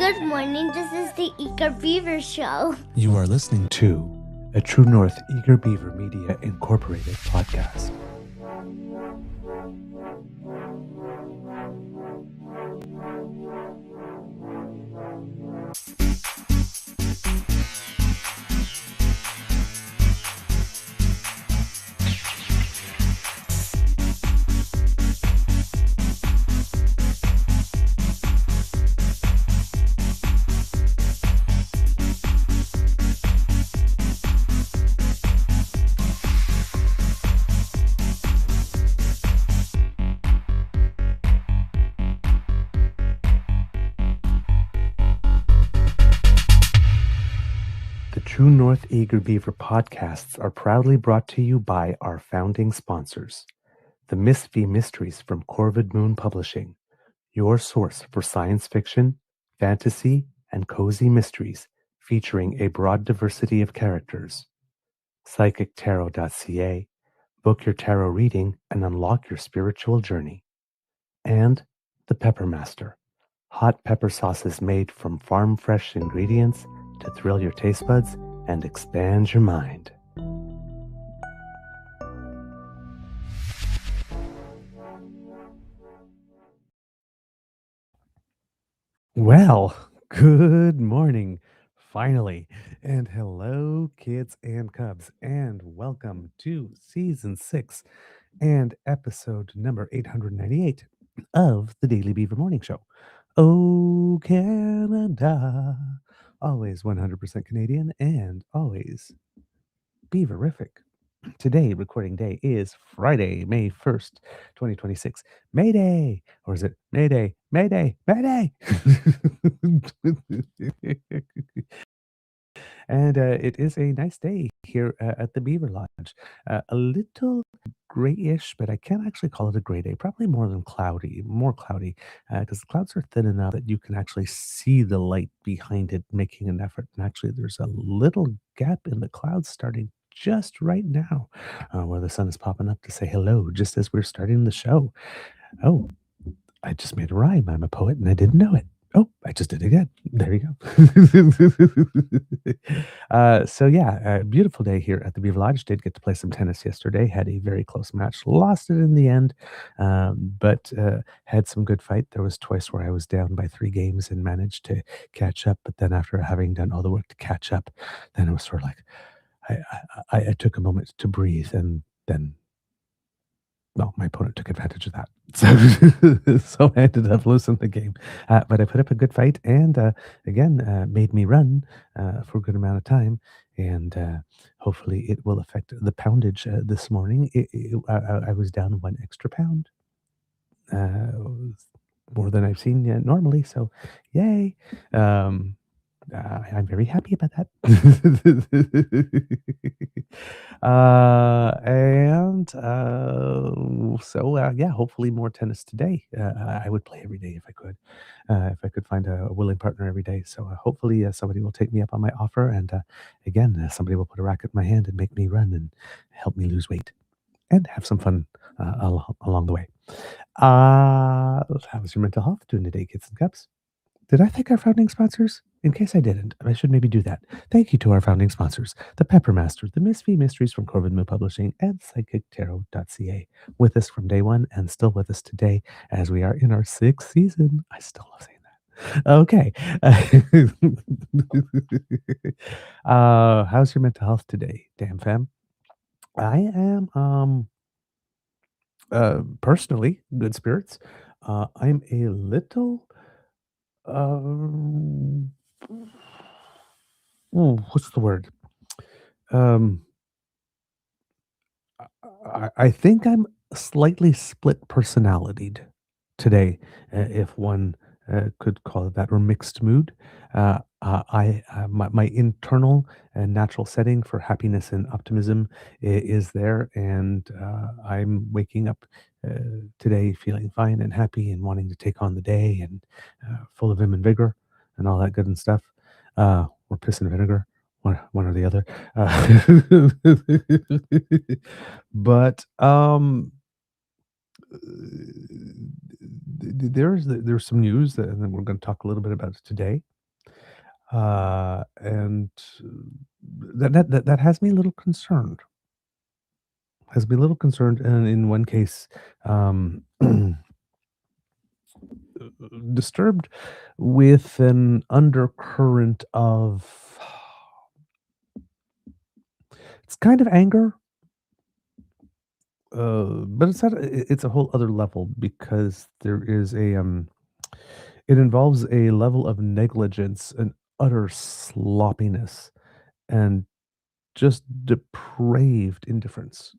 Good morning, this is the Eager Beaver Show. You are listening to a True North Eager Beaver Media Incorporated podcast. The True North Eager Beaver podcasts are proudly brought to you by our founding sponsors, the Miss V Mysteries from Corvid Moon Publishing, your source for science fiction, fantasy, and cozy mysteries featuring a broad diversity of characters. PsychicTarot.ca, book your tarot reading and unlock your spiritual journey. And the Pepper Master, hot pepper sauces made from farm-fresh ingredients to thrill your taste buds and expand your mind. Well, good morning, finally, and hello, kids and cubs, and welcome to Season 6 and episode number 898 of the Daily Beaver Morning Show. Oh, Canada, always 100% Canadian and always beaverific. Today, recording day is Friday, May 1st, 2026. May Day! Or is it May Day? May Day! May Day! And it is a nice day here at the Beaver Lodge. A little grayish, but I can't actually call it a gray day. Probably more cloudy, because the clouds are thin enough that you can actually see the light behind it making an effort. And actually, there's a little gap in the clouds starting just right now where the sun is popping up to say hello just as we're starting the show. Oh, I just made a rhyme. I'm a poet and I didn't know it. Oh, I just did it again. There you go. So yeah, a beautiful day here at the Beaver Lodge. Did get to play some tennis yesterday. Had a very close match. Lost it in the end, but had some good fight. There was twice where I was down by 3 games and managed to catch up. But then after having done all the work to catch up, then it was sort of like I took a moment to breathe, and then, well, my opponent took advantage of that. So I ended up losing the game. But I put up a good fight and, again, made me run for a good amount of time. And hopefully it will affect the poundage this morning. I was down 1 extra pound, more than I've seen normally. So yay. I'm very happy about that. Yeah, hopefully more tennis today. I would play every day if I could find a willing partner every day. So hopefully somebody will take me up on my offer, and again, somebody will put a racket in my hand and make me run and help me lose weight and have some fun along the way. How's your mental health doing today, kids and cubs? Did I thank our founding sponsors? In case I didn't, I should maybe do that. Thank you to our founding sponsors, the Pepper Master, the Miss V Mysteries from Corvid Moon Publishing, and PsychicTarot.ca. With us from day one and still with us today as we are in our 6th season. I still love saying that. Okay. How's your mental health today, damn fam? I am personally good spirits. I'm a little Um, what's the word? Um, I think I'm slightly split personalitied today, if one could call it that, or mixed mood. My internal and natural setting for happiness and optimism is there, and I'm waking up today feeling fine and happy and wanting to take on the day and full of vim and vigor and all that good and stuff. Or piss and vinegar, one or the other. But there's some news that, and then we're going to talk a little bit about it today. And that has me a little concerned. Has me a little concerned, and in one case, um, disturbed with an undercurrent of it's kind of anger, but it's not. It's a whole other level because there is it involves a level of negligence and utter sloppiness and just depraved indifference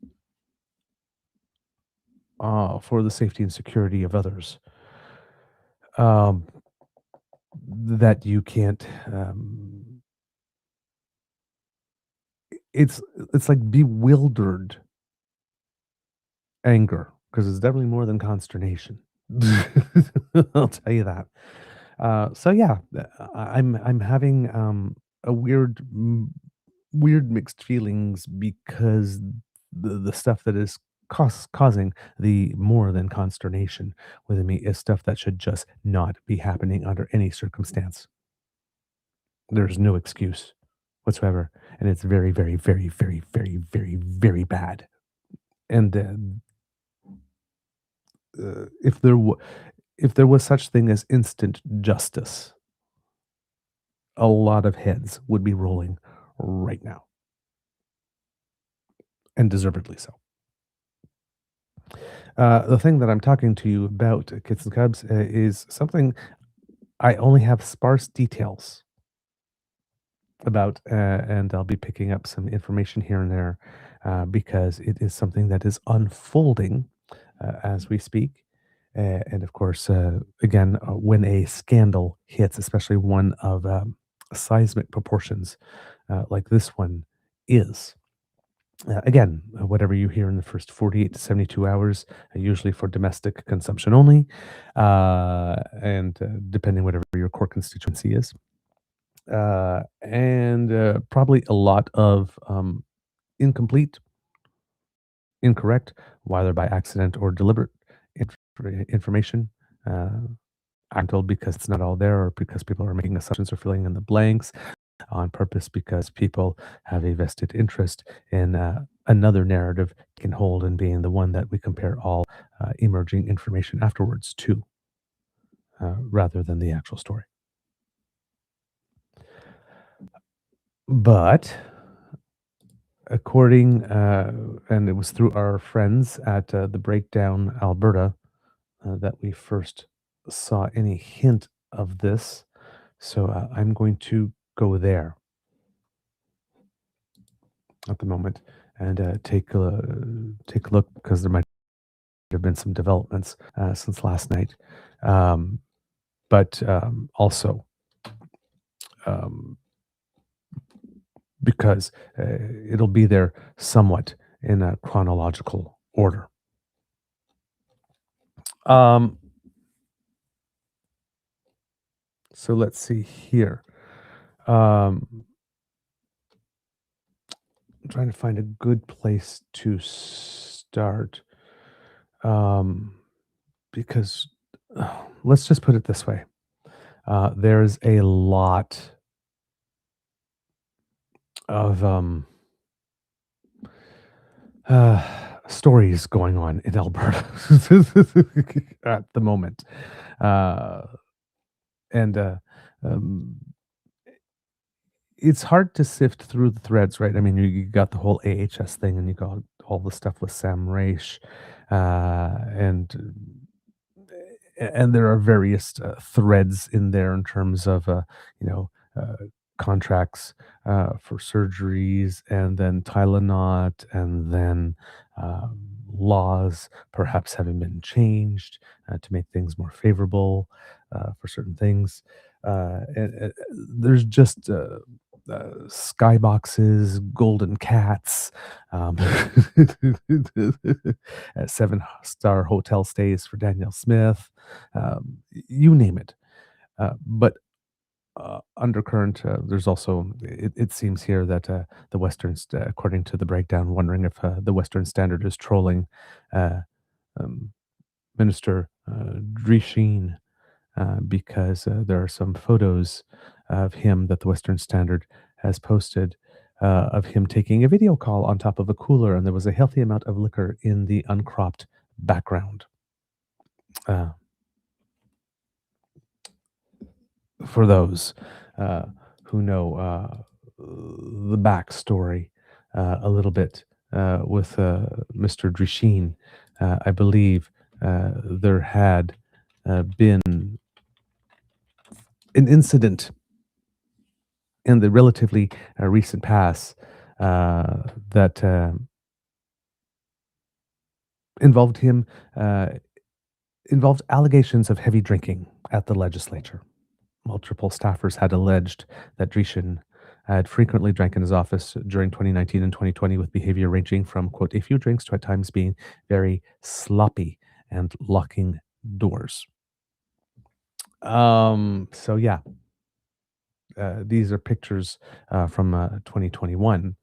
for the safety and security of others. Um, that you can't. It's it's like bewildered anger because it's definitely more than consternation. I'll tell you that. So yeah, I'm having a weird mixed feelings because the stuff that is causing the more than consternation within me is stuff that should just not be happening under any circumstance. There's no excuse whatsoever, and it's very, very, very, very, very, very, very bad. And if if there was such thing as instant justice, a lot of heads would be rolling right now, and deservedly so. The thing that I'm talking to you about, Kits and Cubs, is something I only have sparse details about, and I'll be picking up some information here and there because it is something that is unfolding as we speak. And of course, again, when a scandal hits, especially one of seismic proportions like this one is, again, whatever you hear in the first 48 to 72 hours, usually for domestic consumption only, and depending whatever your core constituency is. And probably a lot of incomplete, incorrect, whether by accident or deliberate information. Uh, I'm told because it's not all there, or because people are making assumptions or filling in the blanks on purpose, because people have a vested interest in another narrative can hold and being the one that we compare all emerging information afterwards to, rather than the actual story. But according, and it was through our friends at the Breakdown Alberta that we first saw any hint of this. So I'm going to go there at the moment and take a look because there might have been some developments since last night, um, but also um, because it'll be there somewhat in a chronological order. Um, so let's see here. I'm trying to find a good place to start. Um, because let's just put it this way. There's a lot of stories going on in Alberta at the moment. Uh, and um, it's hard to sift through the threads, right? I mean, you got the whole AHS thing, and you got all the stuff with Sam Raish, and there are various threads in there in terms of you know contracts for surgeries, and then Tylenol, and then laws perhaps having been changed to make things more favorable for certain things. There's just skyboxes, golden cats, um, 7-star hotel stays for Danielle Smith, you name it. But undercurrent, there's also, it seems here that the Western, according to the breakdown, wondering if the Western Standard is trolling uh, um, Minister Drisheen because there are some photos of him that the Western Standard has posted of him taking a video call on top of a cooler, and there was a healthy amount of liquor in the uncropped background. For those who know the backstory a little bit with Mr. Drisheen, I believe there had been an incident in the relatively recent past that involved him, involved allegations of heavy drinking at the legislature. Multiple staffers had alleged that Drisheen had frequently drank in his office during 2019 and 2020 with behavior ranging from, quote, a few drinks to at times being very sloppy and locking doors. So yeah, these are pictures from 2021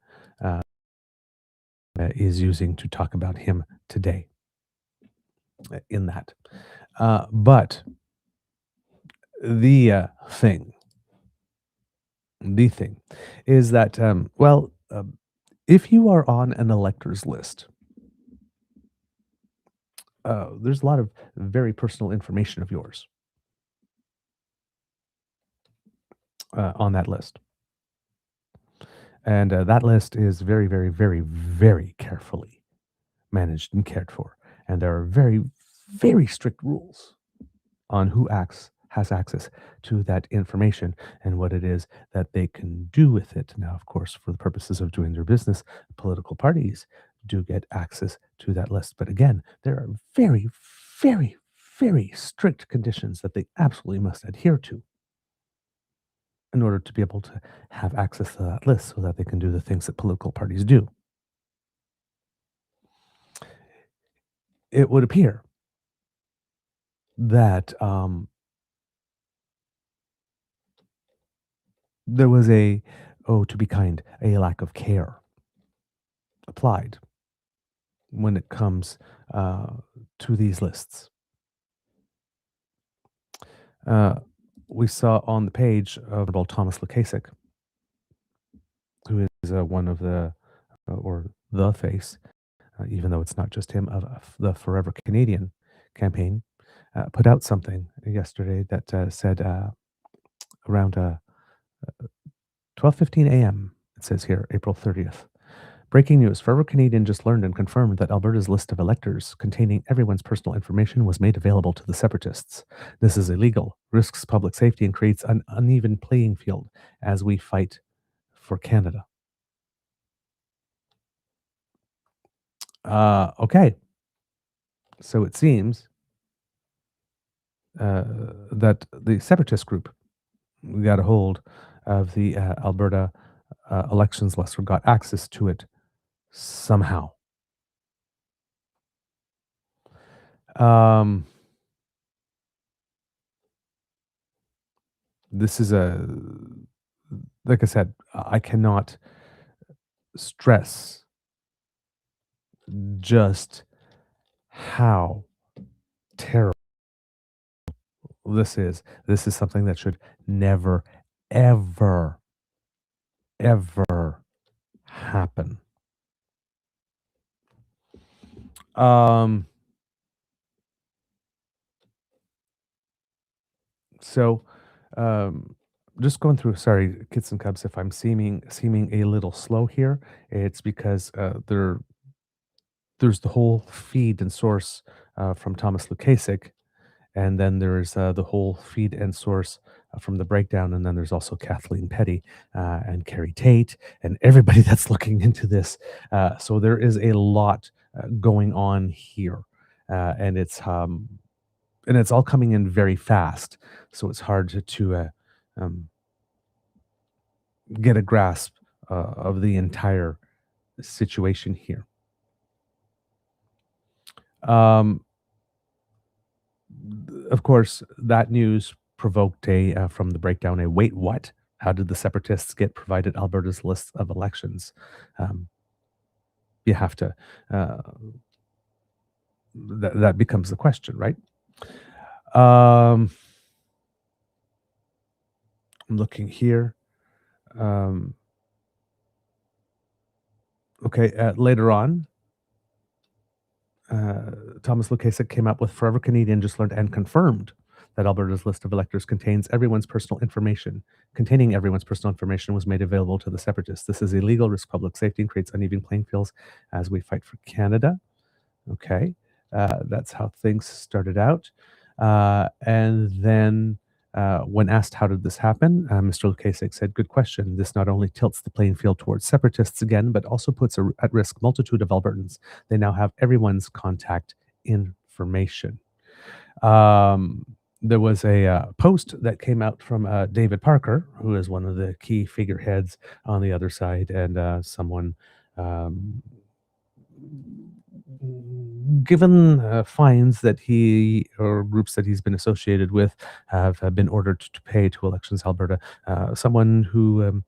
is using to talk about him today in that. But the thing is that, if you are on an elector's list, there's a lot of very personal information of yours on that list. And that list is very, very, very, very carefully managed and cared for. And there are very, very strict rules on who has access to that information and what it is that they can do with it. Now, of course, for the purposes of doing their business, political parties do get access to that list. But again, there are very, very, very strict conditions that they absolutely must adhere to in order to be able to have access to that list so that they can do the things that political parties do. It would appear that there was to be kind, a lack of care applied when it comes to these lists. We saw on the page of Thomas Lukaszuk, who is one of the, or the face, even though it's not just him, of the Forever Canadian campaign, put out something yesterday that said around 12:15 a.m., it says here, April 30th. Breaking news, Forever Canadian just learned and confirmed that Alberta's list of electors containing everyone's personal information was made available to the separatists. This is illegal, risks public safety, and creates an uneven playing field as we fight for Canada. Okay. So it seems that the separatist group got a hold of the Alberta elections list or got access to it somehow. This is like I said, I cannot stress just how terrible this is. This is something that should never, ever, ever happen. So, just going through. Sorry, kids and cubs, if I'm seeming a little slow here, it's because there's the whole feed and source from Thomas Lukaszuk, and then there's the whole feed and source from the breakdown, and then there's also Kathleen Petty and Carrie Tate and everybody that's looking into this. So there is a lot going on here, and it's all coming in very fast. So it's hard to get a grasp of the entire situation here. Of course, that news provoked from the breakdown a wait, what? How did the separatists get provided Alberta's list of elections? You have to, that becomes the question, right? I'm looking here. Okay, later on, Thomas Lukaszuk came up with Forever Canadian just learned and confirmed that Alberta's list of electors containing everyone's personal information was made available to the separatists. This is illegal, risks public safety, and creates uneven playing fields as we fight for Canada. Okay, that's how things started out. And then when asked how did this happen, Mr. Lukaszuk said, good question. This not only tilts the playing field towards separatists again, but also puts at risk multitude of Albertans. They now have everyone's contact information. There was a post that came out from David Parker, who is one of the key figureheads on the other side, and someone given fines that he or groups that he's been associated with have been ordered to pay to Elections Alberta, someone who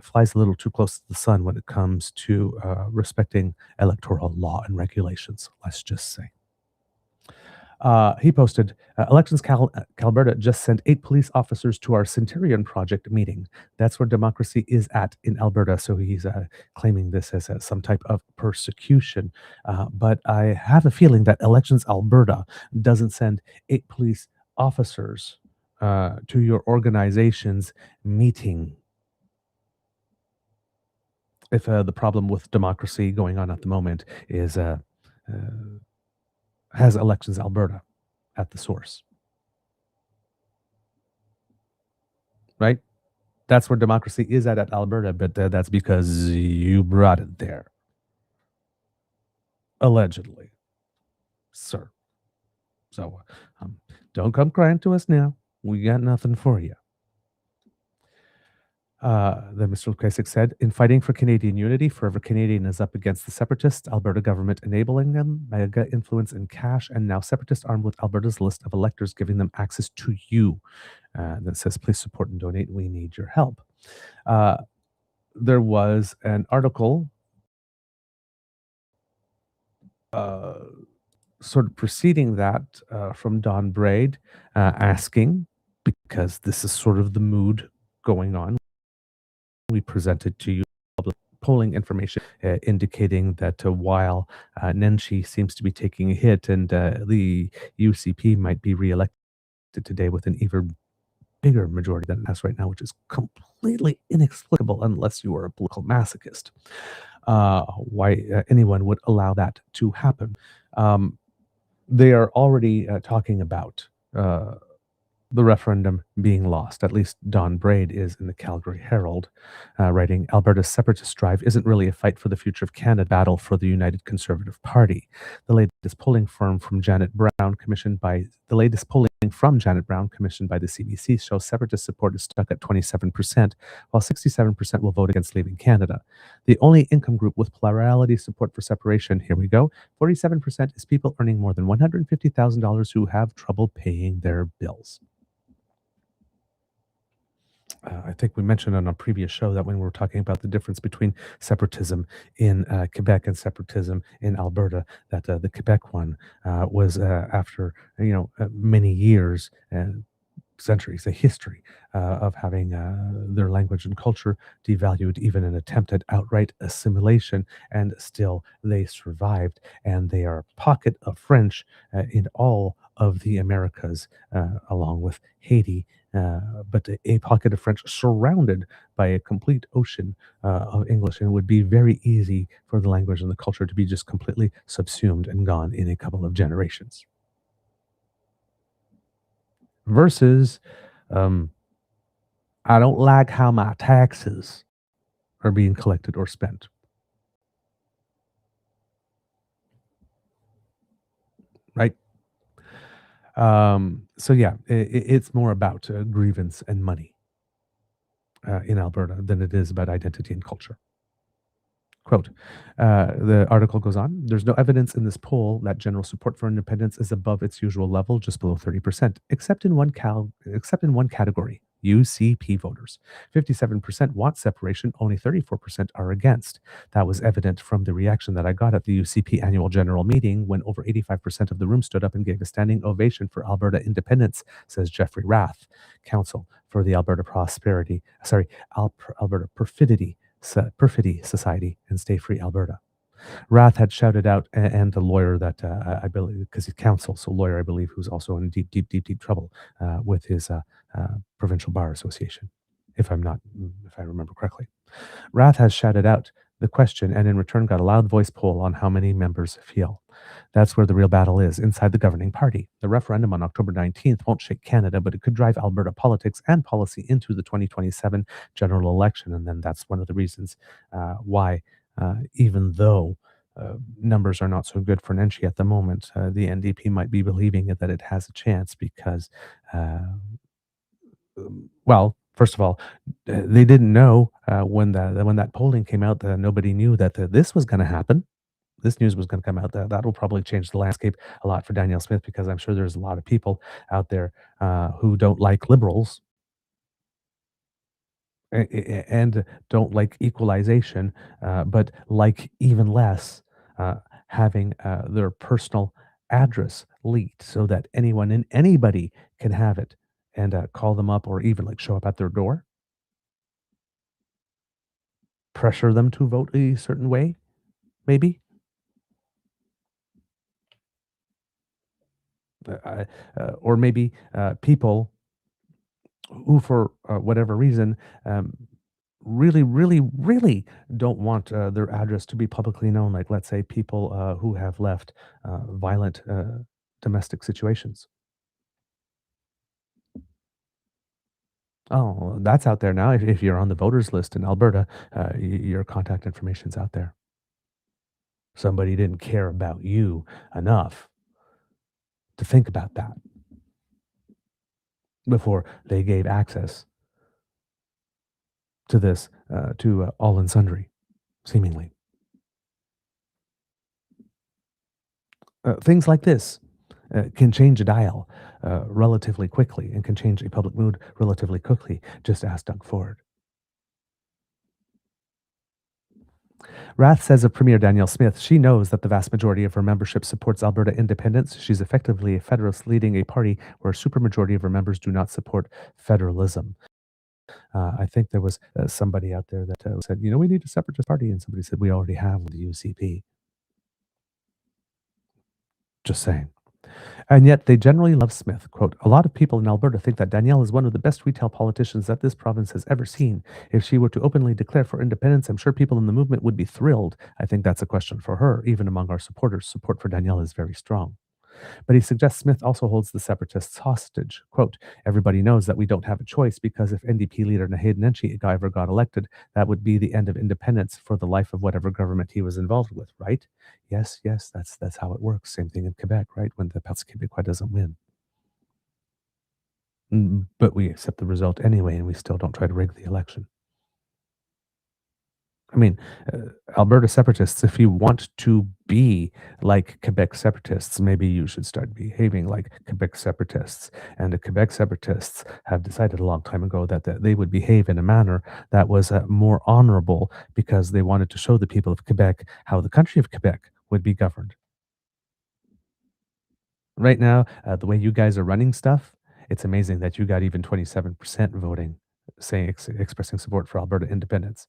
flies a little too close to the sun when it comes to respecting electoral law and regulations, let's just say. He posted, Elections Alberta just sent 8 police officers to our Centurion Project meeting. That's where democracy is at in Alberta. So he's claiming this as some type of persecution. But I have a feeling that Elections Alberta doesn't send 8 police officers to your organization's meeting. If the problem with democracy going on at the moment is has Elections Alberta at the source. Right? That's where democracy is at Alberta, but that's because you brought it there. Allegedly. Sir. So don't come crying to us now. We got nothing for you. Then Mr. Lukaszuk said, in fighting for Canadian unity, Forever Canadian is up against the separatists, Alberta government enabling them, mega influence and cash, and now separatists armed with Alberta's list of electors giving them access to you. That says, please support and donate. We need your help. There was an article sort of preceding that from Don Braid asking, because this is sort of the mood going on. We presented to you public polling information indicating that while Nenshi seems to be taking a hit and the UCP might be reelected today with an even bigger majority than it has right now, which is completely inexplicable unless you are a political masochist. Why anyone would allow that to happen. They are already talking about the referendum being lost. At least Don Braid is in the Calgary Herald, writing, Alberta's separatist drive isn't really a fight for the future of Canada, battle for the United Conservative Party. The latest polling from Janet Brown, commissioned by the CBC, shows separatist support is stuck at 27%, while 67% will vote against leaving Canada. The only income group with plurality support for separation, here we go, 47% is people earning more than $150,000 who have trouble paying their bills. I think we mentioned on a previous show that when we were talking about the difference between separatism in Quebec and separatism in Alberta, that the Quebec one was after many years and centuries, a history of having their language and culture devalued, even an attempt at outright assimilation, and still they survived, and they are a pocket of French in all of the Americas, along with Haiti, but a pocket of French surrounded by a complete ocean of English, and it would be very easy for the language and the culture to be just completely subsumed and gone in a couple of generations. Versus, I don't like how my taxes are being collected or spent. Right? So yeah, it's more about grievance and money in Alberta than it is about identity and culture. Quote, the article goes on, there's no evidence in this poll that general support for independence is above its usual level, just below 30%, except in one category, UCP voters. 57% want separation, only 34% are against. That was evident from the reaction that I got at the UCP annual general meeting when over 85% of the room stood up and gave a standing ovation for Alberta independence, says Jeffrey Rath, counsel for the Alberta Alberta Perfidy Society and Stay Free Alberta. Rath had shouted out, and the lawyer that I believe, because he's counsel, so lawyer, I believe, who's also in deep trouble with his provincial bar association, if I remember correctly. Rath has shouted out the question and in return got a loud voice poll on how many members feel. That's where the real battle is, inside the governing party. The referendum on October 19th won't shake Canada, but it could drive Alberta politics and policy into the 2027 general election. And then that's one of the reasons why, even though numbers are not so good for Nenshi at the moment, the NDP might be believing that it has a chance because, well, first of all, they didn't know when that polling came out that nobody knew that this was going to happen. This news was going to come out. That will probably change the landscape a lot for Danielle Smith, because I'm sure there's a lot of people out there who don't like liberals and don't like equalization, but like even less having their personal address leaked so that anyone and anybody can have it and call them up or even like show up at their door, pressure them to vote a certain way, maybe. Or maybe people who, for whatever reason, really don't want their address to be publicly known. Like, let's say people who have left violent domestic situations. Oh, that's out there now. If you're on the voters list in Alberta, your contact information's out there. Somebody didn't care about you enough to think about that before they gave access to this to all and sundry, seemingly. Things like this can change a dial relatively quickly and can change a public mood relatively quickly. Just ask Doug Ford. Rath says of Premier Danielle Smith, she knows that the vast majority of her membership supports Alberta independence. She's effectively a federalist leading a party where a supermajority of her members do not support federalism. I think there was somebody out there that said, we need a separatist party. And somebody said, we already have the UCP. Just saying. And yet they generally love Smith. Quote, a lot of people in Alberta think that Danielle is one of the best retail politicians that this province has ever seen. If she were to openly declare for independence, I'm sure people in the movement would be thrilled. I think that's a question for her. Even among our supporters, support for Danielle is very strong. But he suggests Smith also holds the separatists hostage. Quote, everybody knows that we don't have a choice because if NDP leader Naheed Nenshi ever got elected, that would be the end of independence for the life of whatever government he was involved with, right? Yes, that's how it works. Same thing in Quebec, right? When the Parti Québécois doesn't win. But we accept the result anyway, and we still don't try to rig the election. I mean, Alberta separatists, if you want to be like Quebec separatists, maybe you should start behaving like Quebec separatists. And the Quebec separatists have decided a long time ago that they would behave in a manner that was more honorable because they wanted to show the people of Quebec how the country of Quebec would be governed. Right now, the way you guys are running stuff, it's amazing that you got even 27% voting, saying expressing support for Alberta independence.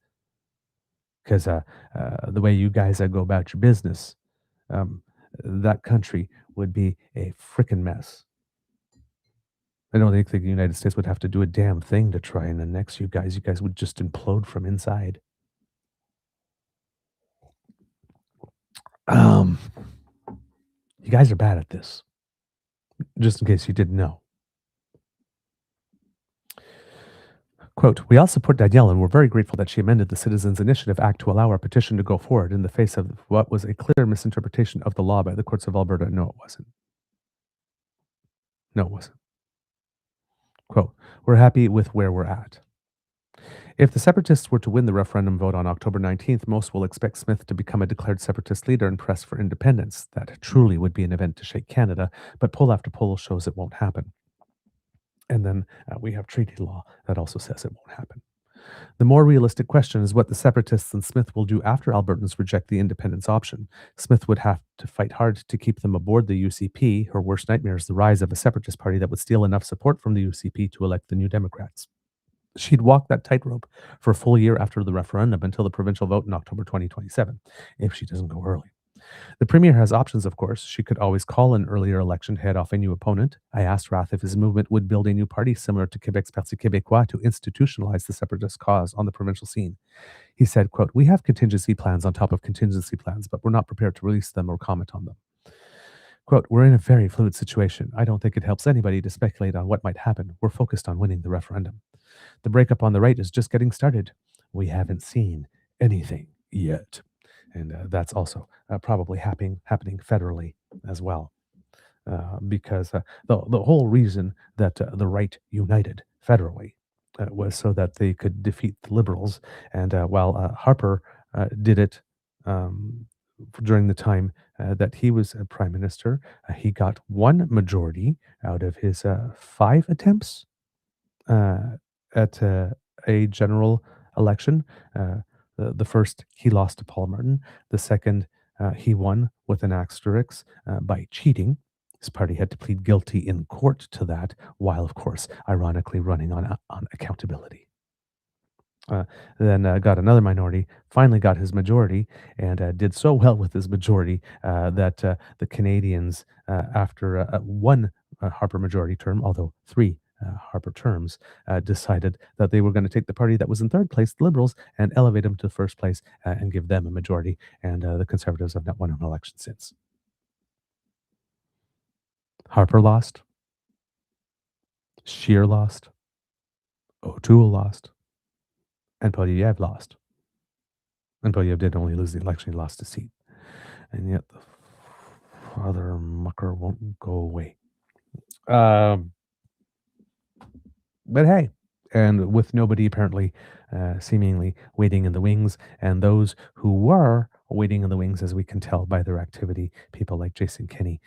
Because the way you guys go about your business, that country would be a frickin' mess. I don't think the United States would have to do a damn thing to try and annex you guys. You guys would just implode from inside. You guys are bad at this. Just in case you didn't know. Quote, we all support Danielle and we're very grateful that she amended the Citizens Initiative Act to allow our petition to go forward in the face of what was a clear misinterpretation of the law by the courts of Alberta. No, it wasn't. No, it wasn't. Quote, we're happy with where we're at. If the separatists were to win the referendum vote on October 19th, most will expect Smith to become a declared separatist leader and press for independence. That truly would be an event to shake Canada, but poll after poll shows it won't happen. And then we have treaty law that also says it won't happen. The more realistic question is what the separatists and Smith will do after Albertans reject the independence option. Smith would have to fight hard to keep them aboard the UCP. Her worst nightmare is the rise of a separatist party that would steal enough support from the UCP to elect the New Democrats. She'd walk that tightrope for a full year after the referendum until the provincial vote in October 2027, if she doesn't go early. The Premier has options, of course. She could always call an earlier election to head off a new opponent. I asked Rath if his movement would build a new party similar to Quebec's Parti Québécois to institutionalize the separatist cause on the provincial scene. He said, quote, "We have contingency plans on top of contingency plans, but we're not prepared to release them or comment on them." Quote, "We're in a very fluid situation. I don't think it helps anybody to speculate on what might happen. We're focused on winning the referendum. The breakup on the right is just getting started. We haven't seen anything yet." And that's also probably happening federally as well, because the whole reason that the right united federally was so that they could defeat the Liberals. And while Harper did it during the time that he was prime minister, he got one majority out of his 5 attempts at a general election. The first, he lost to Paul Martin. The second, he won with an asterisk by cheating. His party had to plead guilty in court to that, while, of course, ironically running on accountability. Then got another minority, finally got his majority, and did so well with his majority that the Canadians, after one Harper majority term, although 3 Harper terms, decided that they were going to take the party that was in third place, the Liberals, and elevate them to first place and give them a majority. And the Conservatives have not won an election since. Harper lost. Scheer lost. O'Toole lost. And Poilievre lost. And Poilievre did only lose the election, he lost his seat. And yet the father mucker won't go away. But hey, and with nobody apparently seemingly waiting in the wings, and those who were waiting in the wings, as we can tell by their activity, people like Jason Kenney.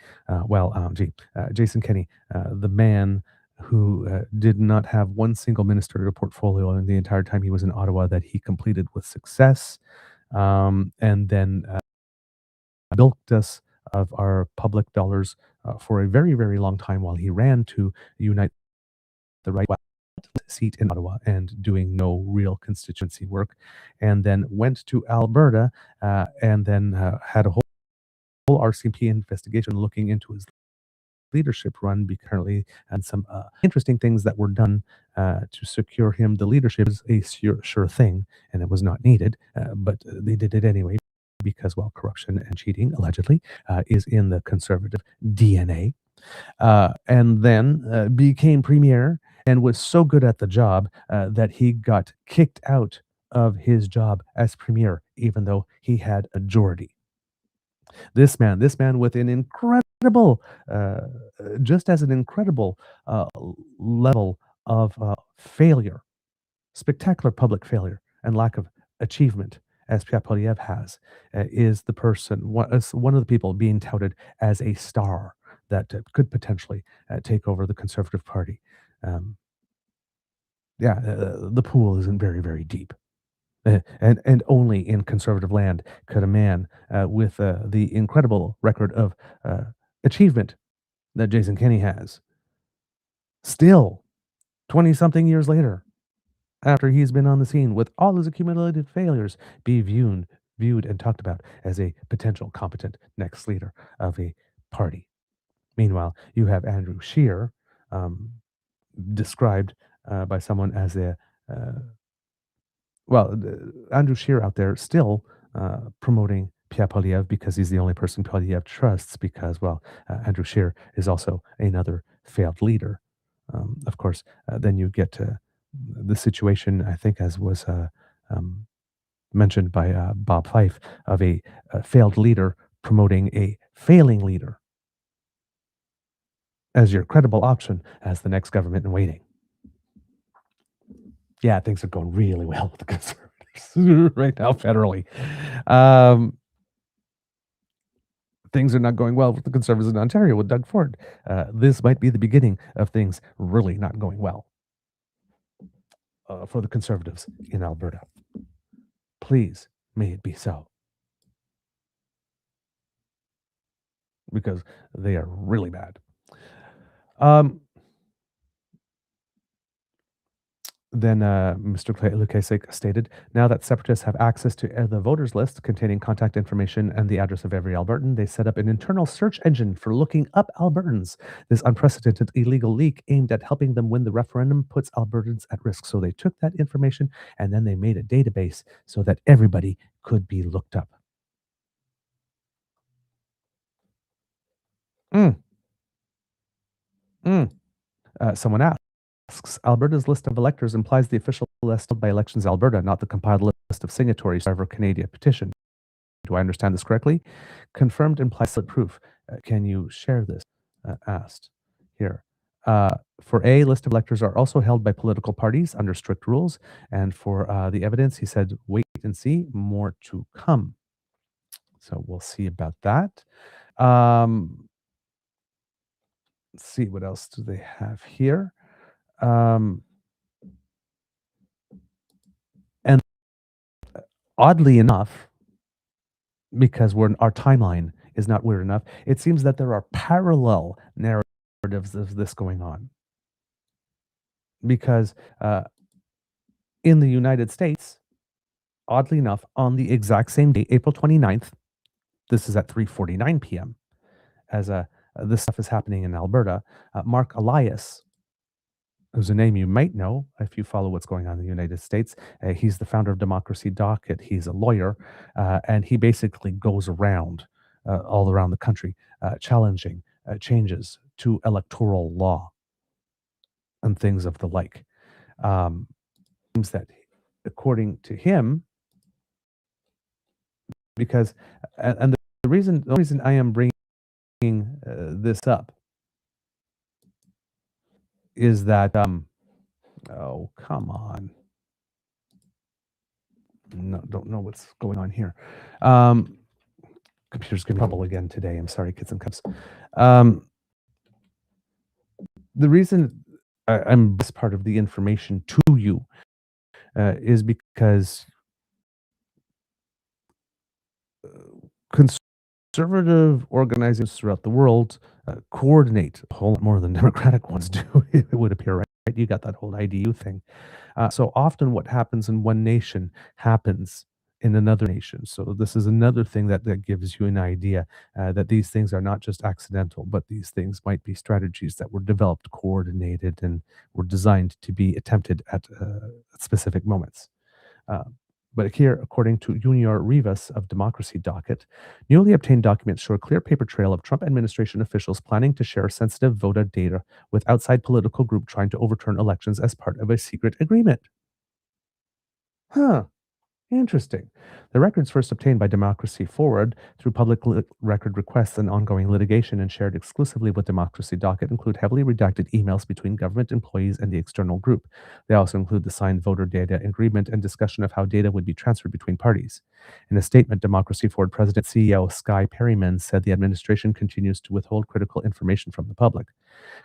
Jason Kenney, the man who did not have one single ministerial portfolio in the entire time he was in Ottawa that he completed with success, and then bilked us of our public dollars for a very, very long time while he ran to unite the right seat in Ottawa and doing no real constituency work, and then went to Alberta and then had a whole RCMP investigation looking into his leadership run currently, and some interesting things that were done to secure him the leadership is a sure thing, and it was not needed, but they did it anyway because, well, corruption and cheating allegedly is in the Conservative DNA. And then became premier and was so good at the job that he got kicked out of his job as premier, even though he had a majority. This man with an incredible, just as an incredible level of failure, spectacular public failure and lack of achievement as Pierre Poilievre has, is the person, one of the people being touted as a star that could potentially take over the Conservative Party. The pool isn't very, very deep. And only in Conservative land could a man with the incredible record of achievement that Jason Kenney has, still 20-something years later, after he's been on the scene with all his accumulated failures, be viewed and talked about as a potential competent next leader of a party. Meanwhile, you have Andrew Scheer, described by someone as Andrew Scheer out there still promoting Pierre Poilievre because he's the only person Poilievre trusts, because, Andrew Scheer is also another failed leader. Of course, then you get to the situation, I think, as was mentioned by Bob Fife, of a failed leader promoting a failing leader as your credible option as the next government in waiting. Yeah, things are going really well with the Conservatives right now federally. things are not going well with the Conservatives in Ontario with Doug Ford. This might be the beginning of things really not going well for the Conservatives in Alberta. Please, may it be so. Because they are really bad. Then Mr. Lukaszuk stated, now that separatists have access to the voters list containing contact information and the address of every Albertan, they set up an internal search engine for looking up Albertans. This unprecedented illegal leak aimed at helping them win the referendum puts Albertans at risk. So they took that information and then they made a database so that everybody could be looked up. Mm. Mm. Someone asks, Alberta's list of electors implies the official list by Elections Alberta, not the compiled list of signatories of our Canadian petition. Do I understand this correctly? Confirmed implies solid proof. Can you share this? Asked here. For A, list of electors are also held by political parties under strict rules. And for the evidence, he said, wait and see, more to come. So we'll see about that. Let's see, what else do they have here? And oddly enough, because our timeline is not weird enough, it seems that there are parallel narratives of this going on. Because in the United States, oddly enough, on the exact same day, April 29th, this is at 3:49 p.m., as this stuff is happening in Alberta, Mark Elias, who's a name you might know if you follow what's going on in the United States. He's the founder of Democracy Docket. He's a lawyer, and he basically goes around all around the country challenging changes to electoral law and things of the like. Seems that, according to him, because and the reason I am bringing this up is that oh, come on. No, don't know what's going on here. Computer's giving trouble again today. I'm sorry, kids and cubs. The reason I'm this part of the information to you is because conservative organizations throughout the world coordinate a whole lot more than Democratic ones do, it would appear, right? You got that whole IDU thing. So often what happens in one nation happens in another nation. So this is another thing that gives you an idea that these things are not just accidental, but these things might be strategies that were developed, coordinated, and were designed to be attempted at specific moments. But here, according to Junior Rivas of Democracy Docket, newly obtained documents show a clear paper trail of Trump administration officials planning to share sensitive voter data with outside political group trying to overturn elections as part of a secret agreement. Huh. Interesting. The records first obtained by Democracy Forward through public record requests and ongoing litigation and shared exclusively with Democracy Docket include heavily redacted emails between government employees and the external group. They also include the signed voter data agreement and discussion of how data would be transferred between parties. In a statement, Democracy Forward President CEO Sky Perryman said the administration continues to withhold critical information from the public.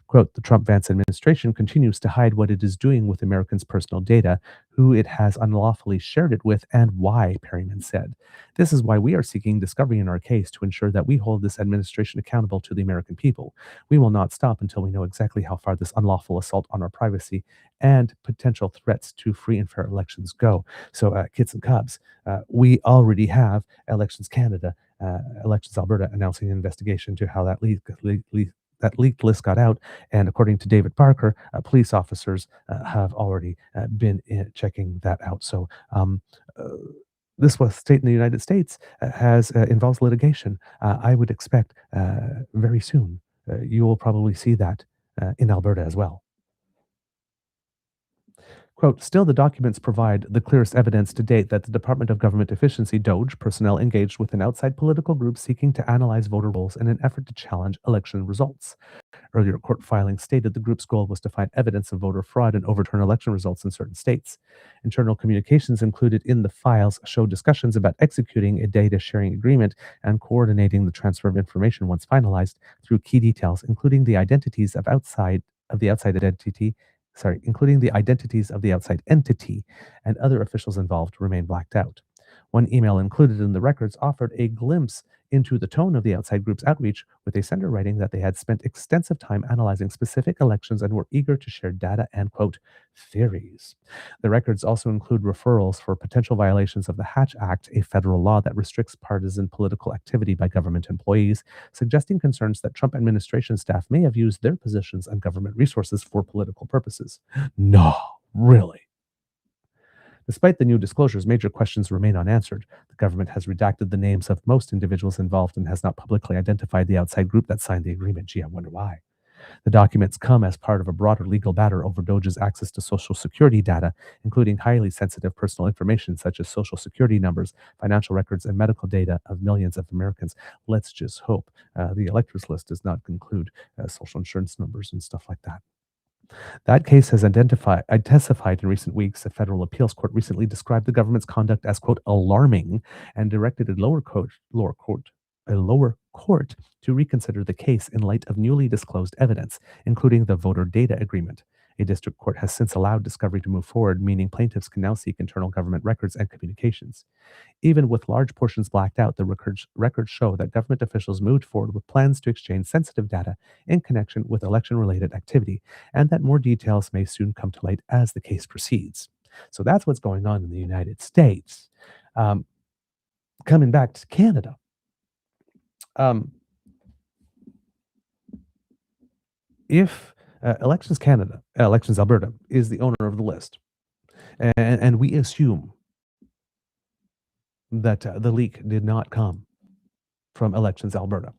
Quote, the Trump-Vance administration continues to hide what it is doing with Americans' personal data, who it has unlawfully shared it with, and why, Perryman said. This is why we are seeking discovery in our case to ensure that we hold this administration accountable to the American people. We will not stop until we know exactly how far this unlawful assault on our privacy and potential threats to free and fair elections go. So, kids and cubs, we already have Elections Canada, Elections Alberta announcing an investigation to how that leaked list got out, and according to David Parker, police officers have already been checking that out. So this was state in the United States has involves litigation. I would expect very soon you will probably see that in Alberta as well. Quote, still the documents provide the clearest evidence to date that the Department of Government Efficiency, DOGE, personnel engaged with an outside political group seeking to analyze voter rolls in an effort to challenge election results. Earlier court filings stated the group's goal was to find evidence of voter fraud and overturn election results in certain states. Internal communications included in the files show discussions about executing a data sharing agreement and coordinating the transfer of information once finalized through key details, including the identities of the outside identity, including the identities of the outside entity, and other officials involved remain blacked out. One email included in the records offered a glimpse into the tone of the outside group's outreach, with a sender writing that they had spent extensive time analyzing specific elections and were eager to share data and, quote, theories. The records also include referrals for potential violations of the Hatch Act, a federal law that restricts partisan political activity by government employees, suggesting concerns that Trump administration staff may have used their positions and government resources for political purposes. No, really. Despite the new disclosures, major questions remain unanswered. The government has redacted the names of most individuals involved and has not publicly identified the outside group that signed the agreement. Gee, I wonder why. The documents come as part of a broader legal battle over DOGE's access to Social Security data, including highly sensitive personal information such as Social Security numbers, financial records, and medical data of millions of Americans. Let's just hope the electors list does not include social insurance numbers and stuff like that. That case has intensified in recent weeks. A federal appeals court recently described the government's conduct as, quote, alarming, and directed a lower court to reconsider the case in light of newly disclosed evidence, including the voter data agreement. A district court has since allowed discovery to move forward, meaning plaintiffs can now seek internal government records and communications. Even with large portions blacked out, the records show that government officials moved forward with plans to exchange sensitive data in connection with election-related activity, and that more details may soon come to light as the case proceeds. So that's what's going on in the United States. Coming back to Canada. If Elections Alberta is the owner of the list, and we assume that the leak did not come from Elections Alberta,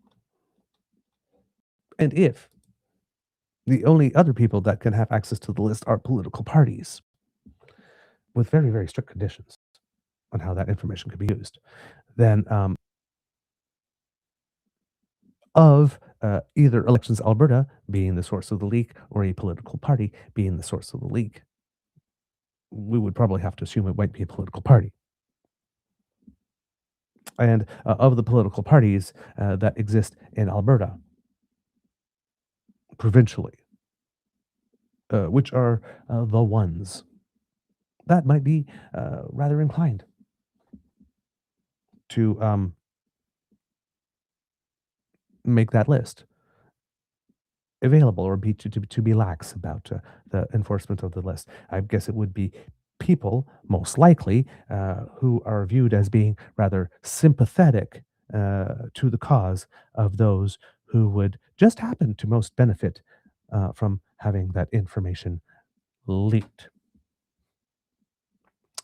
and if the only other people that can have access to the list are political parties, with very, very strict conditions on how that information could be used, then of either Elections Alberta being the source of the leak or a political party being the source of the leak, we would probably have to assume it might be a political party. And of the political parties that exist in Alberta, provincially, which are the ones that might be rather inclined to make that list available or be to be lax about the enforcement of the list. I guess it would be people, most likely, who are viewed as being rather sympathetic to the cause of those who would just happen to most benefit from having that information leaked.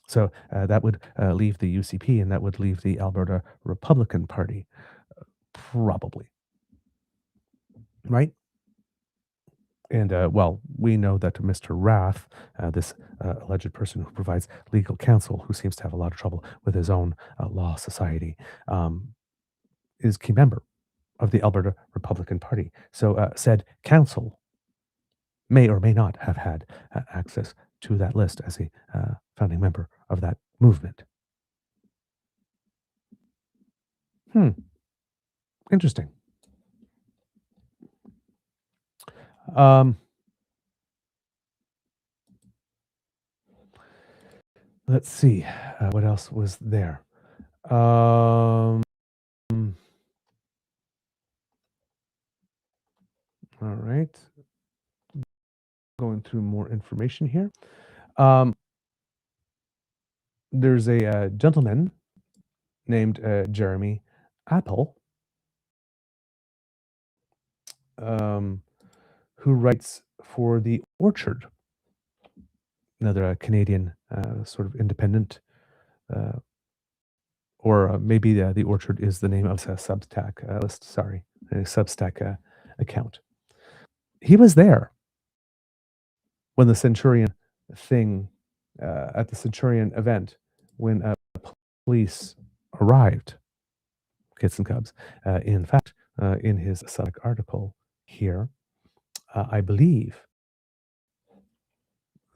So that would leave the UCP, and that would leave the Alberta Republican Party, probably. Right? And, well, we know that Mr. Rath, this alleged person who provides legal counsel, who seems to have a lot of trouble with his own law society, is key member of the Alberta Republican Party. So said counsel may or may not have had access to that list as a founding member of that movement. Interesting. Let's see, what else was there? All right. Going through more information here. There's a gentleman named Jeremy Appel, who writes for The Orchard, another Canadian sort of independent, or maybe The Orchard is the name of a Substack list, sorry, a Substack account. He was there when the Centurion thing at the Centurion event when police arrived, kids and cubs. In fact, in his Substack article here, I believe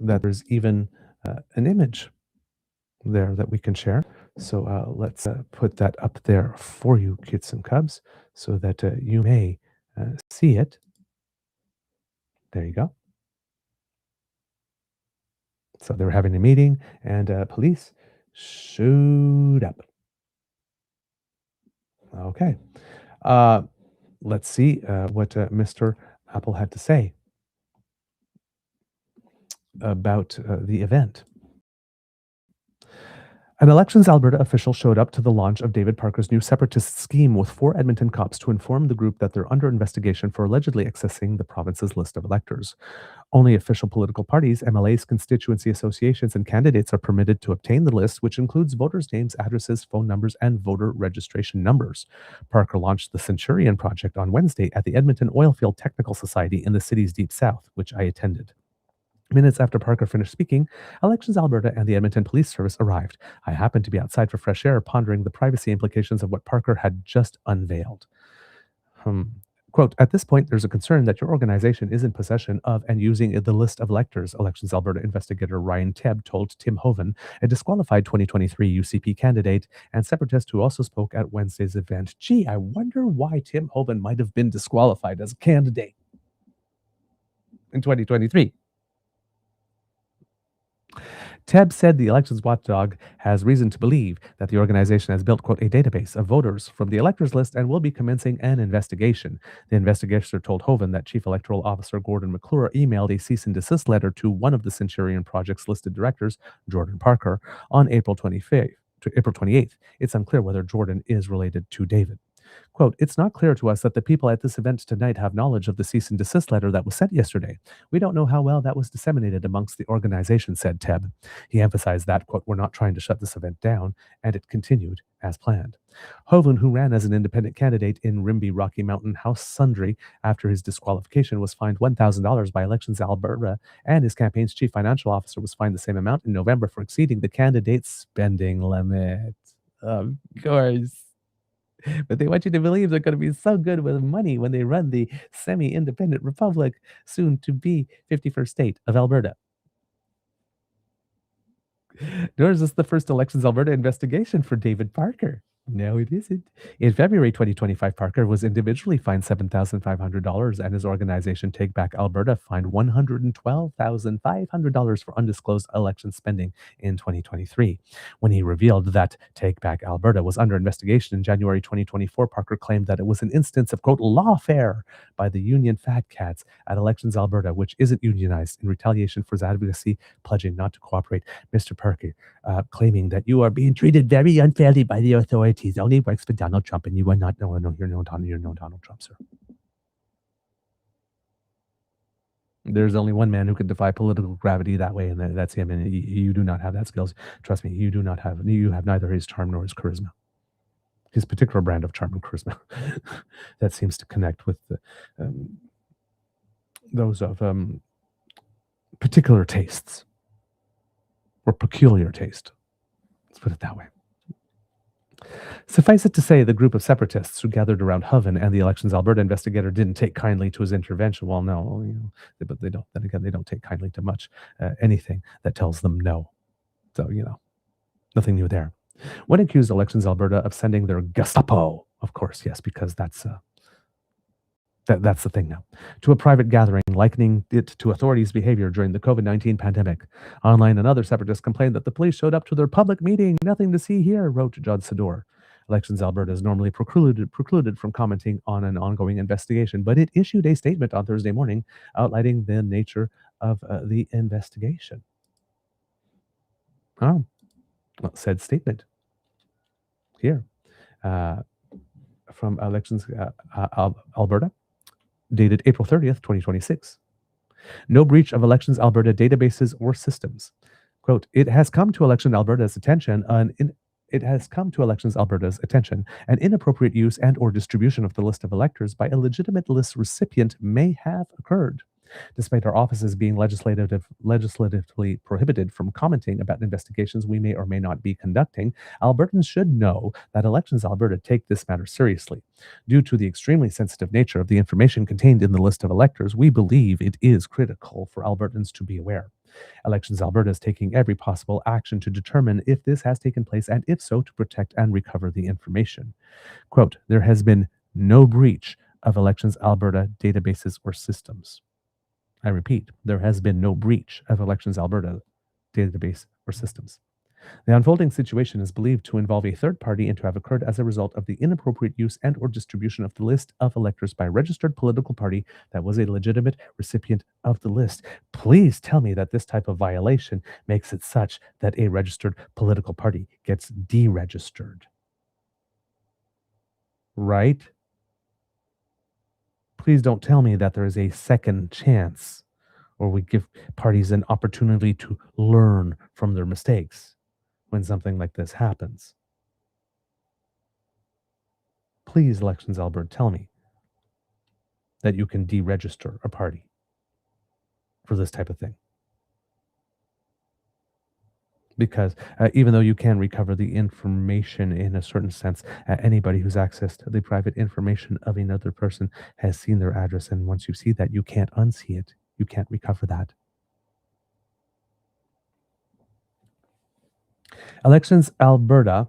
that there's even an image there that we can share. So let's put that up there for you, kids and cubs, so that you may see it. There you go. So they were having a meeting, and police showed up. Okay. Let's see what Mr. Appel had to say about the event. An Elections Alberta official showed up to the launch of David Parker's new separatist scheme with 4 Edmonton cops to inform the group that they're under investigation for allegedly accessing the province's list of electors. Only official political parties, MLAs, constituency associations, and candidates are permitted to obtain the list, which includes voters' names, addresses, phone numbers, and voter registration numbers. Parker launched the Centurion Project on Wednesday at the Edmonton Oilfield Technical Society in the city's deep south, which I attended. Minutes after Parker finished speaking, Elections Alberta and the Edmonton Police Service arrived. I happened to be outside for fresh air, pondering the privacy implications of what Parker had just unveiled. Quote, at this point, there's a concern that your organization is in possession of and using the list of electors, Elections Alberta investigator Ryan Tebb told Tim Hoven, a disqualified 2023 UCP candidate and separatist who also spoke at Wednesday's event. Gee, I wonder why Tim Hoven might have been disqualified as a candidate in 2023. Tebb said the elections watchdog has reason to believe that the organization has built, quote, a database of voters from the electors list and will be commencing an investigation. The investigator told Hoven that Chief Electoral Officer Gordon McClure emailed a cease and desist letter to one of the Centurion Project's listed directors, Jordan Parker, on April 28th. It's unclear whether Jordan is related to David. Quote, it's not clear to us that the people at this event tonight have knowledge of the cease and desist letter that was sent yesterday. We don't know how well that was disseminated amongst the organization, said Tebb. He emphasized that, quote, we're not trying to shut this event down, and it continued as planned. Hoven, who ran as an independent candidate in Rimbey Rocky Mountain House Sundry after his disqualification, was fined $1,000 by Elections Alberta, and his campaign's chief financial officer was fined the same amount in November for exceeding the candidate's spending limit. Of course. But they want you to believe they're going to be so good with money when they run the semi-independent republic, soon to be 51st state of Alberta. Nor is this the first Elections Alberta investigation for David Parker. No, it isn't. In February 2025, Parker was individually fined $7,500 and his organization Take Back Alberta fined $112,500 for undisclosed election spending in 2023. When he revealed that Take Back Alberta was under investigation in January 2024, Parker claimed that it was an instance of, quote, lawfare by the union Fat Cats at Elections Alberta, which isn't unionized, in retaliation for his advocacy, pledging not to cooperate. Mr. Parker claiming that you are being treated very unfairly by the authorities. Only works for Donald Trump, and you are not. No, you're no Donald Trump, sir. There's only one man who can defy political gravity that way, and that's him. And you do not have that skills. Trust me, you do not have. You have neither his charm nor his charisma. His particular brand of charm and charisma that seems to connect with those of particular tastes or peculiar taste. Let's put it that way. Suffice it to say, the group of separatists who gathered around Hoven and the Elections Alberta investigator didn't take kindly to his intervention. Well, no, but they don't. Then again, they don't take kindly to much anything that tells them no. So, nothing new there. One accused Elections Alberta of sending their Gestapo, of course, yes, because that's the thing now, to a private gathering, likening it to authorities' behavior during the COVID-19 pandemic. Online, another separatist complained that the police showed up to their public meeting. Nothing to see here, wrote Judd Sador. Elections Alberta is normally precluded from commenting on an ongoing investigation, but it issued a statement on Thursday morning outlining the nature of the investigation. Oh, well, said statement here from Elections Alberta, dated April 30th, 2026. No breach of Elections Alberta databases or systems. Quote, it has come to Elections Alberta's attention an inappropriate use and or distribution of the list of electors by a legitimate list recipient may have occurred. Despite our offices being legislatively prohibited from commenting about investigations we may or may not be conducting, Albertans should know that Elections Alberta take this matter seriously. Due to the extremely sensitive nature of the information contained in the list of electors, we believe it is critical for Albertans to be aware. Elections Alberta is taking every possible action to determine if this has taken place and if so, to protect and recover the information. Quote, there has been no breach of Elections Alberta databases or systems. I repeat, there has been no breach of Elections Alberta database or systems. The unfolding situation is believed to involve a third party and to have occurred as a result of the inappropriate use and or distribution of the list of electors by a registered political party that was a legitimate recipient of the list. Please tell me that this type of violation makes it such that a registered political party gets deregistered. Right? Please don't tell me that there is a second chance or we give parties an opportunity to learn from their mistakes when something like this happens. Please, Elections Alberta, tell me that you can deregister a party for this type of thing. Because even though you can recover the information in a certain sense, anybody who's accessed the private information of another person has seen their address. And once you see that, you can't unsee it. You can't recover that. Elections Alberta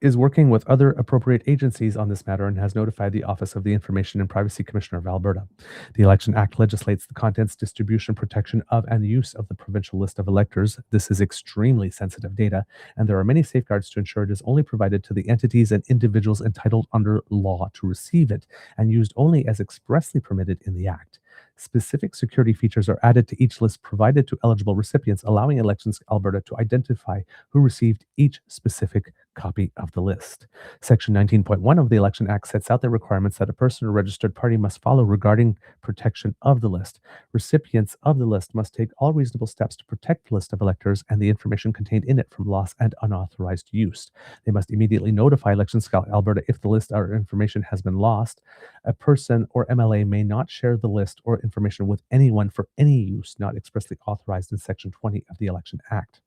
is working with other appropriate agencies on this matter and has notified the Office of the Information and Privacy Commissioner of Alberta. The Election Act legislates the contents, distribution, protection of, and use of the provincial list of electors. This is extremely sensitive data, and there are many safeguards to ensure it is only provided to the entities and individuals entitled under law to receive it and used only as expressly permitted in the Act. Specific security features are added to each list provided to eligible recipients, allowing Elections Alberta to identify who received each specific copy of the list. Section 19.1 of the Election Act sets out the requirements that a person or registered party must follow regarding protection of the list. Recipients of the list must take all reasonable steps to protect the list of electors and the information contained in it from loss and unauthorized use. They must immediately notify Elections Alberta if the list or information has been lost. A person or MLA may not share the list or information with anyone for any use not expressly authorized in Section 20 of the Election Act.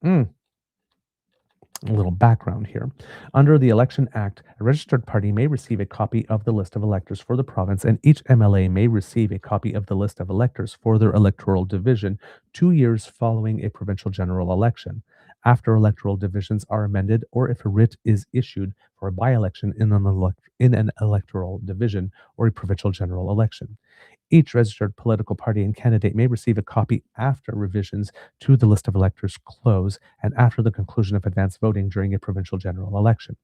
A little background here. Under the Election Act, a registered party may receive a copy of the list of electors for the province, and each MLA may receive a copy of the list of electors for their electoral division 2 years following a provincial general election. After electoral divisions are amended, or if a writ is issued for a by-election in an electoral division or a provincial general election. Each registered political party and candidate may receive a copy after revisions to the list of electors close and after the conclusion of advance voting during a provincial general election.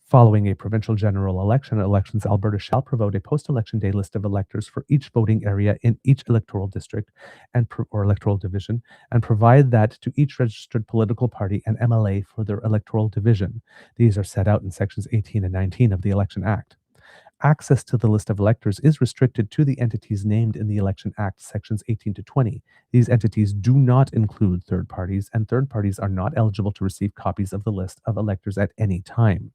Following a provincial general election, Elections Alberta shall provide a post-election day list of electors for each voting area in each electoral district or electoral division, and provide that to each registered political party and MLA for their electoral division. These are set out in sections 18 and 19 of the Election Act. Access to the list of electors is restricted to the entities named in the Election Act, sections 18 to 20. These entities do not include third parties, and third parties are not eligible to receive copies of the list of electors at any time.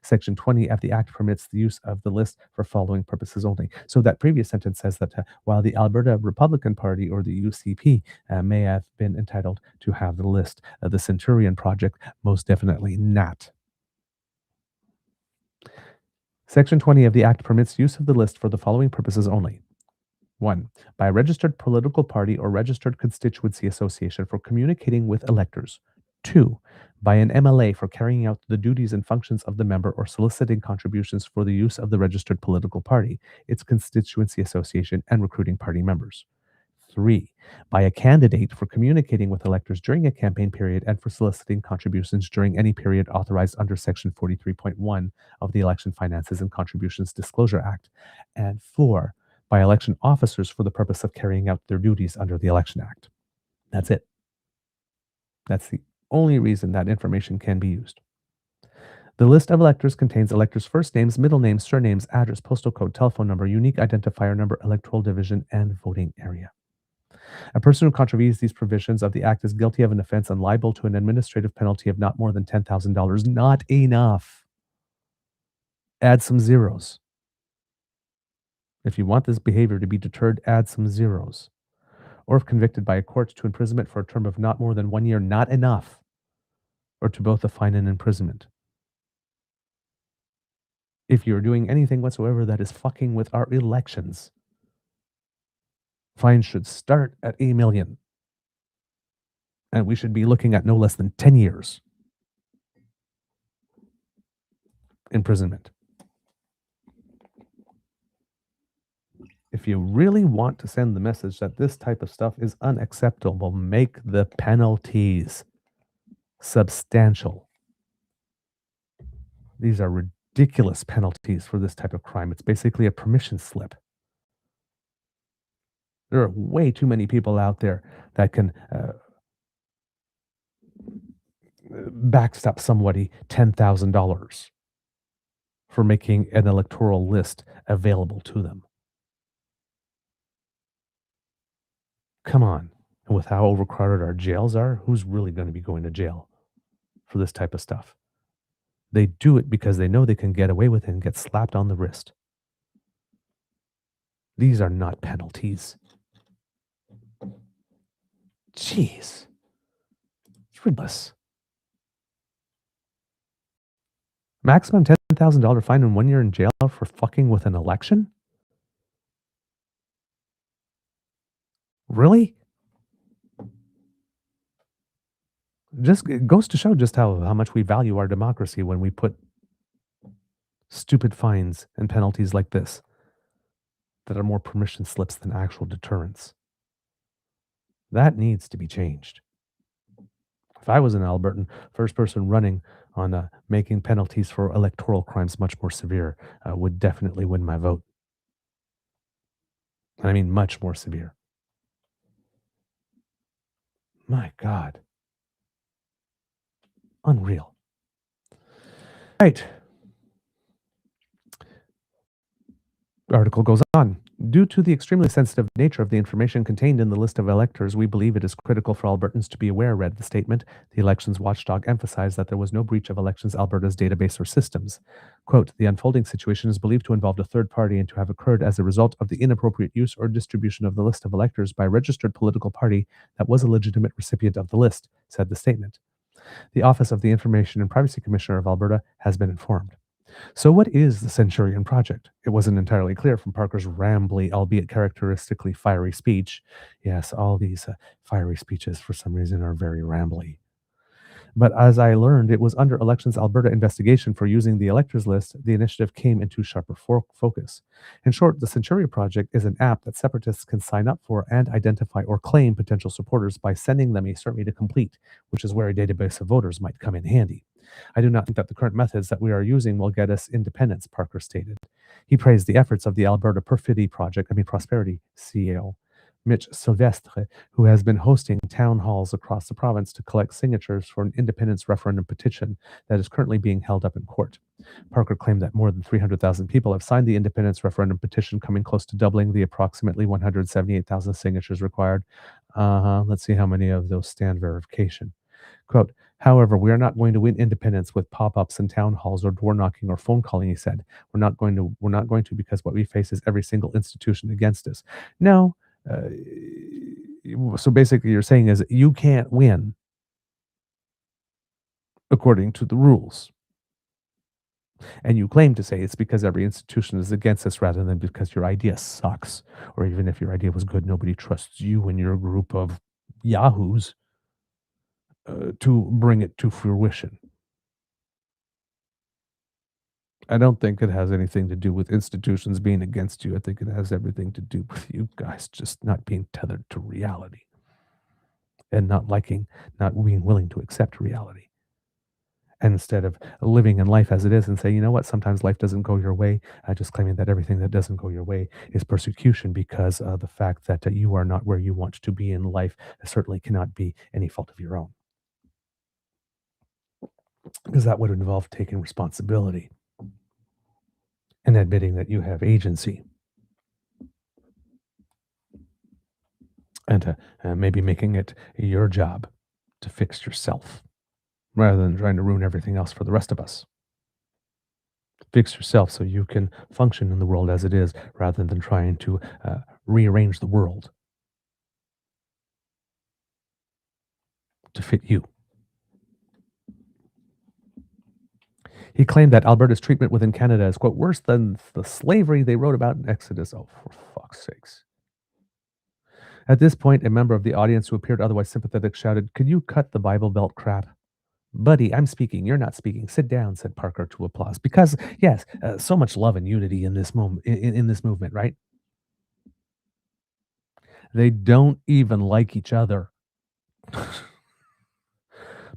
Section 20 of the Act permits the use of the list for following purposes only. So that previous sentence says that while the Alberta Republican Party or the UCP may have been entitled to have the list, the Centurion Project most definitely not. Section 20 of the Act permits use of the list for the following purposes only. 1. By a registered political party or registered constituency association for communicating with electors. 2. By an MLA for carrying out the duties and functions of the member or soliciting contributions for the use of the registered political party, its constituency association, and recruiting party members. 3. By a candidate for communicating with electors during a campaign period and for soliciting contributions during any period authorized under Section 43.1 of the Election Finances and Contributions Disclosure Act. And 4. By election officers for the purpose of carrying out their duties under the Election Act. That's it. That's the only reason that information can be used. The list of electors contains electors' first names, middle names, surnames, address, postal code, telephone number, unique identifier number, electoral division, and voting area. A person who contravenes these provisions of the Act is guilty of an offense and liable to an administrative penalty of not more than $10,000. Not enough. Add some zeros. If you want this behavior to be deterred, add some zeros. Or if convicted by a court, to imprisonment for a term of not more than 1 year, not enough, or to both a fine and imprisonment. If you're doing anything whatsoever that is fucking with our elections, fines should start at $1 million. And we should be looking at no less than 10 years imprisonment. If you really want to send the message that this type of stuff is unacceptable, make the penalties substantial. These are ridiculous penalties for this type of crime. It's basically a permission slip. There are way too many people out there that can backstop somebody $10,000 for making an electoral list available to them. Come on. And with how overcrowded our jails are, who's really going to be going to jail for this type of stuff? They do it because they know they can get away with it and get slapped on the wrist. These are not penalties. Jeez. It's ridiculous. Maximum $10,000 fine and 1 year in jail for fucking with an election? Really? It goes to show just how much we value our democracy when we put stupid fines and penalties like this that are more permission slips than actual deterrence. That needs to be changed. If I was an Albertan, first person running on making penalties for electoral crimes much more severe would definitely win my vote. I mean, much more severe. My God. Unreal. Right. The article goes on. Due to the extremely sensitive nature of the information contained in the list of electors, we believe it is critical for Albertans to be aware, read the statement. The elections watchdog emphasized that there was no breach of Elections Alberta's database or systems. Quote, the unfolding situation is believed to involve a third party and to have occurred as a result of the inappropriate use or distribution of the list of electors by a registered political party that was a legitimate recipient of the list, said the statement. The Office of the Information and Privacy Commissioner of Alberta has been informed. So what is the Centurion Project? It wasn't entirely clear from Parker's rambly, albeit characteristically fiery speech. Yes, all these fiery speeches for some reason are very rambly. But as I learned, it was under Elections Alberta investigation for using the electors list, the initiative came into sharper focus. In short, the Centurion Project is an app that separatists can sign up for and identify or claim potential supporters by sending them a survey to complete, which is where a database of voters might come in handy. I do not think that the current methods that we are using will get us independence, Parker stated. He praised the efforts of the Alberta Prosperity CEO, Mitch Sylvestre, who has been hosting town halls across the province to collect signatures for an independence referendum petition that is currently being held up in court. Parker claimed that more than 300,000 people have signed the independence referendum petition, coming close to doubling the approximately 178,000 signatures required. Let's see how many of those stand verification. Quote, however, we are not going to win independence with pop-ups and town halls or door knocking or phone calling, he said. We're not going to because what we face is every single institution against us. No. So basically you're saying is you can't win according to the rules. And you claim to say it's because every institution is against us rather than because your idea sucks. Or even if your idea was good, nobody trusts you and your group of yahoos to bring it to fruition. I don't think it has anything to do with institutions being against you. I think it has everything to do with you guys just not being tethered to reality and not being willing to accept reality. And instead of living in life as it is and say, you know what, sometimes life doesn't go your way, just claiming that everything that doesn't go your way is persecution because of the fact that you are not where you want to be in life certainly cannot be any fault of your own. Because that would involve taking responsibility and admitting that you have agency. And maybe making it your job to fix yourself rather than trying to ruin everything else for the rest of us. Fix yourself so you can function in the world as it is rather than trying to rearrange the world to fit you. He claimed that Alberta's treatment within Canada is, quote, worse than the slavery they wrote about in Exodus. Oh, for fuck's sakes. At this point, a member of the audience who appeared otherwise sympathetic shouted, "Could you cut the Bible Belt crap?" "Buddy, I'm speaking. You're not speaking. Sit down," said Parker to applause. Because, yes, so much love and unity in this moment, in this movement, right? They don't even like each other.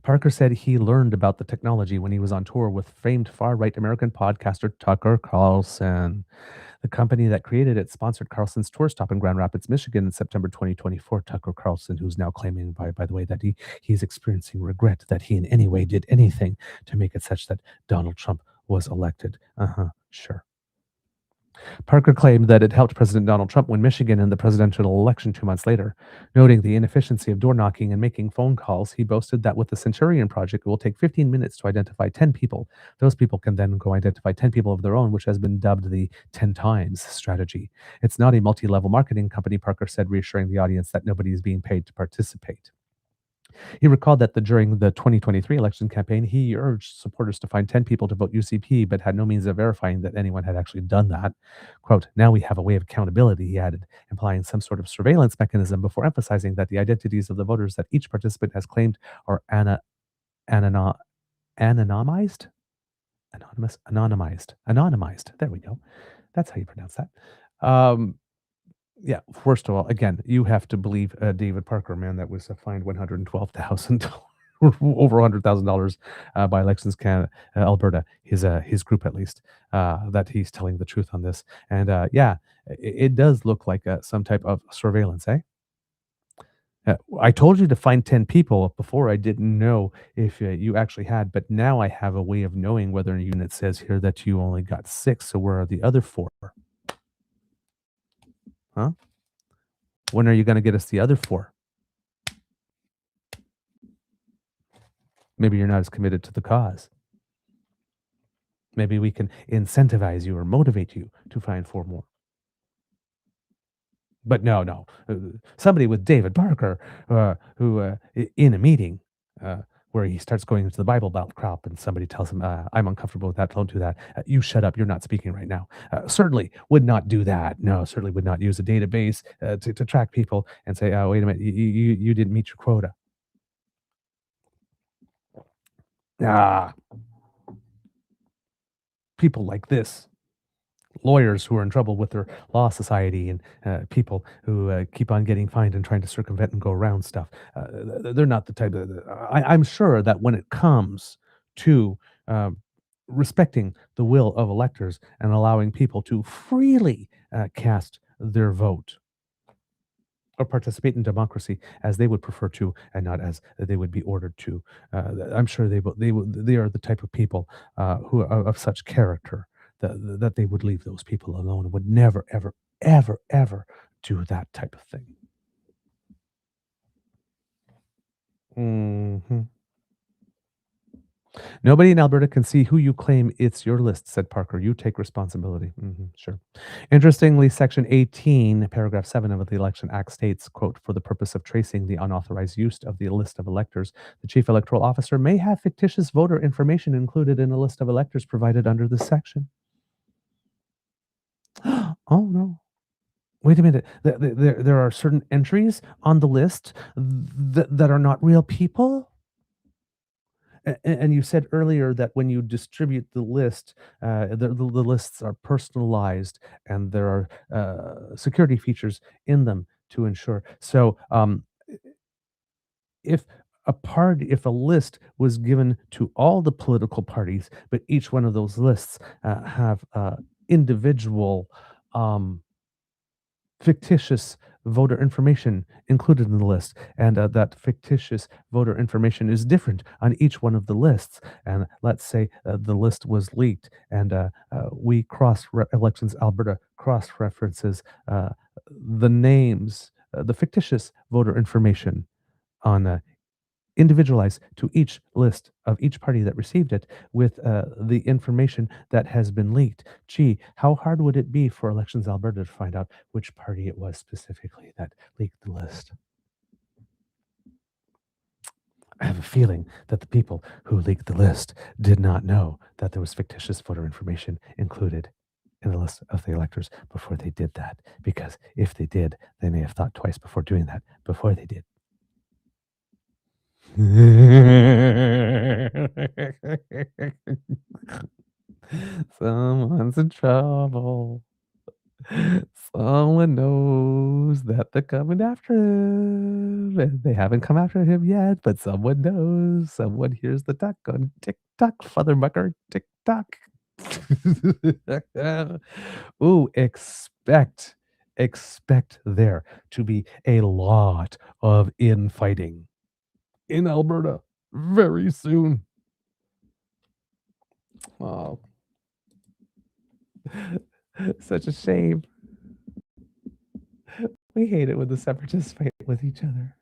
Parker said he learned about the technology when he was on tour with famed far-right American podcaster Tucker Carlson. The company that created it sponsored Carlson's tour stop in Grand Rapids, Michigan in September 2024. Tucker Carlson, who's now claiming, by the way, that he's experiencing regret that he in any way did anything to make it such that Donald Trump was elected. Sure. Parker claimed that it helped President Donald Trump win Michigan in the presidential election 2 months later. Noting the inefficiency of door knocking and making phone calls, he boasted that with the Centurion Project, it will take 15 minutes to identify 10 people. Those people can then go identify 10 people of their own, which has been dubbed the 10 times strategy. It's not a multi-level marketing company, Parker said, reassuring the audience that nobody is being paid to participate. He recalled that during the 2023 election campaign, he urged supporters to find 10 people to vote UCP, but had no means of verifying that anyone had actually done that. Quote, "Now we have a way of accountability," he added, implying some sort of surveillance mechanism before emphasizing that the identities of the voters that each participant has claimed are anonymized? Anonymized. There we go. That's how you pronounce that. Um, yeah, first of all, again, you have to believe David Parker, man, that was fined $112,000 over $100,000 by Elections Alberta, his group at least, that he's telling the truth on this. And yeah, it does look like some type of surveillance, eh? I told you to find 10 people before. I didn't know if you actually had, but now I have a way of knowing whether a unit says here that you only got 6. So where are the other 4? Huh? When are you going to get us the other 4? Maybe you're not as committed to the cause. Maybe we can incentivize you or motivate you to find 4 more. But no. Somebody with David Parker, who in a meeting where he starts going into the Bible Belt crop and somebody tells him, "I'm uncomfortable with that, don't do that. You shut up, you're not speaking right now." Certainly would not do that. No, certainly would not use a database to track people and say, "Oh, wait a minute, you didn't meet your quota." Ah, people like this, lawyers who are in trouble with their law society, and people who keep on getting fined and trying to circumvent and go around stuff. They're not the type of. I'm sure that when it comes to respecting the will of electors and allowing people to freely cast their vote or participate in democracy as they would prefer to, and not as they would be ordered to. I'm sure they are the type of people who are of such character that they would leave those people alone and would never, ever, ever, ever do that type of thing. Mhm. Nobody in Alberta can see who you claim it's your list, said Parker. You take responsibility. Sure. Interestingly, Section 18, Paragraph 7 of the Election Act states, quote, "For the purpose of tracing the unauthorized use of the list of electors, the Chief Electoral Officer may have fictitious voter information included in a list of electors provided under this section." Oh, no. Wait a minute. There are certain entries on the list that are not real people? And you said earlier that when you distribute the list, the lists are personalized and there are security features in them to ensure. So, if if a list was given to all the political parties, but each one of those lists have individual um, fictitious voter information included in the list, and that fictitious voter information is different on each one of the lists. And let's say the list was leaked, and we Elections Alberta cross references the names, the fictitious voter information on individualized to each list of each party that received it with the information that has been leaked. Gee, how hard would it be for Elections Alberta to find out which party it was specifically that leaked the list? I have a feeling that the people who leaked the list did not know that there was fictitious voter information included in the list of the electors before they did that. Because if they did, they may have thought twice before doing that before they did. Someone's in trouble. Someone knows that they're coming after him. And they haven't come after him yet, but someone knows. Someone hears the duck going tick tock, Father Mucker, tick tock. Ooh, expect there to be a lot of infighting in Alberta very soon. Oh, such a shame. We hate it when the separatists fight with each other.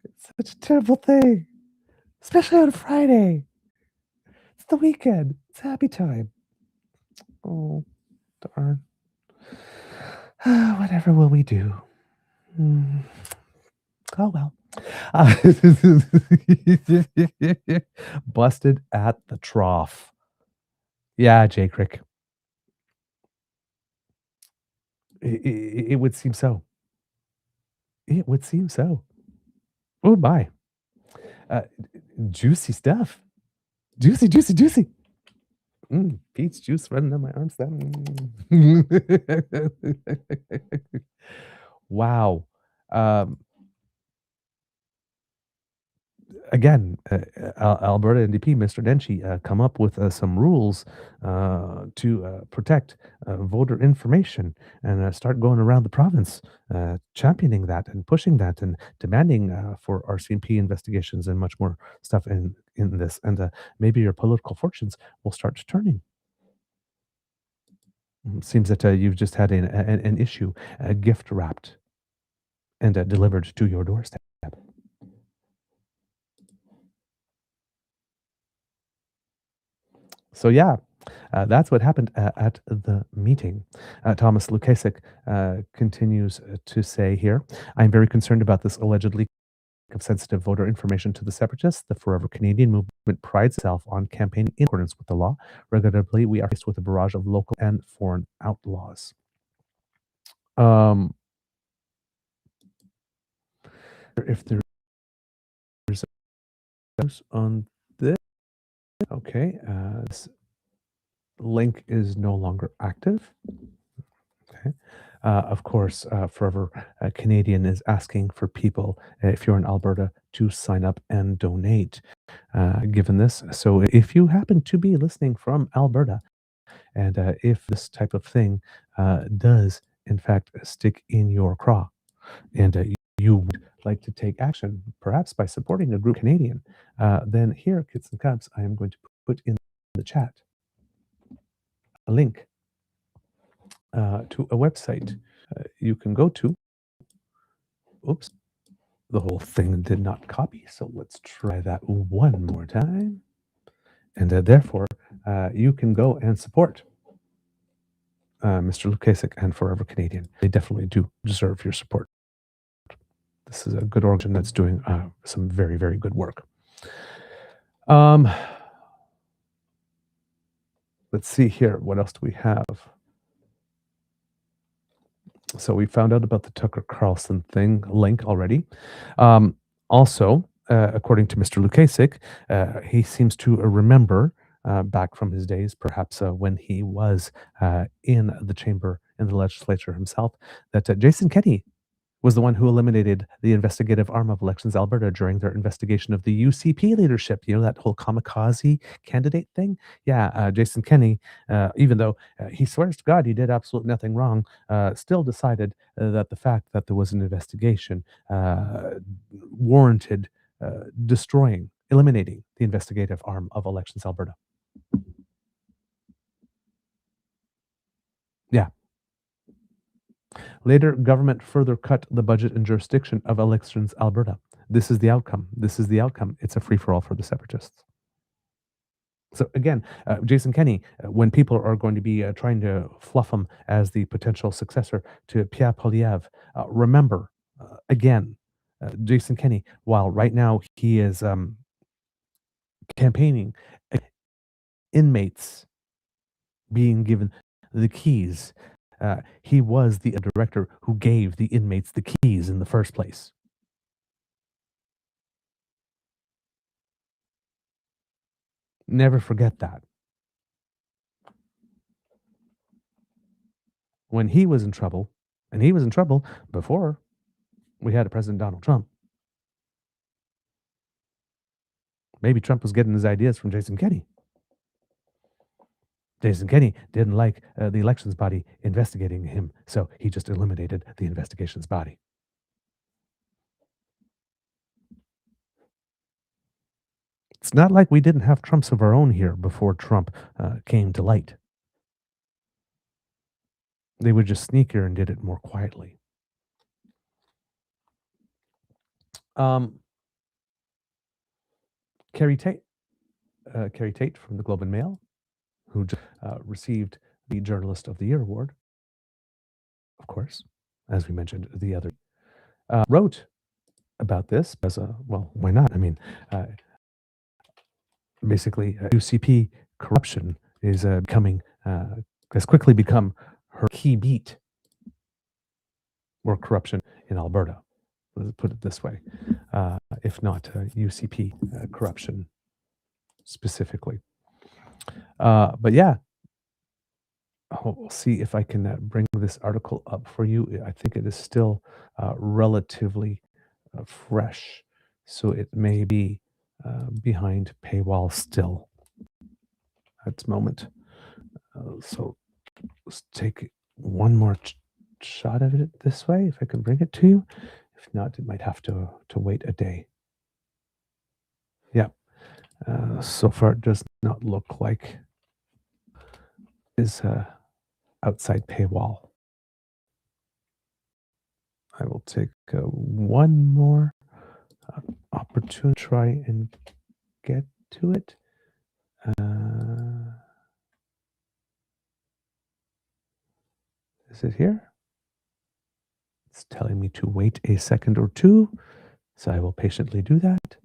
It's such a terrible thing, especially on a Friday. It's the weekend. It's happy time. Oh, darn. Whatever will we do? Mm. Oh, well. Busted at the trough. Yeah, Jay Crick. It would seem so. It would seem so. Oh, my. Uh, juicy stuff. Juicy, juicy, juicy. Peach juice running down my arms. Wow. Um, again, Alberta NDP, Mr. Denchi, come up with some rules to protect voter information and start going around the province championing that and pushing that and demanding for RCMP investigations and much more stuff in this. And maybe your political fortunes will start turning. Seems that you've just had an issue gift wrapped and delivered to your doorstep. So yeah, that's what happened at the meeting. Thomas Lukaszuk continues to say here, I'm very concerned about this alleged leak of sensitive voter information to the separatists. The Forever Canadian movement prides itself on campaigning in accordance with the law. Regrettably, we are faced with a barrage of local and foreign outlaws. If there's on this, okay, this link is no longer active. Okay. Of course, Forever Canadian is asking for people, if you're in Alberta, to sign up and donate, given this. So if you happen to be listening from Alberta, and if this type of thing does, in fact, stick in your craw, and you would like to take action, perhaps by supporting a group Canadian, then here, kids and cubs, I am going to put in the chat a link to a website you can go to. Oops, the whole thing did not copy, so let's try that one more time. And therefore, you can go and support Mr. Lukaszuk and Forever Canadian. They definitely do deserve your support. This is a good organ that's doing some very, very good work. Let's see here. What else do we have? So we found out about the Tucker Carlson thing link already. Also, according to Mr. Lukaszuk, he seems to remember back from his days, perhaps when he was in the chamber, in the legislature himself, that Jason Kenney was the one who eliminated the investigative arm of Elections Alberta during their investigation of the UCP leadership. You know, that whole kamikaze candidate thing? Yeah, Jason Kenney, even though he swears to God he did absolutely nothing wrong, still decided that the fact that there was an investigation warranted eliminating the investigative arm of Elections Alberta. Yeah. Later, government further cut the budget and jurisdiction of Elections Alberta. This is the outcome. This is the outcome. It's a free-for-all for the separatists. So again, Jason Kenney, when people are going to be trying to fluff him as the potential successor to Pierre Poilievre, remember, again, Jason Kenney, while right now he is campaigning inmates being given the keys, he was the director who gave the inmates the keys in the first place. Never forget that. When he was in trouble, and he was in trouble before we had President Donald Trump. Maybe Trump was getting his ideas from Jason Kenney. Jason Kenney didn't like the elections body investigating him, so he just eliminated the investigations body. It's not like we didn't have Trumps of our own here before Trump came to light. They were just sneakier and did it more quietly. Carrie Tate from the Globe and Mail, who received the Journalist of the Year award, of course, as we mentioned the other, wrote about this as a, well, why not? I mean, basically, UCP corruption is becoming, has quickly become her key beat, or corruption in Alberta. Let's put it this way, if not UCP corruption specifically. But yeah, we'll see if I can bring this article up for you. I think it is still relatively fresh, so it may be behind paywall still at the moment. So let's take one more shot of it this way, if I can bring it to you. If not, it might have to wait a day. Yeah. So far, it does not look like it is outside paywall. I will take one more opportunity to try and get to it. Is it here? It's telling me to wait a second or two, so I will patiently do that.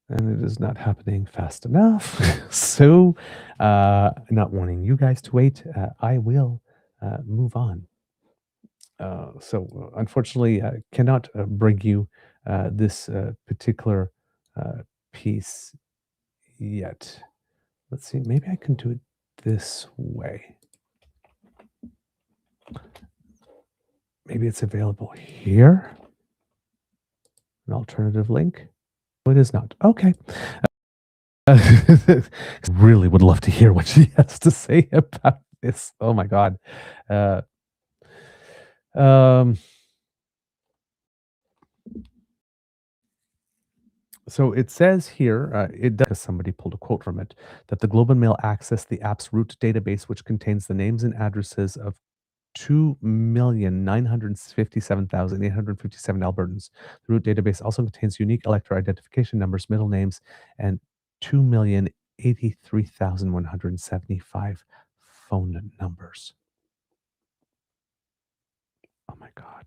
And it is not happening fast enough. So, not wanting you guys to wait, I will move on. So, unfortunately, I cannot bring you this particular piece yet. Let's see, maybe I can do it this way. Maybe it's available here. An alternative link. It is not. Okay. Really would love to hear what she has to say about this. Oh my God. So it says here, because somebody pulled a quote from it, that the Globe and Mail accessed the app's root database, which contains the names and addresses of 2,957,857 Albertans. The root database also contains unique elector identification numbers, middle names, and 2,083,175 phone numbers. Oh my God.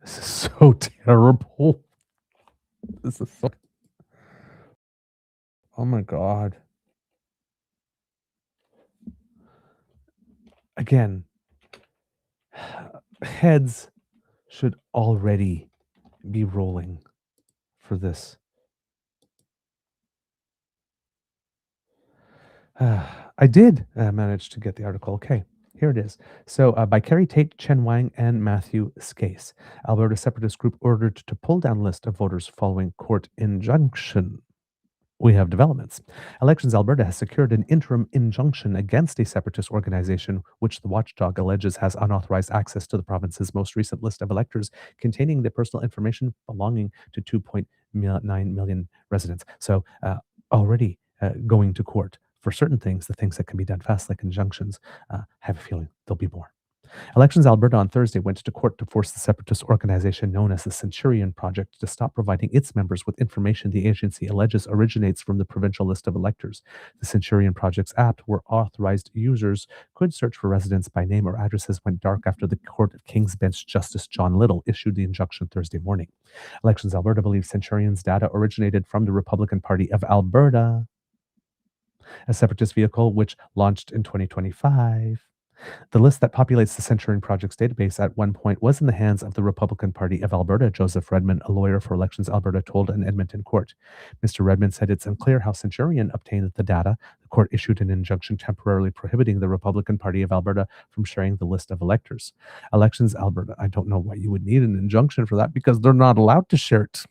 This is so terrible. This is so... Oh my God. Again, heads should already be rolling for this. I did manage to get the article. Okay, here it is. So by Carrie Tate, Chen Wang, and Matthew Skase, Alberta separatist group ordered to pull down list of voters following court injunction. We have developments. Elections Alberta has secured an interim injunction against a separatist organization, which the watchdog alleges has unauthorized access to the province's most recent list of electors, containing the personal information belonging to 2.9 million residents. So already going to court for certain things, the things that can be done fast, like injunctions, have a feeling there'll be more. Elections Alberta on Thursday went to court to force the separatist organization known as the Centurion Project to stop providing its members with information the agency alleges originates from the provincial list of electors. The Centurion Project's app, where authorized users could search for residents by name or addresses, went dark after the Court of King's Bench Justice John Little issued the injunction Thursday morning. Elections Alberta believes Centurion's data originated from the Republican Party of Alberta, a separatist vehicle which launched in 2025. The list that populates the Centurion Project's database at one point was in the hands of the Republican Party of Alberta. Joseph Redmond, a lawyer for Elections Alberta, told an Edmonton court. Mr. Redmond said it's unclear how Centurion obtained the data. The court issued an injunction temporarily prohibiting the Republican Party of Alberta from sharing the list of electors. Elections Alberta, I don't know why you would need an injunction for that, because they're not allowed to share it.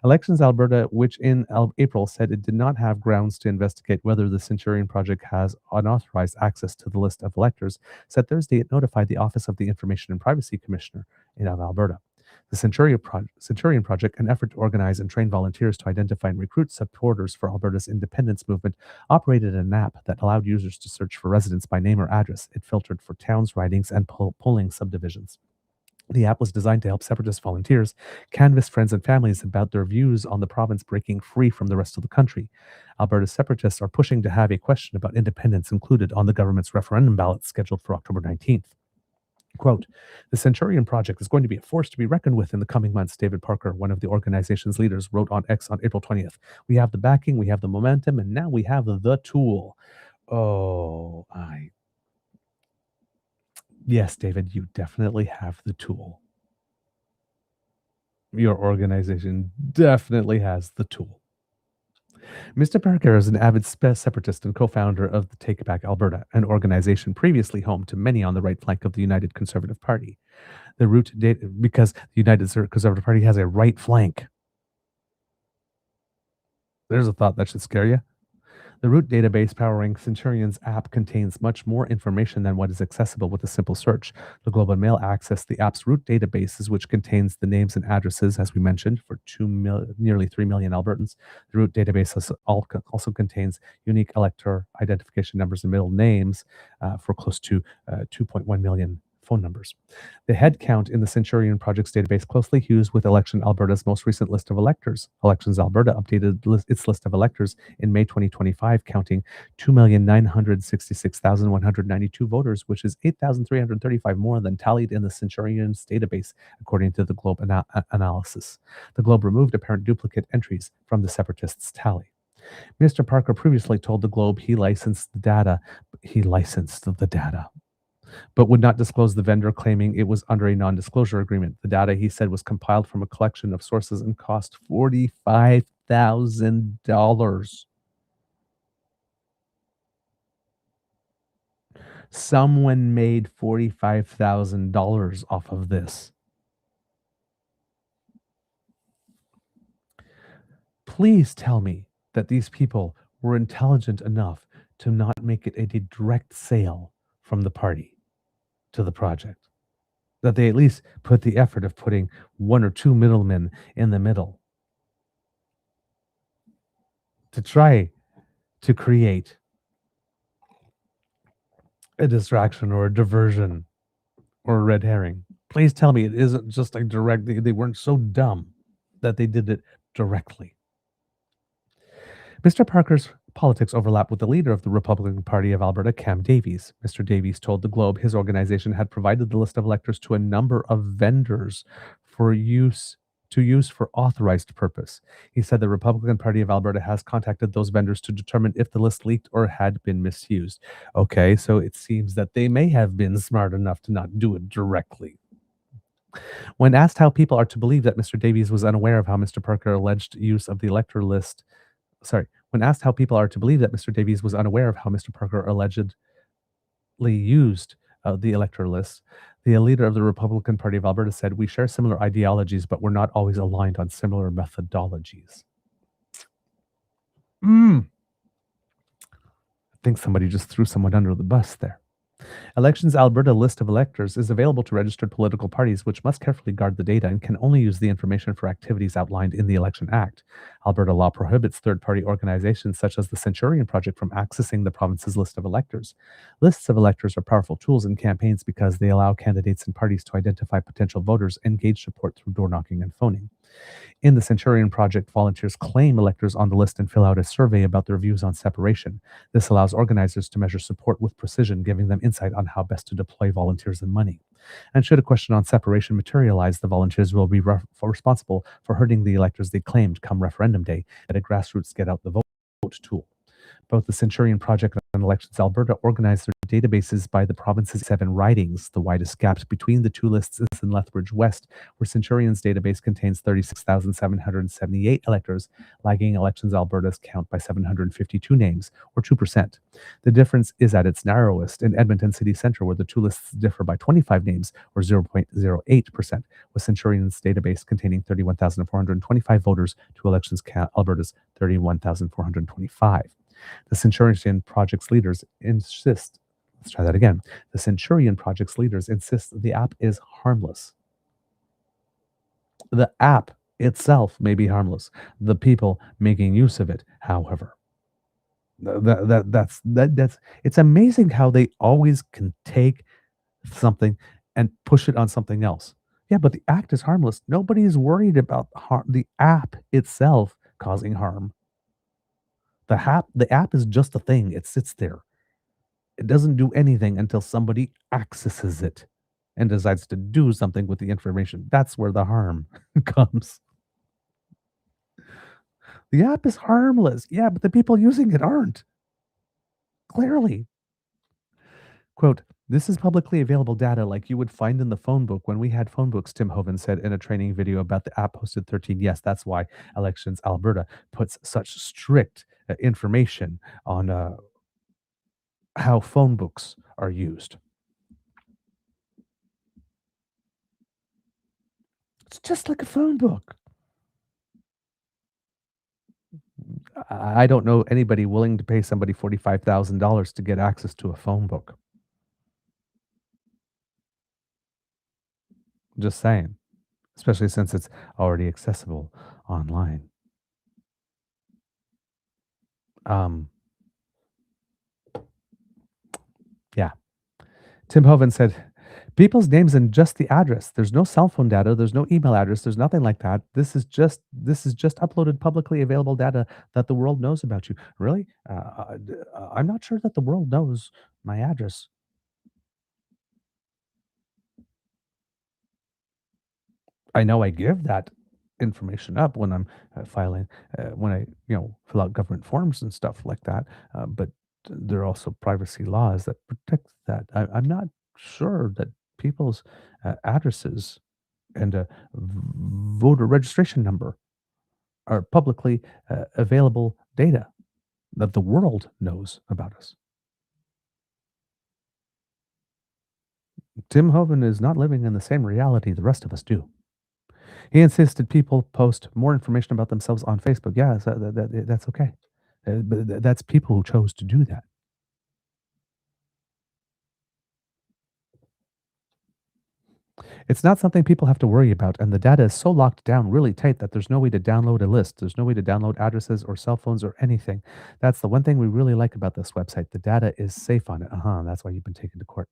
Elections Alberta, which in April said it did not have grounds to investigate whether the Centurion Project has unauthorized access to the list of electors, said Thursday it notified the Office of the Information and Privacy Commissioner of Alberta. The Centurion Project, an effort to organize and train volunteers to identify and recruit supporters for Alberta's independence movement, operated an app that allowed users to search for residents by name or address. It filtered for towns, ridings, and polling subdivisions. The app was designed to help separatist volunteers canvass friends and families about their views on the province breaking free from the rest of the country. Alberta separatists are pushing to have a question about independence included on the government's referendum ballot scheduled for October 19th. Quote, the Centurion Project is going to be a force to be reckoned with in the coming months, David Parker, one of the organization's leaders, wrote on X on April 20th. We have the backing, we have the momentum, and now we have the tool. Yes, David, you definitely have the tool. Your organization definitely has the tool. Mr. Parker is an avid separatist and co-founder of the Take Back Alberta, an organization previously home to many on the right flank of the United Conservative Party. The root date, because the United Conservative Party has a right flank. There's a thought that should scare you. The root database powering Centurion's app contains much more information than what is accessible with a simple search. The Globe and Mail accessed the app's root databases, which contains the names and addresses, as we mentioned, for nearly 3 million Albertans. The root database also contains unique elector identification numbers and middle names for close to 2.1 million phone numbers. The head count in the Centurion Project's database closely hews with Election Alberta's most recent list of electors. Elections Alberta updated its list of electors in May 2025, counting 2,966,192 voters, which is 8,335 more than tallied in the Centurion's database, according to the Globe analysis. The Globe removed apparent duplicate entries from the separatists' tally. Mr. Parker previously told the Globe he licensed the data, but would not disclose the vendor, claiming it was under a non-disclosure agreement. The data, he said, was compiled from a collection of sources and cost $45,000. Someone made $45,000 off of this. Please tell me that these people were intelligent enough to not make it a direct sale from the party to the project, that they at least put the effort of putting one or two middlemen in the middle to try to create a distraction or a diversion or a red herring. Please tell me it isn't just like direct. They weren't so dumb that they did it directly. Mr. Parker's politics overlap with the leader of the Republican Party of Alberta, Cam Davies. Mr. Davies told the Globe his organization had provided the list of electors to a number of vendors for use for authorized purpose. He said the Republican Party of Alberta has contacted those vendors to determine if the list leaked or had been misused. Okay, so it seems that they may have been smart enough to not do it directly. When asked how people are to believe that Mr. Davies was unaware of how Mr. Parker alleged use of the elector list, when asked how people are to believe that Mr. Davies was unaware of how Mr. Parker allegedly used the electoral list, the leader of the Republican Party of Alberta said, "We share similar ideologies, but we're not always aligned on similar methodologies." I think somebody just threw someone under the bus there. Elections Alberta list of electors is available to registered political parties, which must carefully guard the data and can only use the information for activities outlined in the Election Act. Alberta law prohibits third party organizations such as the Centurion Project from accessing the province's list of electors. Lists of electors are powerful tools in campaigns because they allow candidates and parties to identify potential voters and gauge support through door knocking and phoning. In the Centurion Project, volunteers claim electors on the list and fill out a survey about their views on separation. This allows organizers to measure support with precision, giving them insight on how best to deploy volunteers and money. And should a question on separation materialize, the volunteers will be responsible for herding the electors they claimed come referendum day at a grassroots get out the vote tool. Both the Centurion Project and Elections Alberta organize their databases by the province's 7 ridings. The widest gaps between the two lists is in Lethbridge West, where Centurion's database contains 36,778 electors, lagging Elections Alberta's count by 752 names, or 2%. The difference is at its narrowest in Edmonton City Centre, where the two lists differ by 25 names, or 0.08%, with Centurion's database containing 31,425 voters to Elections Alberta's 31,425. The Centurion Project's leaders insist, let's try that again. The Centurion Project's leaders insist the app is harmless. The app itself may be harmless. The people making use of it, however. That's it's amazing how they always can take something and push it on something else. Yeah, but the act is harmless. Nobody is worried about the app itself causing harm. The app is just a thing. It sits there. It doesn't do anything until somebody accesses it and decides to do something with the information. That's where the harm comes. The app is harmless. Yeah, but the people using it aren't. Clearly. Quote, "This is publicly available data like you would find in the phone book when we had phone books," Tim Hoven said in a training video about the app posted 13. Yes, that's why Elections Alberta puts such strict information on how phone books are used. It's just like a phone book. I don't know anybody willing to pay somebody $45,000 to get access to a phone book. Just saying, especially since it's already accessible online. Yeah. Tim Hoven said, "People's names and just the address. There's no cell phone data. There's no email address. There's nothing like that. This is just uploaded publicly available data that the world knows about you." Really? I'm not sure that the world knows my address. I know I give that information up when I'm filing, when I fill out government forms and stuff like that. But there are also privacy laws that protect that. I'm not sure that people's addresses and a voter registration number are publicly available data that the world knows about us. Tim Hoven is not living in the same reality the rest of us do. He insisted people post more information about themselves on Facebook. Yeah, that's okay. But that's people who chose to do that. It's not something people have to worry about, and the data is so locked down really tight that there's no way to download a list. There's no way to download addresses or cell phones or anything. That's the one thing we really like about this website. The data is safe on it. That's why you've been taken to court.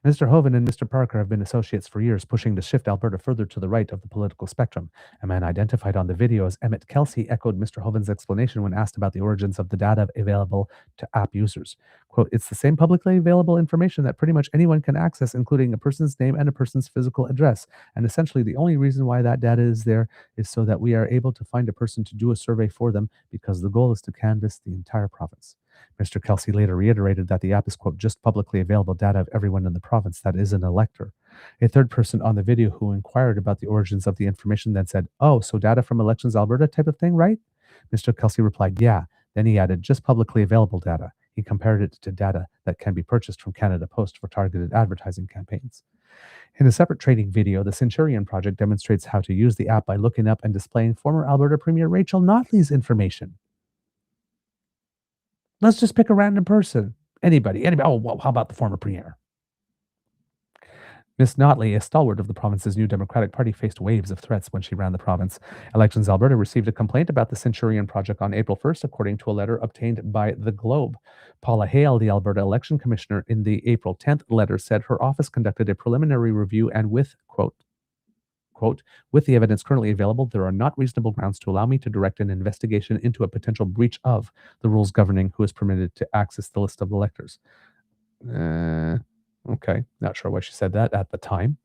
Mr. Hoven and Mr. Parker have been associates for years, pushing to shift Alberta further to the right of the political spectrum. A man identified on the video as Emmett Kelsey echoed Mr. Hoven's explanation when asked about the origins of the data available to app users. Quote, "It's the same publicly available information that pretty much anyone can access, including a person's name and a person's physical address. And essentially, the only reason why that data is there is so that we are able to find a person to do a survey for them, because the goal is to canvass the entire province." Mr. Kelsey later reiterated that the app is, quote, "just publicly available data of everyone in the province that is an elector." A third person on the video who inquired about the origins of the information then said, "Oh, so data from Elections Alberta type of thing, right?" Mr. Kelsey replied, "Yeah." Then he added, "just publicly available data." He compared it to data that can be purchased from Canada Post for targeted advertising campaigns. In a separate training video, the Centurion Project demonstrates how to use the app by looking up and displaying former Alberta Premier Rachel Notley's information. Let's just pick a random person. Anybody. Oh, well, how about the former premier? Miss Notley, a stalwart of the province's new Democratic Party, faced waves of threats when she ran the province. Elections Alberta received a complaint about the Centurion project on April 1st, according to a letter obtained by The Globe. Paula Hale, the Alberta Election Commissioner, in the April 10th letter said her office conducted a preliminary review and with, quote, with the evidence currently available, there are not reasonable grounds to allow me to direct an investigation into a potential breach of the rules governing who is permitted to access the list of electors. Okay, not sure why she said that at the time.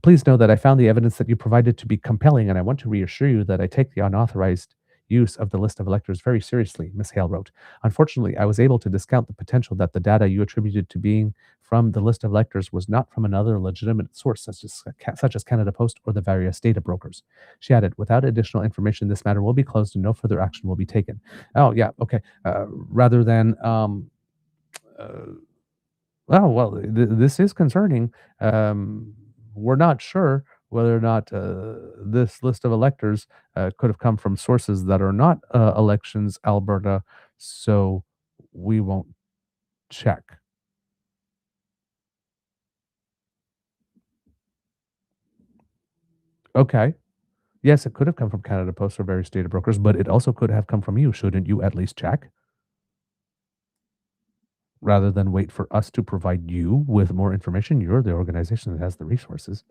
Please know that I found the evidence that you provided to be compelling, and I want to reassure you that I take the unauthorized use of the list of electors very seriously, Ms. Hale wrote. Unfortunately, I was able to discount the potential that the data you attributed to being from the list of electors was not from another legitimate source, such as Canada Post or the various data brokers. She added, without additional information, this matter will be closed and no further action will be taken. Oh, yeah, okay. Rather than this is concerning. We're not sure whether or not this list of electors could have come from sources that are not Elections Alberta, so we won't check. Okay. Yes, it could have come from Canada Post or various data brokers, but it also could have come from you. Shouldn't you at least check? Rather than wait for us to provide you with more information, you're the organization that has the resources.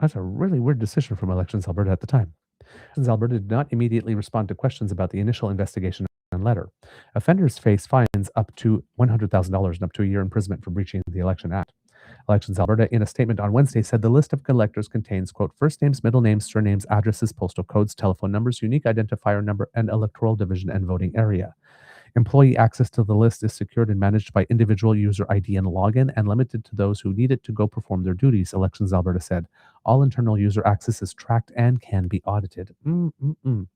That's a really weird decision from Elections Alberta at the time. Elections Alberta did not immediately respond to questions about the initial investigation and letter. Offenders face fines up to $100,000 and up to a year imprisonment for breaching the Election Act. Elections Alberta, in a statement on Wednesday, said the list of electors contains, quote, first names, middle names, surnames, addresses, postal codes, telephone numbers, unique identifier number, and electoral division and voting area. Employee access to the list is secured and managed by individual user ID and login and limited to those who need it to go perform their duties, Elections Alberta said. All internal user access is tracked and can be audited. The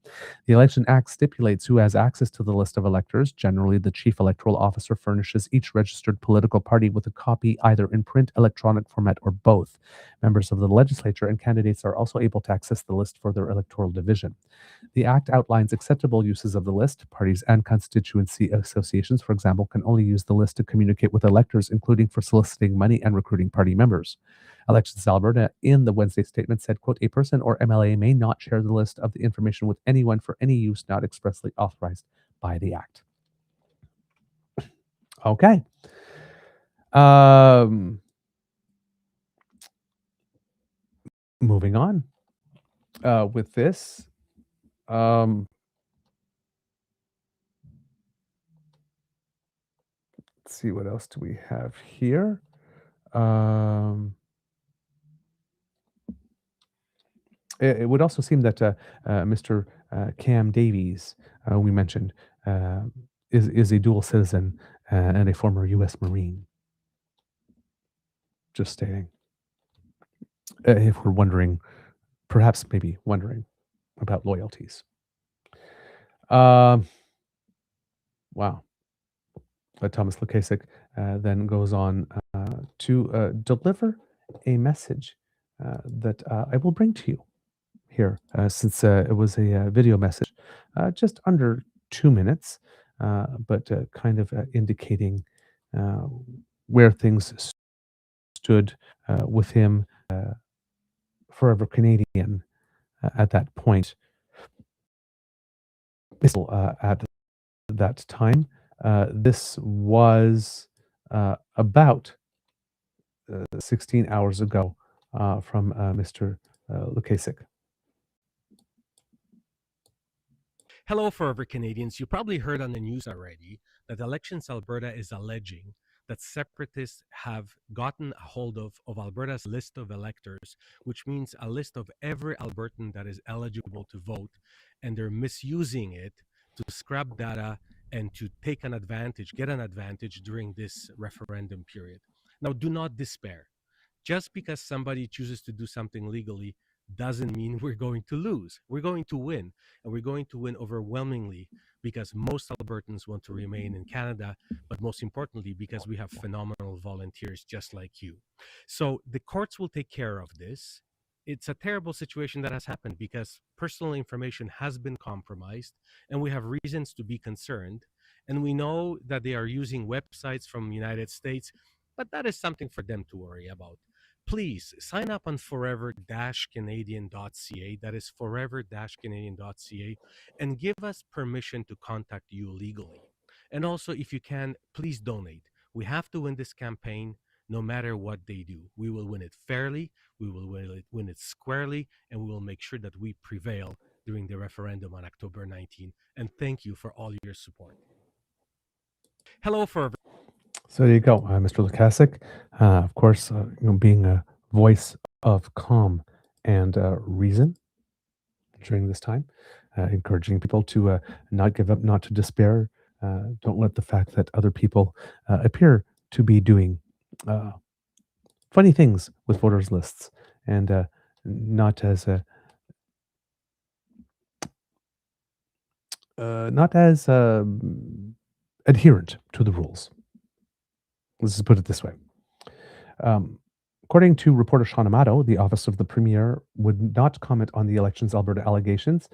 Election Act stipulates who has access to the list of electors. Generally, the Chief Electoral Officer furnishes each registered political party with a copy either in print, electronic format, or both. Members of the legislature and candidates are also able to access the list for their electoral division. The Act outlines acceptable uses of the list. Parties and constituency associations, for example, can only use the list to communicate with electors, including for soliciting money and recruiting party members. Elections Alberta, in the Wednesday statement, said, quote, a person or MLA may not share the list of the information with anyone for any use not expressly authorized by the Act. Okay. Moving on with this. Let's see, what else do we have here? It would also seem that Mr. Cam Davies, we mentioned, is a dual citizen and a former U.S. Marine. Just stating. If we're wondering, perhaps maybe wondering about loyalties. Wow. Thomas Lukaszuk then goes on to deliver a message that I will bring to you here, since it was a video message, just under 2 minutes, but kind of indicating where things stood with him, forever Canadian, at that point. At that time, this was about 16 hours ago from Mr. Lukaszuk. Hello, forever Canadians. You probably heard on the news already that Elections Alberta is alleging that separatists have gotten a hold of Alberta's list of electors, which means a list of every Albertan that is eligible to vote, and they're misusing it to scrap data and to take an advantage, get an advantage during this referendum period. Now, do not despair. Just because somebody chooses to do something legally doesn't mean we're going to lose. We're going to win, and we're going to win overwhelmingly because most Albertans want to remain in Canada, but most importantly, because we have phenomenal volunteers just like you. So the courts will take care of this. It's a terrible situation that has happened because personal information has been compromised, and we have reasons to be concerned. And we know that they are using websites from the United States, but that is something for them to worry about. Please sign up on forever-canadian.ca. That is forever-canadian.ca, and give us permission to contact you legally. And also, if you can, please donate. We have to win this campaign no matter what they do. We will win it fairly, we will win it squarely, and we will make sure that we prevail during the referendum on October 19. And thank you for all your support. Hello, Forever. So there you go, Mr. Lukaszuk. Of course, being a voice of calm and reason during this time, encouraging people to not give up, not to despair. Don't let the fact that other people appear to be doing funny things with voters' lists and not as adherent to the rules. Let's just put it this way. According to reporter Sean Amato, the Office of the Premier would not comment on the Elections Alberta allegations.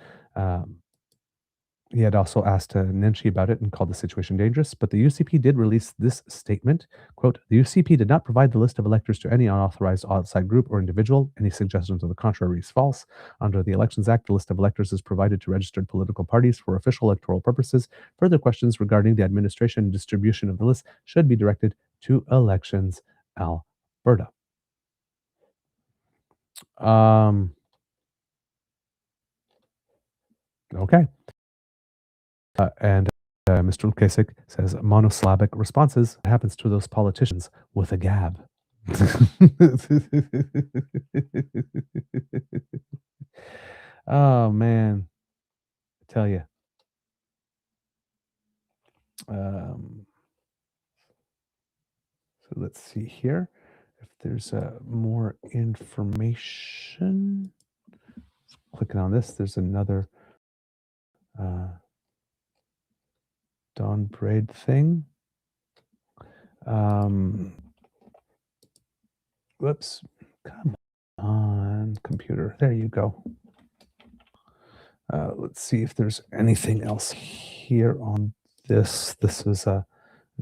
He had also asked Nenshi about it and called the situation dangerous, but the UCP did release this statement, quote, "The UCP did not provide the list of electors to any unauthorized outside group or individual. Any suggestion to the contrary is false. Under the Elections Act, the list of electors is provided to registered political parties for official electoral purposes. Further questions regarding the administration and distribution of the list should be directed to Elections Alberta." Okay. And Mr. Lukaszuk says monosyllabic responses. What happens to those politicians with a gab? Oh man, I tell you. So let's see here if there's more information. Clicking on this, there's another Don Braid thing. Whoops. Come on, computer. There you go. Let's see if there's anything else here on this. This is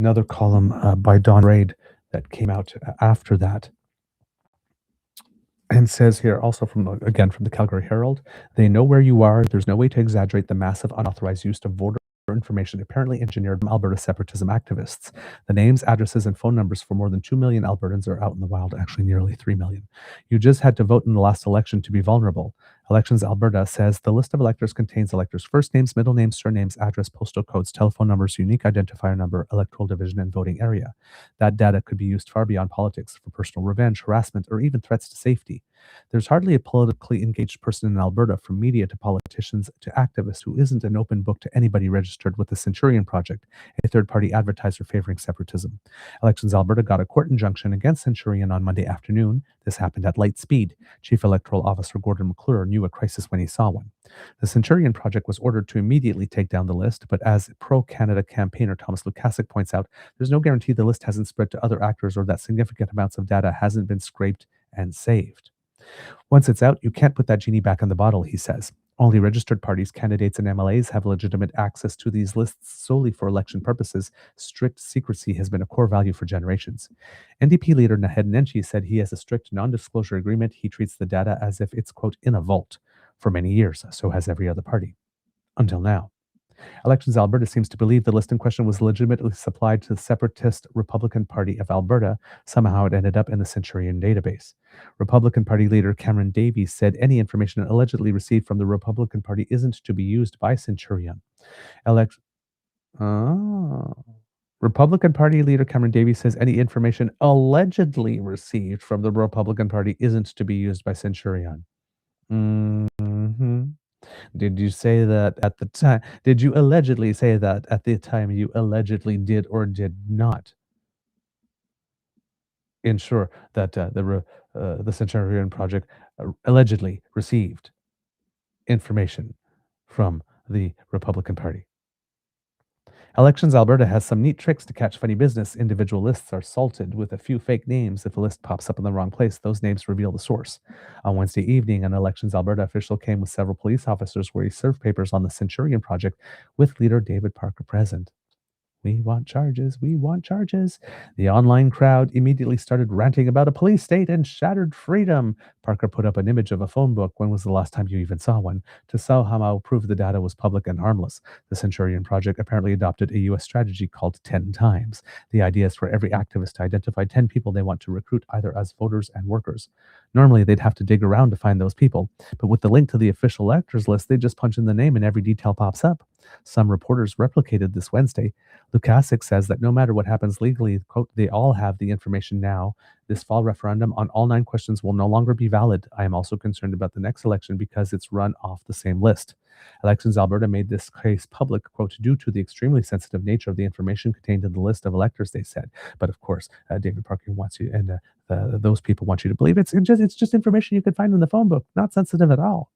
another column by Don Braid that came out after that. And says here also from the Calgary Herald, they know where you are. There's no way to exaggerate the massive unauthorized use of voter information apparently engineered by Alberta separatism activists. The names, addresses, and phone numbers for more than 2 million Albertans are out in the wild, actually nearly 3 million. You just had to vote in the last election to be vulnerable. Elections Alberta says the list of electors contains electors' first names, middle names, surnames, address, postal codes, telephone numbers, unique identifier number, electoral division, and voting area. That data could be used far beyond politics for personal revenge, harassment, or even threats to safety. There's hardly a politically engaged person in Alberta, from media to politicians to activists, who isn't an open book to anybody registered with the Centurion Project, a third-party advertiser favoring separatism. Elections Alberta got a court injunction against Centurion on Monday afternoon. This happened at light speed. Chief Electoral Officer Gordon McClure knew a crisis when he saw one. The Centurion Project was ordered to immediately take down the list, but as pro-Canada campaigner Thomas Lukaszuk points out, there's no guarantee the list hasn't spread to other actors or that significant amounts of data hasn't been scraped and saved. Once it's out, you can't put that genie back in the bottle, he says. Only registered parties, candidates, and MLAs have legitimate access to these lists solely for election purposes. Strict secrecy has been a core value for generations. NDP leader Naheed Nenshi said he has a strict non-disclosure agreement. He treats the data as if it's, quote, in a vault. For many years, so has every other party. Until now. Elections Alberta seems to believe the list in question was legitimately supplied to the separatist Republican Party of Alberta. Somehow it ended up in the Centurion database. Republican Party leader Cameron Davies said any information allegedly received from the Republican Party isn't to be used by Centurion. Republican Party leader Cameron Davies says any information allegedly received from the Republican Party isn't to be used by Centurion. Did you say that at the time? Did you allegedly say that at the time you allegedly did or did not ensure that the Centurion Project allegedly received information from the Republican Party? Elections Alberta has some neat tricks to catch funny business. Individual lists are salted with a few fake names. If a list pops up in the wrong place, those names reveal the source. On Wednesday evening, an Elections Alberta official came with several police officers where he served papers on the Centurion Project with leader David Parker present. We want charges. We want charges. The online crowd immediately started ranting about a police state and shattered freedom. Parker put up an image of a phone book. When was the last time you even saw one? To somehow prove the data was public and harmless. The Centurion Project apparently adopted a U.S. strategy called 10 times. The idea is for every activist to identify 10 people they want to recruit either as voters and workers. Normally, they'd have to dig around to find those people, but with the link to the official electors list, they just punch in the name and every detail pops up. Some reporters replicated this Wednesday. Lukaszuk says that no matter what happens legally, quote, they all have the information now. This fall referendum on all 9 questions will no longer be valid. I am also concerned about the next election because it's run off the same list. Elections Alberta made this case public, quote, due to the extremely sensitive nature of the information contained in the list of electors, they said. But of course, David Parker wants you, and those people want you to believe it's just information you could find in the phone book, not sensitive at all.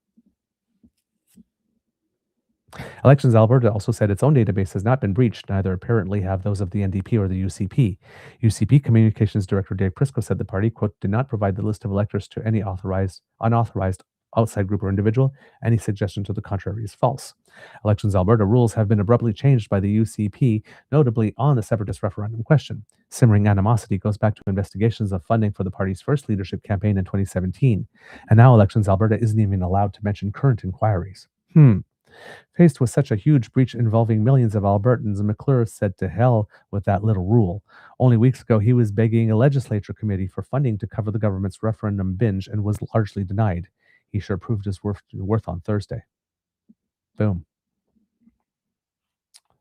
Elections Alberta also said its own database has not been breached, neither apparently have those of the NDP or the UCP. UCP Communications Director Dave Prisco said the party, quote, did not provide the list of electors to any unauthorized outside group or individual. Any suggestion to the contrary is false. Elections Alberta rules have been abruptly changed by the UCP, notably on the separatist referendum question. Simmering animosity goes back to investigations of funding for the party's first leadership campaign in 2017. And now Elections Alberta isn't even allowed to mention current inquiries. Faced with such a huge breach involving millions of Albertans, McClure said to hell with that little rule. Only weeks ago, he was begging a legislature committee for funding to cover the government's referendum binge and was largely denied. He sure proved his worth on Thursday. Boom.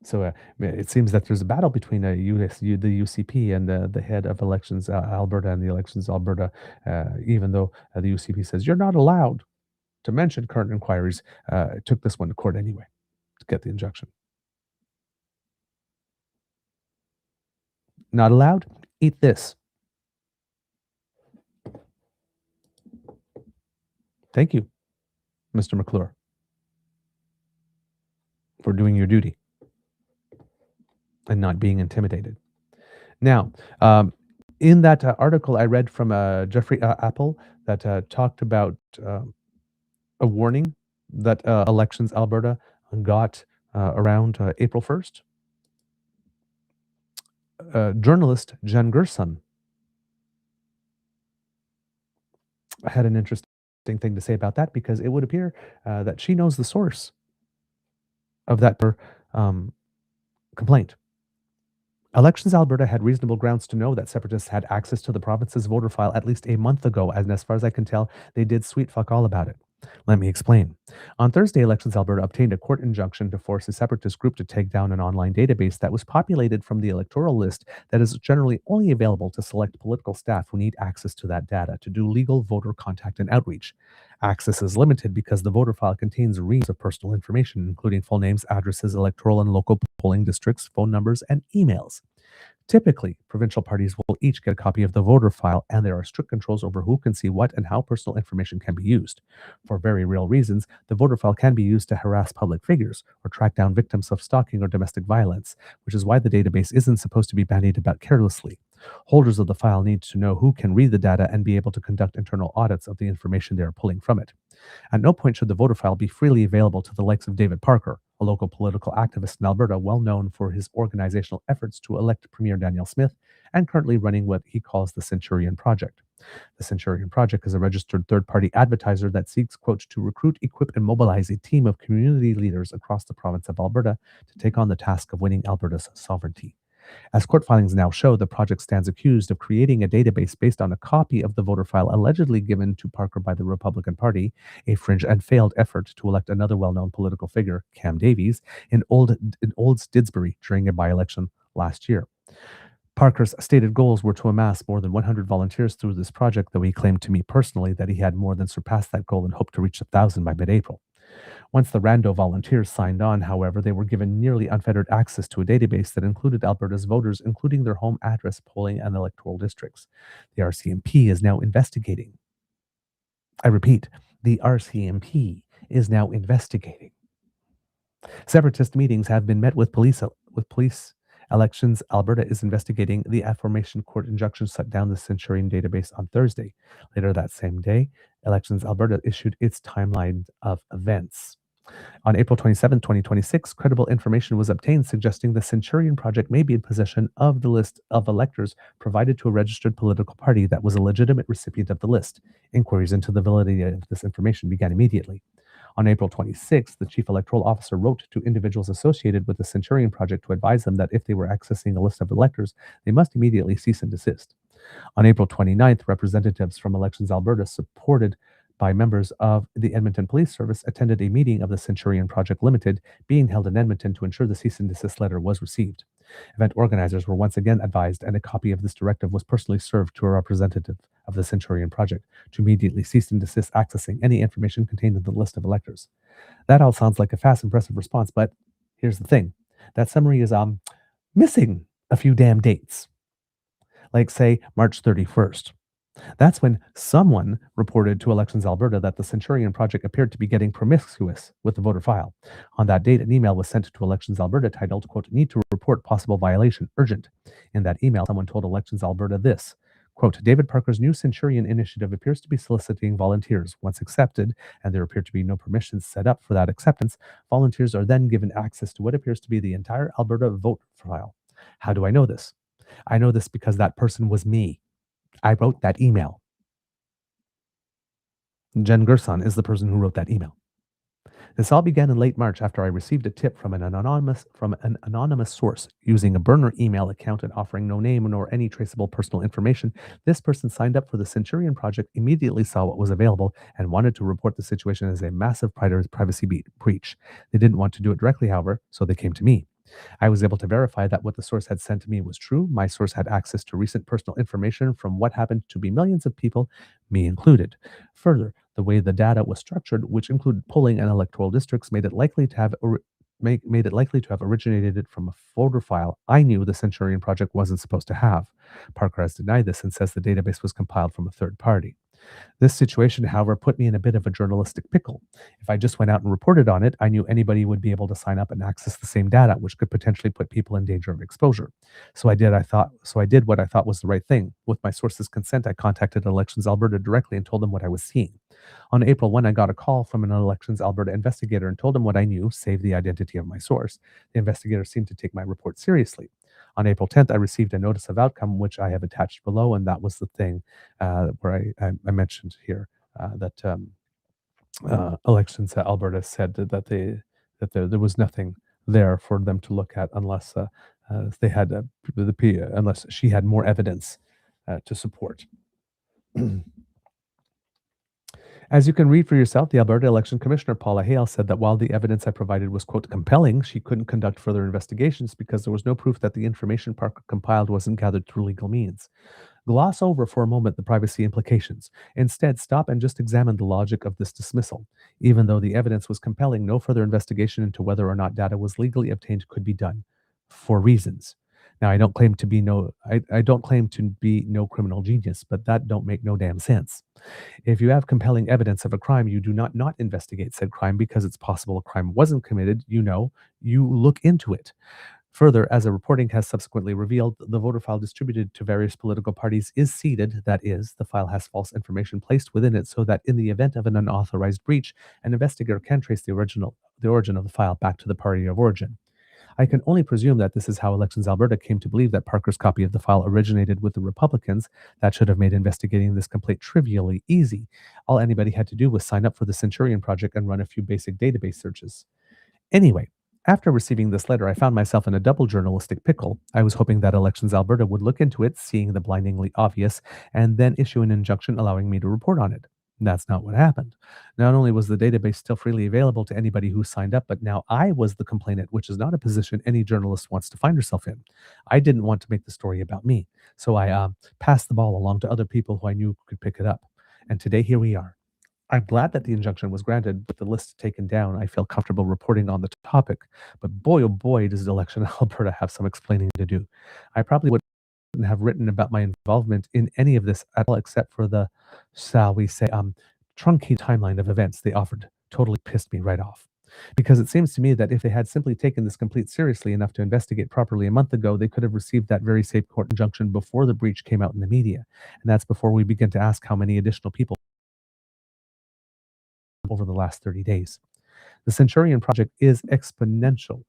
So it seems that there's a battle between the UCP and the head of Elections Alberta and the Elections Alberta, even though the UCP says you're not allowed to mention current inquiries. Took this one to court anyway to get the injunction. Not allowed? Eat this. Thank you, Mr. McClure, for doing your duty and not being intimidated. Now, in that article I read from Jeremy Appel that talked about a warning that Elections Alberta got around April 1st. Journalist Jen Gerson had an interesting thing to say about that, because it would appear that she knows the source of that complaint. Elections Alberta had reasonable grounds to know that separatists had access to the province's voter file at least a month ago, and as far as I can tell, they did sweet fuck all about it. Let me explain. On Thursday, Elections Alberta obtained a court injunction to force a separatist group to take down an online database that was populated from the electoral list that is generally only available to select political staff who need access to that data to do legal voter contact and outreach. Access is limited because the voter file contains reams of personal information, including full names, addresses, electoral and local polling districts, phone numbers, and emails. Typically, provincial parties will each get a copy of the voter file, and there are strict controls over who can see what and how personal information can be used. For very real reasons, the voter file can be used to harass public figures or track down victims of stalking or domestic violence, which is why the database isn't supposed to be bandied about carelessly. Holders of the file need to know who can read the data and be able to conduct internal audits of the information they are pulling from it. At no point should the voter file be freely available to the likes of David Parker, a local political activist in Alberta well known for his organizational efforts to elect Premier Danielle Smith and currently running what he calls the Centurion Project. The Centurion Project is a registered third-party advertiser that seeks, quote, to recruit, equip, and mobilize a team of community leaders across the province of Alberta to take on the task of winning Alberta's sovereignty. As court filings now show, the project stands accused of creating a database based on a copy of the voter file allegedly given to Parker by the Republican Party, a fringe and failed effort to elect another well-known political figure, Cam Davies, in Olds Didsbury during a by-election last year. Parker's stated goals were to amass more than 100 volunteers through this project, though he claimed to me personally that he had more than surpassed that goal and hoped to reach 1,000 by mid-April. Once the rando volunteers signed on, however, they were given nearly unfettered access to a database that included Alberta's voters, including their home address, polling, and electoral districts. The RCMP is now investigating. I repeat, the RCMP is now investigating. Separatist meetings have been met with police. Elections Alberta is investigating the aforementioned court injunction shut down the Centurion database on Thursday. Later that same day, Elections Alberta issued its timeline of events. On April 27, 2026, credible information was obtained suggesting the Centurion Project may be in possession of the list of electors provided to a registered political party that was a legitimate recipient of the list. Inquiries into the validity of this information began immediately. On April 26th, the chief electoral officer wrote to individuals associated with the Centurion Project to advise them that if they were accessing a list of electors, they must immediately cease and desist. On April 29th, representatives from Elections Alberta, supported by members of the Edmonton Police Service, attended a meeting of the Centurion Project Limited being held in Edmonton to ensure the cease and desist letter was received. Event organizers were once again advised, and a copy of this directive was personally served to a representative of the Centurion Project to immediately cease and desist accessing any information contained in the list of electors. That all sounds like a fast, impressive response, but here's the thing. That summary is missing a few damn dates. Like, say, March 31st. That's when someone reported to Elections Alberta that the Centurion Project appeared to be getting promiscuous with the voter file. On that date, an email was sent to Elections Alberta titled, quote, "Need to report possible violation, urgent." In that email, someone told Elections Alberta this, quote, "David Parker's new Centurion initiative appears to be soliciting volunteers. Once accepted, and there appear to be no permissions set up for that acceptance, volunteers are then given access to what appears to be the entire Alberta vote file." How do I know this? I know this because that person was me. I wrote that email. Jen Gerson is the person who wrote that email. This all began in late March after I received a tip from an anonymous source using a burner email account and offering no name nor any traceable personal information. This person signed up for the Centurion Project, immediately saw what was available, and wanted to report the situation as a massive privacy breach. They didn't want to do it directly, however, so they came to me. I was able to verify that what the source had sent to me was true. My source had access to recent personal information from what happened to be millions of people, me included. Further, the way the data was structured, which included polling and electoral districts, made it likely to have originated from a voter file I knew the Centurion Project wasn't supposed to have. Parker has denied this and says the database was compiled from a third party. This situation, however, put me in a bit of a journalistic pickle. If I just went out and reported on it, I knew anybody would be able to sign up and access the same data, which could potentially put people in danger of exposure. So I did what I thought was the right thing. With my source's consent, I contacted Elections Alberta directly and told them what I was seeing. On April 1, I got a call from an Elections Alberta investigator and told him what I knew, save the identity of my source. The investigator seemed to take my report seriously. On April 10th, I received a notice of outcome, which I have attached below, and that was the thing where I mentioned here that Elections Alberta said that there was nothing there for them to look at unless they had unless she had more evidence to support. As you can read for yourself, the Alberta Election Commissioner, Paula Hale, said that while the evidence I provided was, quote, compelling, she couldn't conduct further investigations because there was no proof that the information Parker compiled wasn't gathered through legal means. Gloss over for a moment the privacy implications. Instead, stop and just examine the logic of this dismissal. Even though the evidence was compelling, no further investigation into whether or not data was legally obtained could be done, for reasons. Now, I don't claim to be no criminal genius, but that don't make no damn sense. If you have compelling evidence of a crime, you do not investigate said crime because it's possible a crime wasn't committed. You look into it. Further, as a reporting has subsequently revealed, the voter file distributed to various political parties is seeded. That is, the file has false information placed within it so that in the event of an unauthorized breach, an investigator can trace the origin of the file back to the party of origin. I can only presume that this is how Elections Alberta came to believe that Parker's copy of the file originated with the Republicans. That should have made investigating this complaint trivially easy. All anybody had to do was sign up for the Centurion Project and run a few basic database searches. Anyway, after receiving this letter, I found myself in a double journalistic pickle. I was hoping that Elections Alberta would look into it, seeing the blindingly obvious, and then issue an injunction allowing me to report on it. That's not what happened. Not only was the database still freely available to anybody who signed up, but now I was the complainant, which is not a position any journalist wants to find herself in. I didn't want to make the story about me, so I passed the ball along to other people who I knew could pick it up. And today, here we are. I'm glad that the injunction was granted, but the list taken down. I feel comfortable reporting on the topic. But boy, oh boy, does Election Alberta have some explaining to do. I probably wouldn't have written about my involvement in any of this at all, except for the, shall we say, truncated timeline of events they offered. Totally pissed me right off. Because it seems to me that if they had simply taken this complaint seriously enough to investigate properly a month ago, they could have received that very same court injunction before the breach came out in the media. And that's before we begin to ask how many additional people over the last 30 days. The Centurion project is an exponential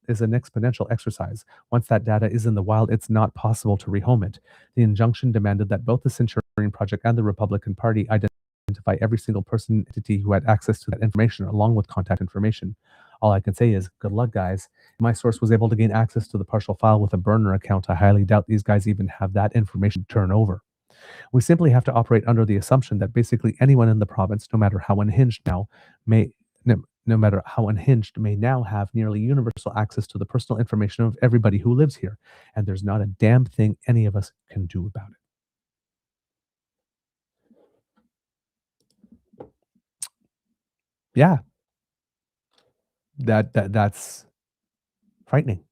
exercise. Once that data is in the wild, it's not possible to rehome it. The injunction demanded that both the Centurion project and the Republican Party identify every single person and entity who had access to that information, along with contact information. All I can say is, good luck, guys. My source was able to gain access to the partial file with a burner account. I highly doubt these guys even have that information to turn over. We simply have to operate under the assumption that basically anyone in the province, no matter how unhinged may now have nearly universal access to the personal information of everybody who lives here, and there's not a damn thing any of us can do about it. Yeah, that's frightening.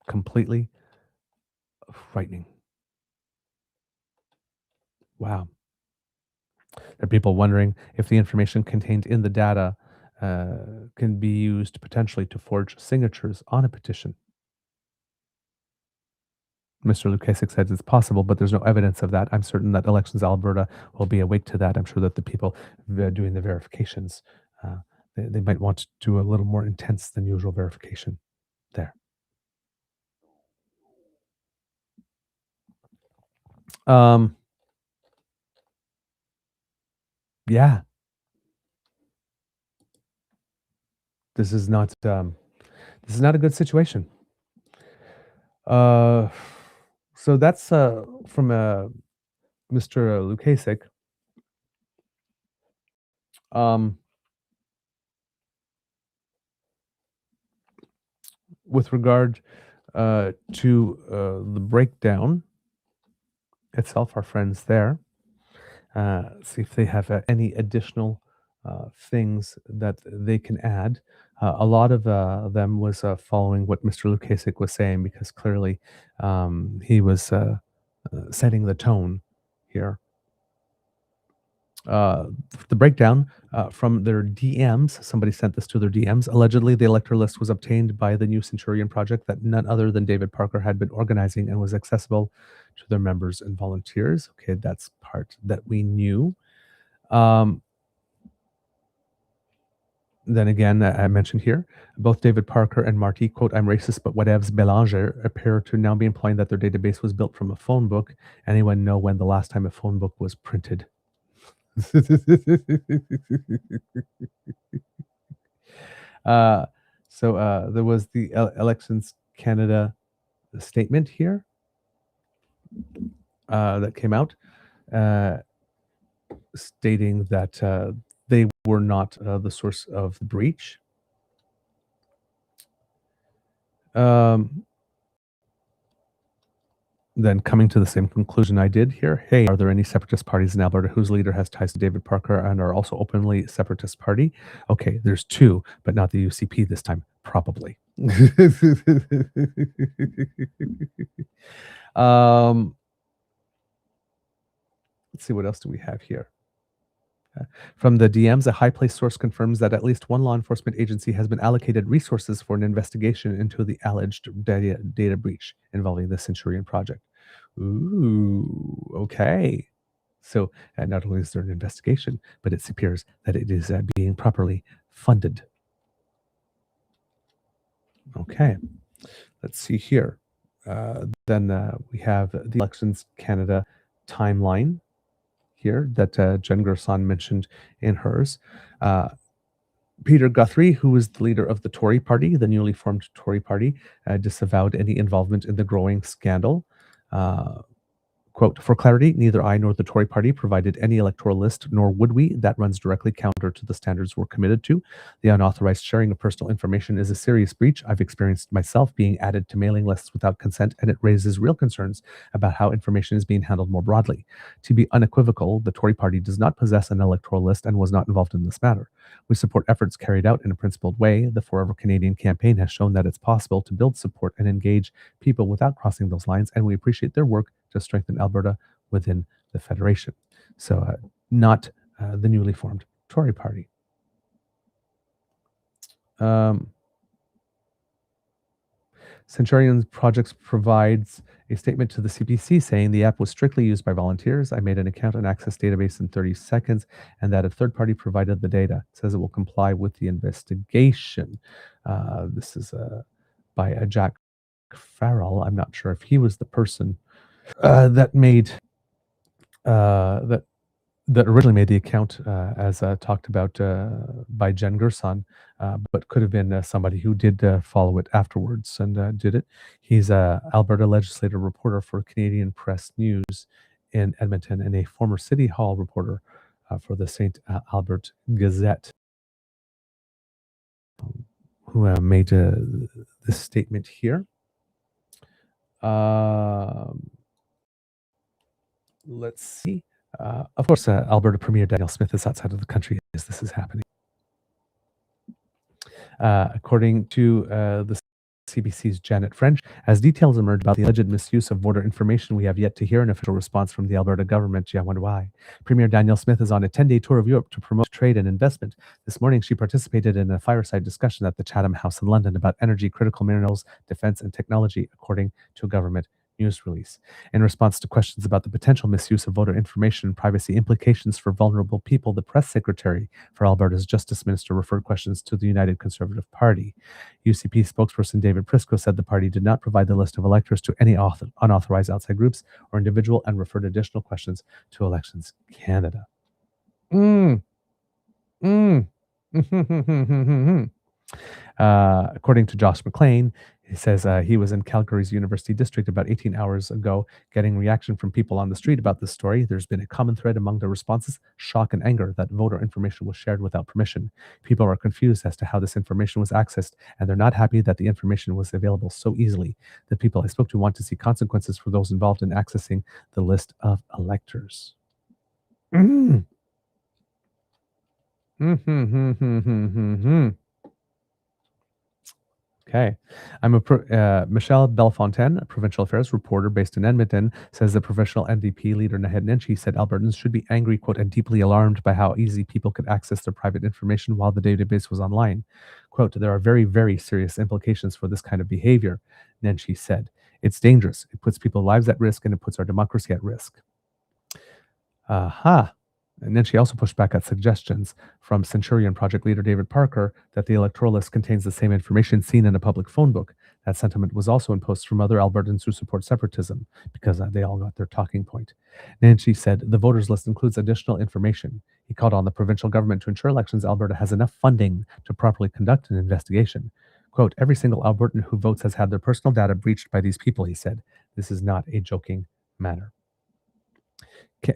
Completely frightening. Wow. There are people wondering if the information contained in the data can be used potentially to forge signatures on a petition. Mr. Lukaszuk says it's possible, but there's no evidence of that. I'm certain that Elections Alberta will be awake to that. I'm sure that the people doing the verifications, they might want to do a little more intense than usual verification there. Yeah. This is not a good situation. So that's from Mr. Lukaszuk. With regard to the breakdown itself, our friends there, see if they have any additional things that they can add. A lot of them was following what Mr. Lukaszuk was saying, because clearly he was setting the tone here. The breakdown from their DMs, somebody sent this to their DMs. Allegedly, the elector list was obtained by the new Centurion project that none other than David Parker had been organizing, and was accessible to their members and volunteers. Okay, that's part that we knew. Then again, I mentioned here, both David Parker and Marty, quote, "I'm racist, but whatevs, Belanger," appear to now be implying that their database was built from a phone book. Anyone know when the last time a phone book was printed? So there was the Elections Canada statement here that came out stating that they were not the source of the breach. Then coming to the same conclusion I did here. Hey, are there any separatist parties in Alberta whose leader has ties to David Parker and are also openly separatist party? Okay, there's two, but not the UCP this time, probably. Let's see, what else do we have here? From the DMs, a high-placed source confirms that at least one law enforcement agency has been allocated resources for an investigation into the alleged data breach involving the Centurion project. Ooh, okay. So not only is there an investigation, but it appears that it is being properly funded. Okay, let's see here. Then we have the Elections Canada timeline here that Jen Gerson mentioned in hers. Peter Guthrie, who is the leader of the Tory party, the newly formed Tory party, disavowed any involvement in the growing scandal. Quote, "For clarity, neither I nor the Tory party provided any electoral list, nor would we. That runs directly counter to the standards we're committed to. The unauthorized sharing of personal information is a serious breach. I've experienced myself being added to mailing lists without consent, and it raises real concerns about how information is being handled more broadly. To be unequivocal, the Tory party does not possess an electoral list and was not involved in this matter. We support efforts carried out in a principled way. The Forever Canadian campaign has shown that it's possible to build support and engage people without crossing those lines, and we appreciate their work to strengthen Alberta within the Federation." So not the newly formed Tory party. Centurion Projects provides a statement to the CPC saying the app was strictly used by volunteers. I made an account and access database in 30 seconds, and that a third party provided the data. It says it will comply with the investigation. This is by Jack Farrell. I'm not sure if he was the person that made that originally made the account, as talked about by Jen Gerson, but could have been somebody who did follow it afterwards and did it. He's a Alberta legislative reporter for Canadian Press News in Edmonton and a former City Hall reporter for the St. Albert Gazette, who made this statement here. Let's see. Of course, Alberta Premier Danielle Smith is outside of the country as this is happening. According to the CBC's Janet French, as details emerge about the alleged misuse of voter information, we have yet to hear an official response from the Alberta government. Gee, I wonder why. Premier Danielle Smith is on a 10-day tour of Europe to promote trade and investment. This morning, she participated in a fireside discussion at the Chatham House in London about energy, critical minerals, defense, and technology, according to a government news release. In response to questions about the potential misuse of voter information and privacy implications for vulnerable people, the press secretary for Alberta's Justice Minister referred questions to the United Conservative Party. UCP spokesperson David Prisco said the party did not provide the list of electors to any unauthorized outside groups or individual and referred additional questions to Elections Canada. According to Josh McLean, he says he was in Calgary's University District about 18 hours ago, getting reaction from people on the street about this story. There's been a common thread among the responses, shock and anger that voter information was shared without permission. People are confused as to how this information was accessed, and they're not happy that the information was available so easily. The people I spoke to want to see consequences for those involved in accessing the list of electors. Okay. Michelle Bellefontaine, a provincial affairs reporter based in Edmonton, says the provincial NDP leader Naheed Nenshi said Albertans should be angry, quote, and deeply alarmed by how easy people could access their private information while the database was online. Quote, there are very, very serious implications for this kind of behavior, Nenshi said. It's dangerous. It puts people's lives at risk and it puts our democracy at risk. And then she also pushed back at suggestions from Centurion Project leader David Parker that the electoral list contains the same information seen in a public phone book. That sentiment was also in posts from other Albertans who support separatism, because they all got their talking point. Nancy said the voters list includes additional information. He called on the provincial government to ensure Elections Alberta has enough funding to properly conduct an investigation. Quote, every single Albertan who votes has had their personal data breached by these people, he said. This is not a joking matter.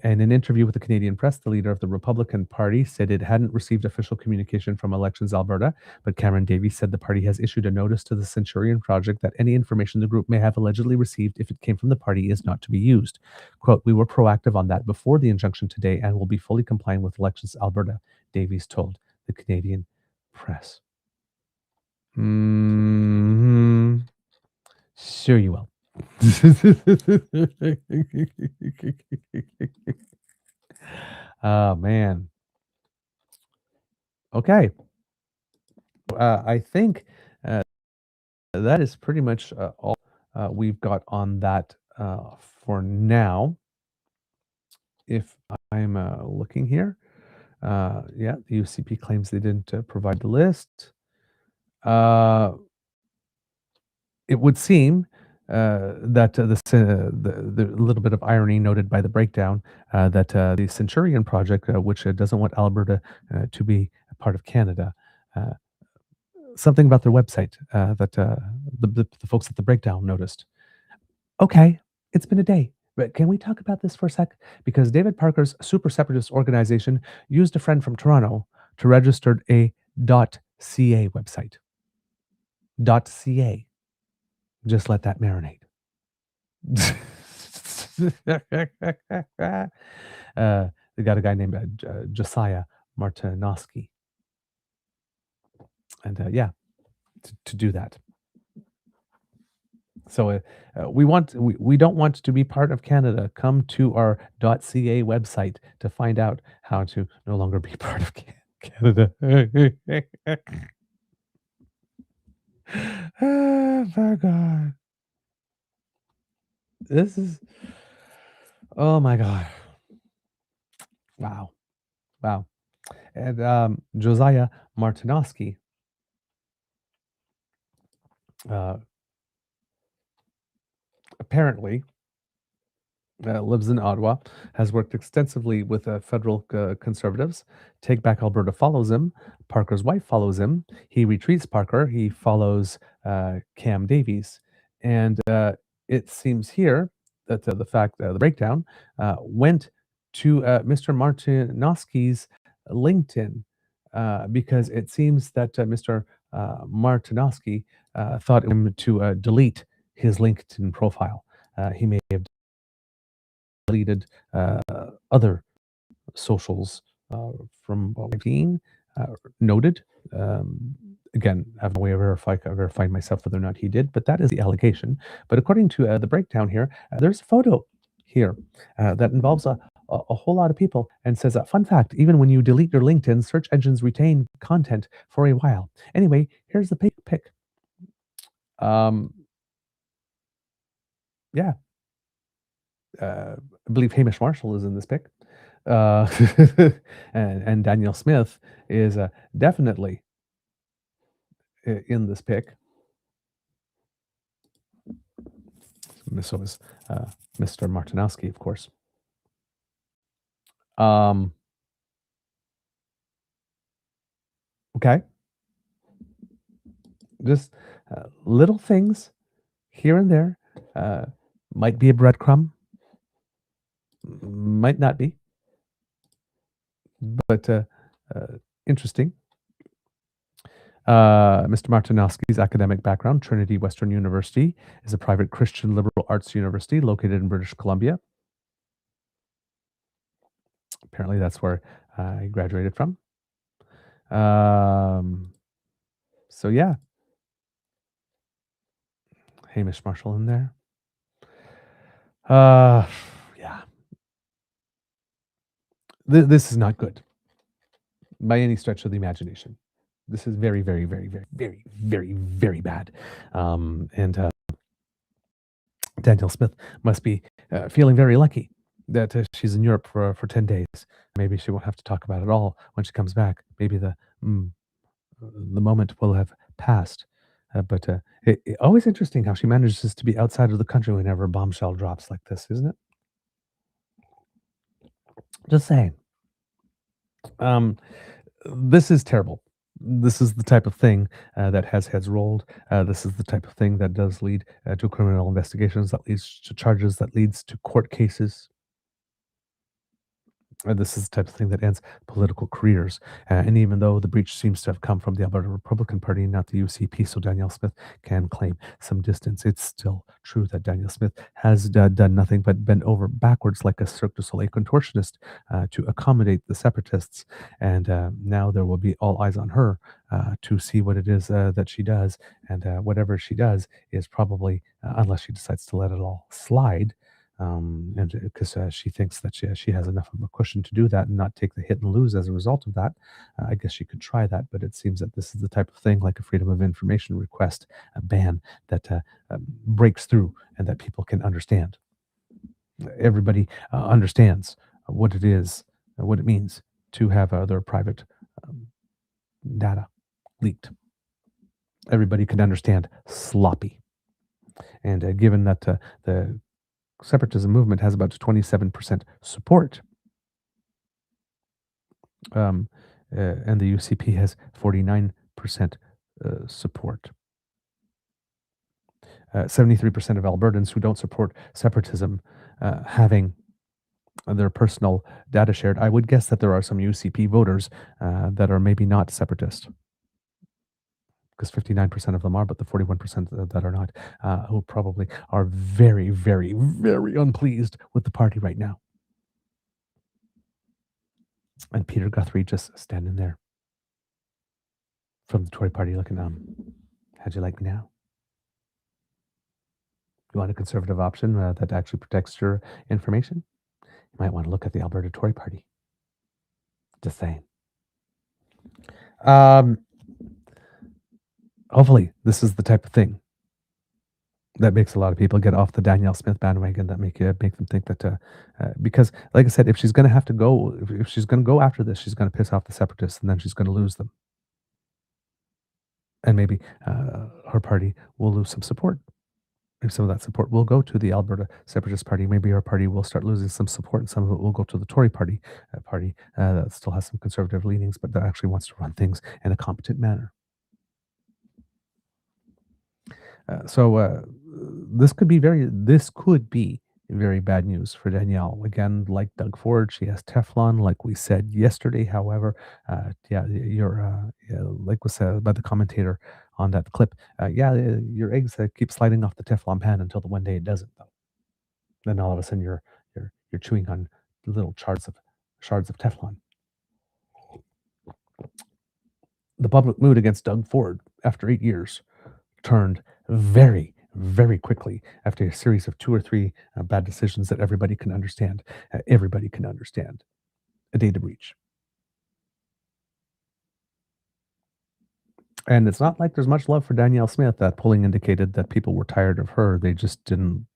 In an interview with the Canadian Press, the leader of the Republican Party said it hadn't received official communication from Elections Alberta, but Cameron Davies said the party has issued a notice to the Centurion Project that any information the group may have allegedly received if it came from the party is not to be used. Quote, we were proactive on that before the injunction today and will be fully compliant with Elections Alberta, Davies told the Canadian Press. Sure you will. Oh man. Okay. I think that is pretty much all we've got on that for now. If I'm looking here, yeah, the UCP claims they didn't provide the list. It would seem that the little bit of irony noted by the breakdown that the Centurion Project, which doesn't want Alberta to be a part of Canada, something about their website that the folks at the breakdown noticed. Okay, it's been a day, but can we talk about this for a sec? Because David Parker's super separatist organization used a friend from Toronto to register a .ca website. .ca. Just let that marinate. They got a guy named Josiah Martinoski. And yeah, to do that. So we don't want to be part of Canada. Come to our .ca website to find out how to no longer be part of Canada. Oh my God. This is, oh my God. Wow. Wow. And Josiah Martinowski apparently lives in Ottawa, has worked extensively with federal conservatives. Take Back Alberta follows him. Parker's wife follows him. He retreats Parker. He follows Cam Davies. And it seems here that the fact, the breakdown, went to Mr. Martinowski's LinkedIn because it seems that Mr. Martinowski thought him to delete his LinkedIn profile. He may have deleted other socials from what we've seen, noted. Again, I have no way of verifying myself whether or not he did, but that is the allegation. But according to the breakdown here, there's a photo here that involves a whole lot of people and says, fun fact, even when you delete your LinkedIn, search engines retain content for a while. Anyway, here's the pic. Yeah. I believe Hamish Marshall is in this pic. And Danielle Smith is definitely in this pic. So is Mr. Martinowski, of course. Okay. Just little things here and there. Might be a breadcrumb. Might not be. But interesting. Mr. Martinowski's academic background, Trinity Western University, is a private Christian liberal arts university located in British Columbia. Apparently that's where he graduated from. So yeah. Hamish Marshall in there. Yeah. This is not good by any stretch of the imagination. This is very, very, very, very, very, very, very bad. And Danielle Smith must be feeling very lucky that she's in Europe for 10 days. Maybe she won't have to talk about it all when she comes back. Maybe the moment will have passed. But always interesting how she manages to be outside of the country whenever a bombshell drops like this, isn't it? Just saying. This is terrible. This is the type of thing that has heads rolled. This is the type of thing that does lead to criminal investigations, that leads to charges, that leads to court cases. This is the type of thing that ends political careers. And even though the breach seems to have come from the Alberta Republican Party, not the UCP, so Danielle Smith can claim some distance, it's still true that Danielle Smith has done nothing but bend over backwards like a Cirque du Soleil contortionist to accommodate the separatists. And now there will be all eyes on her to see what it is that she does. And whatever she does is probably, unless she decides to let it all slide, and because she thinks that she has enough of a cushion to do that and not take the hit and lose as a result of that. I guess she could try that, but it seems that this is the type of thing like a freedom of information request, a ban that breaks through and that people can understand. Everybody understands what it is, what it means to have their private data leaked. Everybody can understand sloppy. And given that the separatism movement has about 27% support, and the UCP has 49% support. 73% of Albertans who don't support separatism having their personal data shared. I would guess that there are some UCP voters that are maybe not separatist, because 59% of them are, but the 41% that are not, who probably are very, very, very unpleased with the party right now. And Peter Guthrie just standing there from the Tory party looking, how'd you like me now? You want a conservative option that actually protects your information? You might want to look at the Alberta Tory party. Just saying. Hopefully, this is the type of thing That makes a lot of people get off the Danielle Smith bandwagon. That make them think that because, like I said, if she's going to have to go, if she's going to go after this, she's going to piss off the separatists, and then she's going to lose them, and maybe her party will lose some support. Maybe some of that support will go to the Alberta Separatist Party. Maybe our party will start losing some support, and some of it will go to the Tory Party, that still has some conservative leanings, but that actually wants to run things in a competent manner. So this could be very bad news for Danielle. Again, like Doug Ford, she has Teflon, like we said yesterday. However, like was said by the commentator on that clip, your eggs keep sliding off the Teflon pan until the one day it doesn't, though. Then all of a sudden you're chewing on little shards of Teflon. The public mood against Doug Ford after 8 years turned very, very quickly after a series of 2 or 3 bad decisions that everybody can understand. Everybody can understand a data breach. And it's not like there's much love for Danielle Smith. That polling indicated that people were tired of her. They just didn't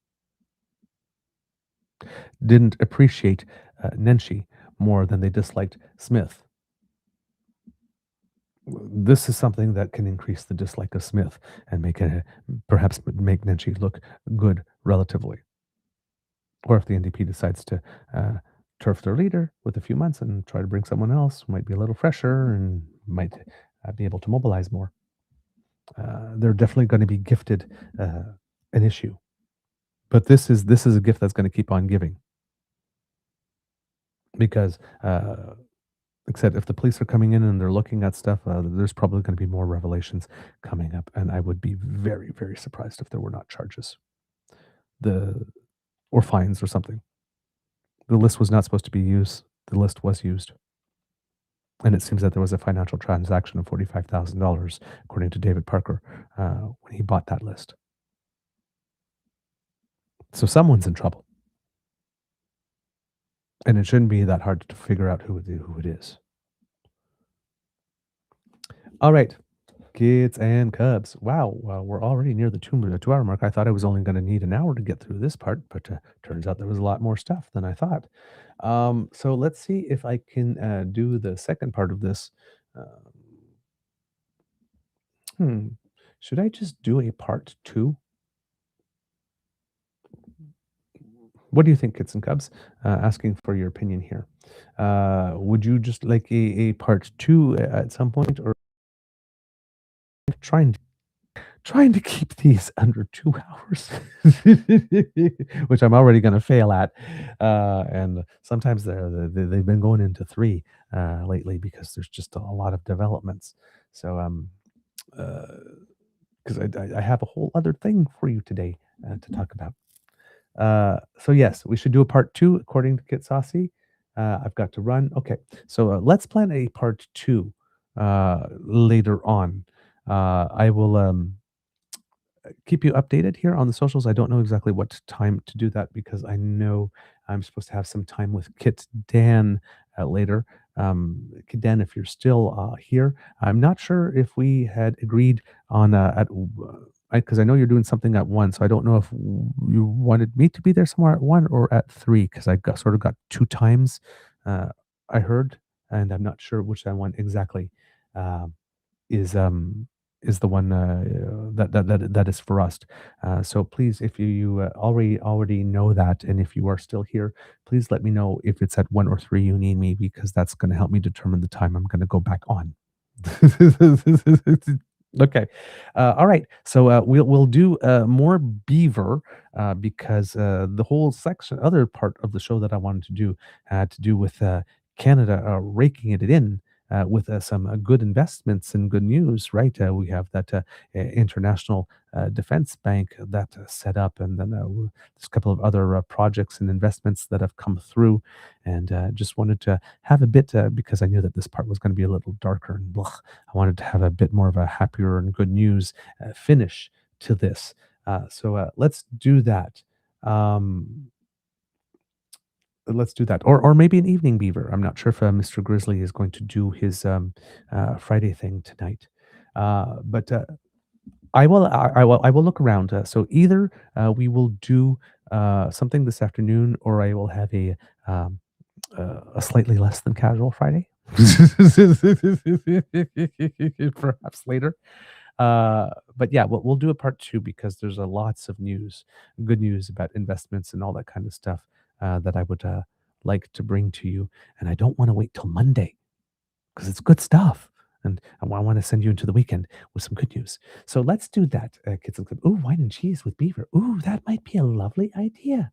appreciate Nenshi more than they disliked Smith. This is something that can increase the dislike of Smith and perhaps make Nenshi look good relatively. Or if the NDP decides to turf their leader with a few months and try to bring someone else who might be a little fresher and might be able to mobilize more. They're definitely going to be gifted an issue. But this is a gift that's going to keep on giving. Because like I said, if the police are coming in and they're looking at stuff, there's probably going to be more revelations coming up, and I would be very, very surprised if there were not charges, or fines or something. The list was not supposed to be used. The list was used, and it seems that there was a financial transaction of $45,000, according to David Parker, when he bought that list. So someone's in trouble. And it shouldn't be that hard to figure out who it is. All right, kids and cubs. Wow, we're already near the 2-hour mark. I thought I was only going to need an hour to get through this part, but turns out there was a lot more stuff than I thought. So let's see if I can do the second part of this. Should I just do a part 2? What do you think, kids and cubs? Asking for your opinion here. Would you just like a part 2 at some point, or trying to keep these under 2 hours, which I'm already going to fail at. And sometimes they've been going into 3 lately because there's just a lot of developments. So because I have a whole other thing for you today to talk about. So yes, we should do a part 2 according to Kit Saucy. I've got to run. Okay, so let's plan a part 2 later on. I will keep you updated here on the socials. I don't know exactly what time to do that because I know I'm supposed to have some time with Kit Dan later. Kit Dan, if you're still here, I'm not sure if we had agreed on because I know you're doing something at 1, so I don't know if you wanted me to be there somewhere at 1 or at 3, because I sort of got 2 times I heard, and I'm not sure which one exactly is the one that is for us. So please, if you already know that, and if you are still here, please let me know if it's at 1 or 3 you need me, because that's going to help me determine the time I'm going to go back on. Okay. All right. So we'll do more Beaver because the whole other part of the show that I wanted to do had to do with Canada raking it in with some good investments and good news, right? We have that international defense bank that set up, and then there's a couple of other projects and investments that have come through, and just wanted to have a bit, because I knew that this part was going to be a little darker and blah, I wanted to have a bit more of a happier and good news finish to this. So let's do that. Let's do that, or maybe an evening Beaver. I'm not sure if Mr. Grizzly is going to do his Friday thing tonight, but I will look around. So either we will do something this afternoon, or I will have a slightly less than casual Friday, perhaps later. But yeah, we'll do a part two because there's lots of news, good news about investments and all that kind of stuff that I would like to bring to you. And I don't want to wait till Monday because it's good stuff. And I want to send you into the weekend with some good news. So let's do that, kids. Ooh, wine and cheese with Beaver. Ooh, that might be a lovely idea.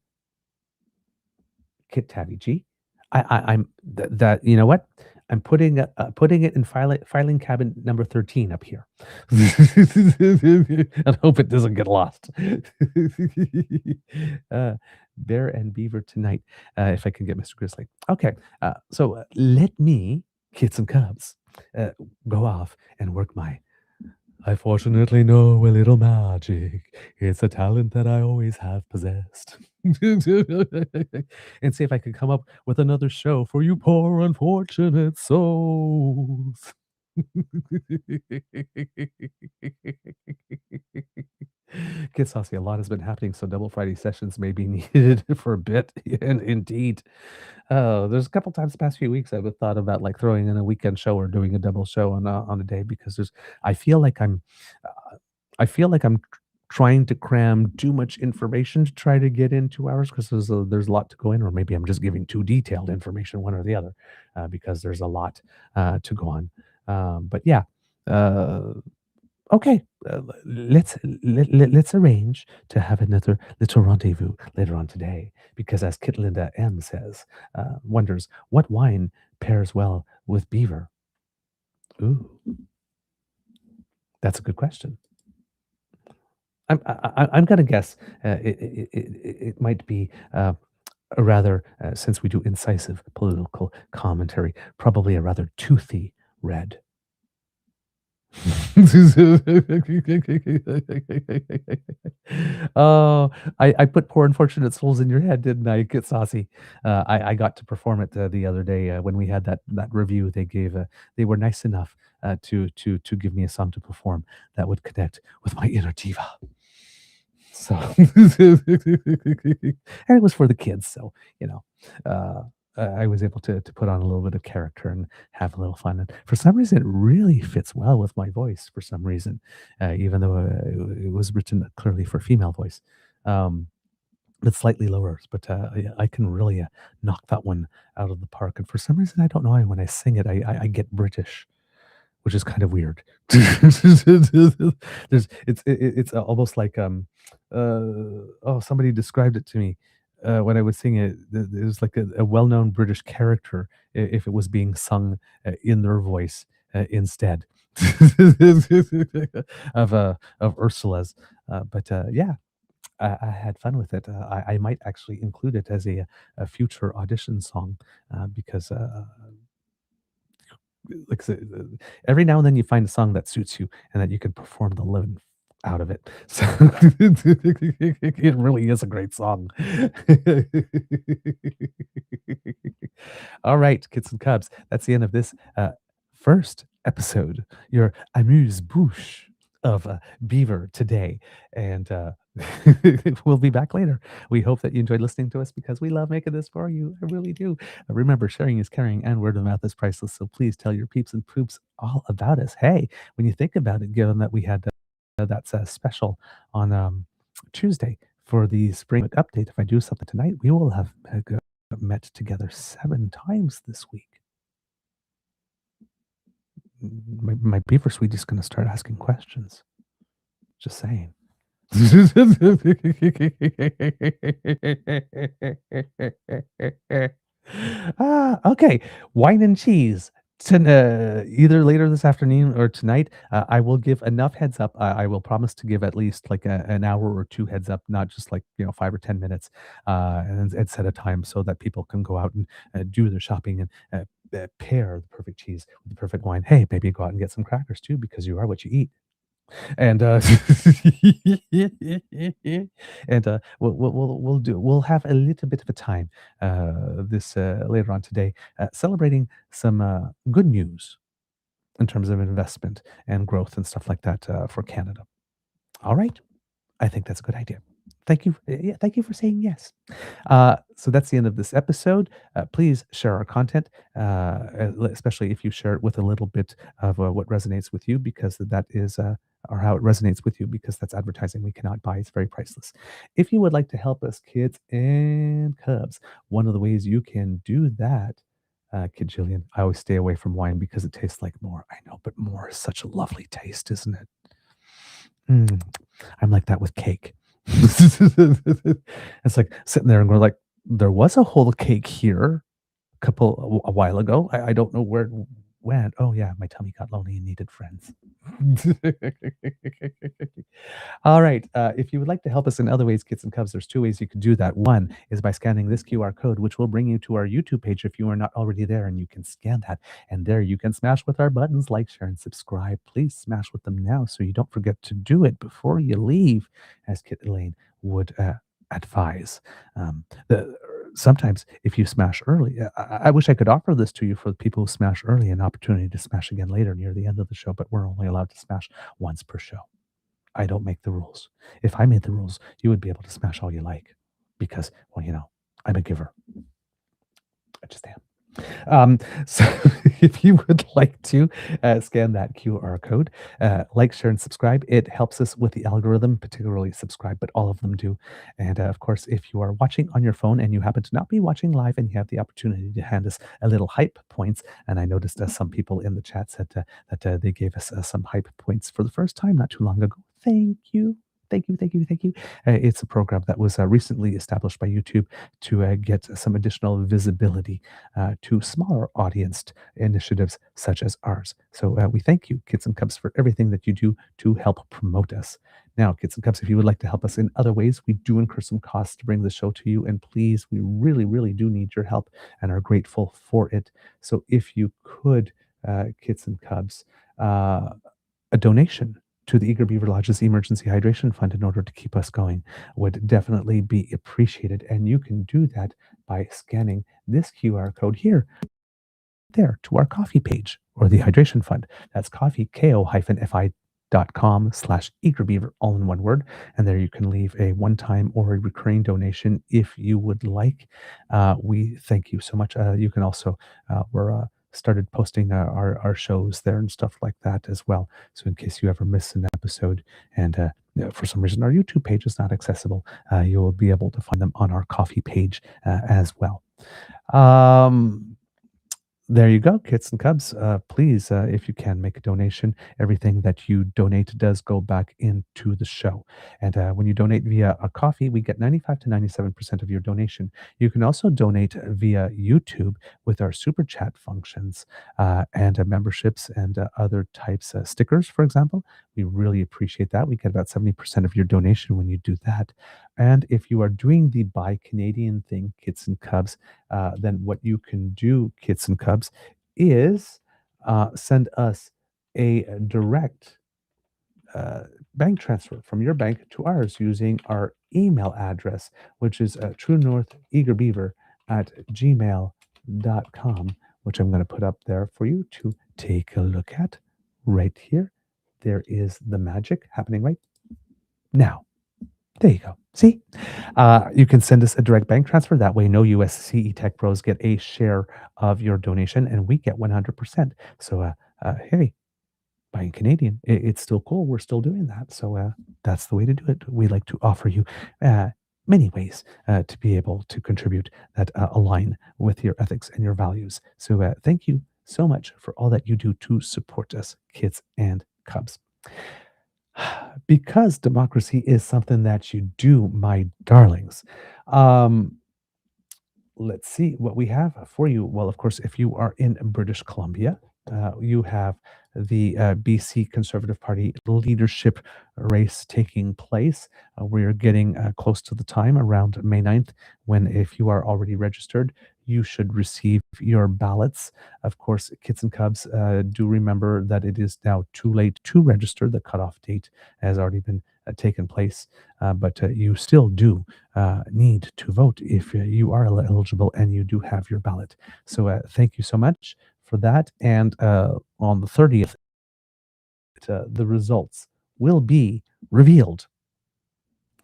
Kit Tabby G. I'm that you know what? I'm putting it in filing cabinet number 13 up here. I hope it doesn't get lost. uh, Bear and Beaver tonight. If I can get Mr. Grizzly. Okay. So let me, kids and cubs, go off and work my I fortunately know a little magic. It's a talent that I always have possessed. And see if I can come up with another show for you poor unfortunate souls. Get saucy. A lot has been happening, so double Friday sessions may be needed for a bit. And indeed, there's a couple times the past few weeks I've thought about like throwing in a weekend show or doing a double show on a day because I feel like I feel like I'm trying to cram too much information to try to get in 2 hours because there's a lot to go in, or maybe I'm just giving too detailed information, one or the other, because there's a lot to go on. But yeah, uh, okay. Let's arrange to have another little rendezvous later on today, because as Kit Linda M says, wonders what wine pairs well with Beaver. Ooh, that's a good question. I'm gonna guess it might be a rather, since we do incisive political commentary, probably a rather toothy red. Oh, I put poor unfortunate souls in your head, didn't I? Get saucy. I got to perform it the other day when we had that review. They were nice enough to give me a song to perform that would connect with my inner diva. So, and it was for the kids. So, you know, I was able to put on a little bit of character and have a little fun. And for some reason, it really fits well with my voice. For some reason, even though it was written clearly for female voice, but slightly lower. But yeah, I can really knock that one out of the park. And for some reason, I don't know why when I sing it, I get British, which is kind of weird. It's almost like somebody described it to me when I would sing it. It was like a well-known British character if it was being sung in their voice instead of Ursula's. But yeah, I had fun with it. I might actually include it as a future audition song because like I said, every now and then you find a song that suits you and that you can perform the living out of it. So it really is a great song. All right, kids and cubs, that's the end of this first episode, your amuse bouche of Beaver today. And we'll be back later. We hope that you enjoyed listening to us because we love making this for you. I really do. Remember, sharing is caring and word of mouth is priceless. So please tell your peeps and poops all about us. Hey, when you think about it, given that we had that's special on Tuesday for the spring update, if I do something tonight, we will have met together 7 times this week. My Beaver Sweetie's going to start asking questions. Just saying. Okay. Wine and cheese. Either later this afternoon or tonight. I will give enough heads up. I will promise to give at least like an hour or 2 heads up, not just like 5 or 10 minutes, and set a time so that people can go out and do their shopping and pair the perfect cheese with the perfect wine. Hey, maybe go out and get some crackers too, because you are what you eat. And and we'll have a little bit of a time this later on today, celebrating some good news in terms of investment and growth and stuff like that for Canada. All right. I think that's a good idea. Thank you. Yeah, thank you for saying yes. So that's the end of this episode. Please share our content, especially if you share it with a little bit of what resonates with you, because that is, or how it resonates with you, because that's advertising we cannot buy. It's very priceless. If you would like to help us, kids and cubs, one of the ways you can do that, Kid Jillian, I always stay away from wine because it tastes like more. I know, but more is such a lovely taste, isn't it? Mm, I'm like that with cake. It's like sitting there and we're like, there was a whole cake here a while ago. I don't know where it went. Oh yeah, my tummy got lonely and needed friends. All right. If you would like to help us in other ways, kids and cubs, there's two ways you could do that. One is by scanning this QR code, which will bring you to our YouTube page if you are not already there, and you can scan that. And there you can smash with our buttons, like, share, and subscribe. Please smash with them now so you don't forget to do it before you leave, as Kit Elaine would advise. Sometimes if you smash early, I wish I could offer this to you for the people who smash early, an opportunity to smash again later near the end of the show, but we're only allowed to smash once per show. I don't make the rules. If I made the rules, you would be able to smash all you like because, well, I'm a giver. I just am. So if you would like to scan that QR code, like, share, and subscribe, it helps us with the algorithm, particularly subscribe, but all of them do. And of course, if you are watching on your phone and you happen to not be watching live and you have the opportunity to hand us a little hype points, and I noticed some people in the chat said that they gave us some hype points for the first time not too long ago. Thank you. Thank you, thank you, thank you. It's a program that was recently established by YouTube to get some additional visibility to smaller audienced initiatives such as ours. So we thank you, Kids and Cubs, for everything that you do to help promote us. Now, Kids and Cubs, if you would like to help us in other ways, we do incur some costs to bring the show to you. And please, we really, really do need your help and are grateful for it. So if you could, Kids and Cubs, a donation to the Eager Beaver Lodge's Emergency Hydration Fund in order to keep us going would definitely be appreciated. And you can do that by scanning this QR code here, there, to our coffee page or the hydration fund. That's coffee.com/eagerbeaver, all in one word. And there you can leave a one-time or a recurring donation if you would like. We thank you so much. You can also, we're started posting our shows there and stuff like that as well. So in case you ever miss an episode and for some reason our YouTube page is not accessible, you will be able to find them on our coffee page as well. There you go, Kits and Cubs. Please, if you can, make a donation. Everything that you donate does go back into the show. And when you donate via a coffee, we get 95 to 97% of your donation. You can also donate via YouTube with our super chat functions and memberships and other types of stickers, for example. We really appreciate that. We get about 70% of your donation when you do that. And if you are doing the Buy Canadian thing, Kits and Cubs, then what you can do, Kits and Cubs, is send us a direct bank transfer from your bank to ours using our email address, which is truenortheagerbeaver@gmail.com, which I'm going to put up there for you to take a look at right here. There is the magic happening right now. There you go. See, you can send us a direct bank transfer. That way, no USCE Tech Bros get a share of your donation, and we get 100%. So, hey, buying Canadian, it's still cool. We're still doing that. So that's the way to do it. We like to offer you many ways to be able to contribute that align with your ethics and your values. So thank you so much for all that you do to support us, kids and cubs. Because democracy is something that you do, my darlings. Let's see what we have for you. Well, of course, if you are in British Columbia, you have the BC Conservative Party leadership race taking place. We're getting close to the time around May 9th when, if you are already registered, you should receive your ballots. Of course, kids and cubs, do remember that it is now too late to register. The cutoff date has already been taken place, but you still do need to vote if you are eligible and you do have your ballot. So thank you so much for that. And on the 30th, the results will be revealed.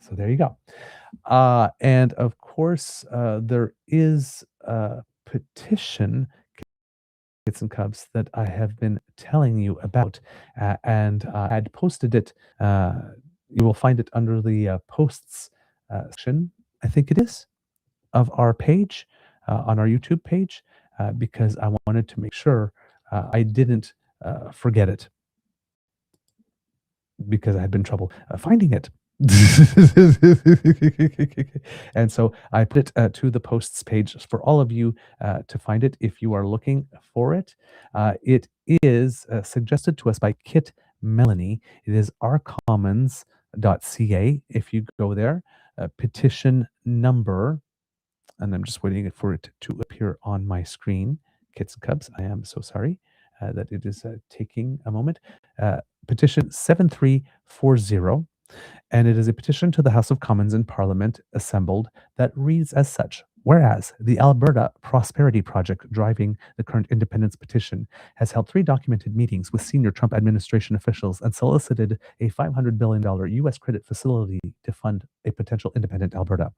So there you go. And of course, there is a petition, Kids and Cubs, that I have been telling you about, and I'd posted it. You will find it under the posts section, I think it is, of our page, on our YouTube page, because I wanted to make sure I didn't forget it, because I had been trouble finding it. And so I put it to the posts page for all of you to find it if you are looking for it. It is suggested to us by Kit Melanie. It is rcommons.ca. If you go there, petition number, and I'm just waiting for it to appear on my screen. Kits and Cubs, I am so sorry that it is taking a moment. Petition 7340, and it is a petition to the House of Commons in Parliament assembled that reads as such. Whereas the Alberta Prosperity Project, driving the current independence petition, has held 3 documented meetings with senior Trump administration officials and solicited a $500 billion U.S. credit facility to fund a potential independent Alberta.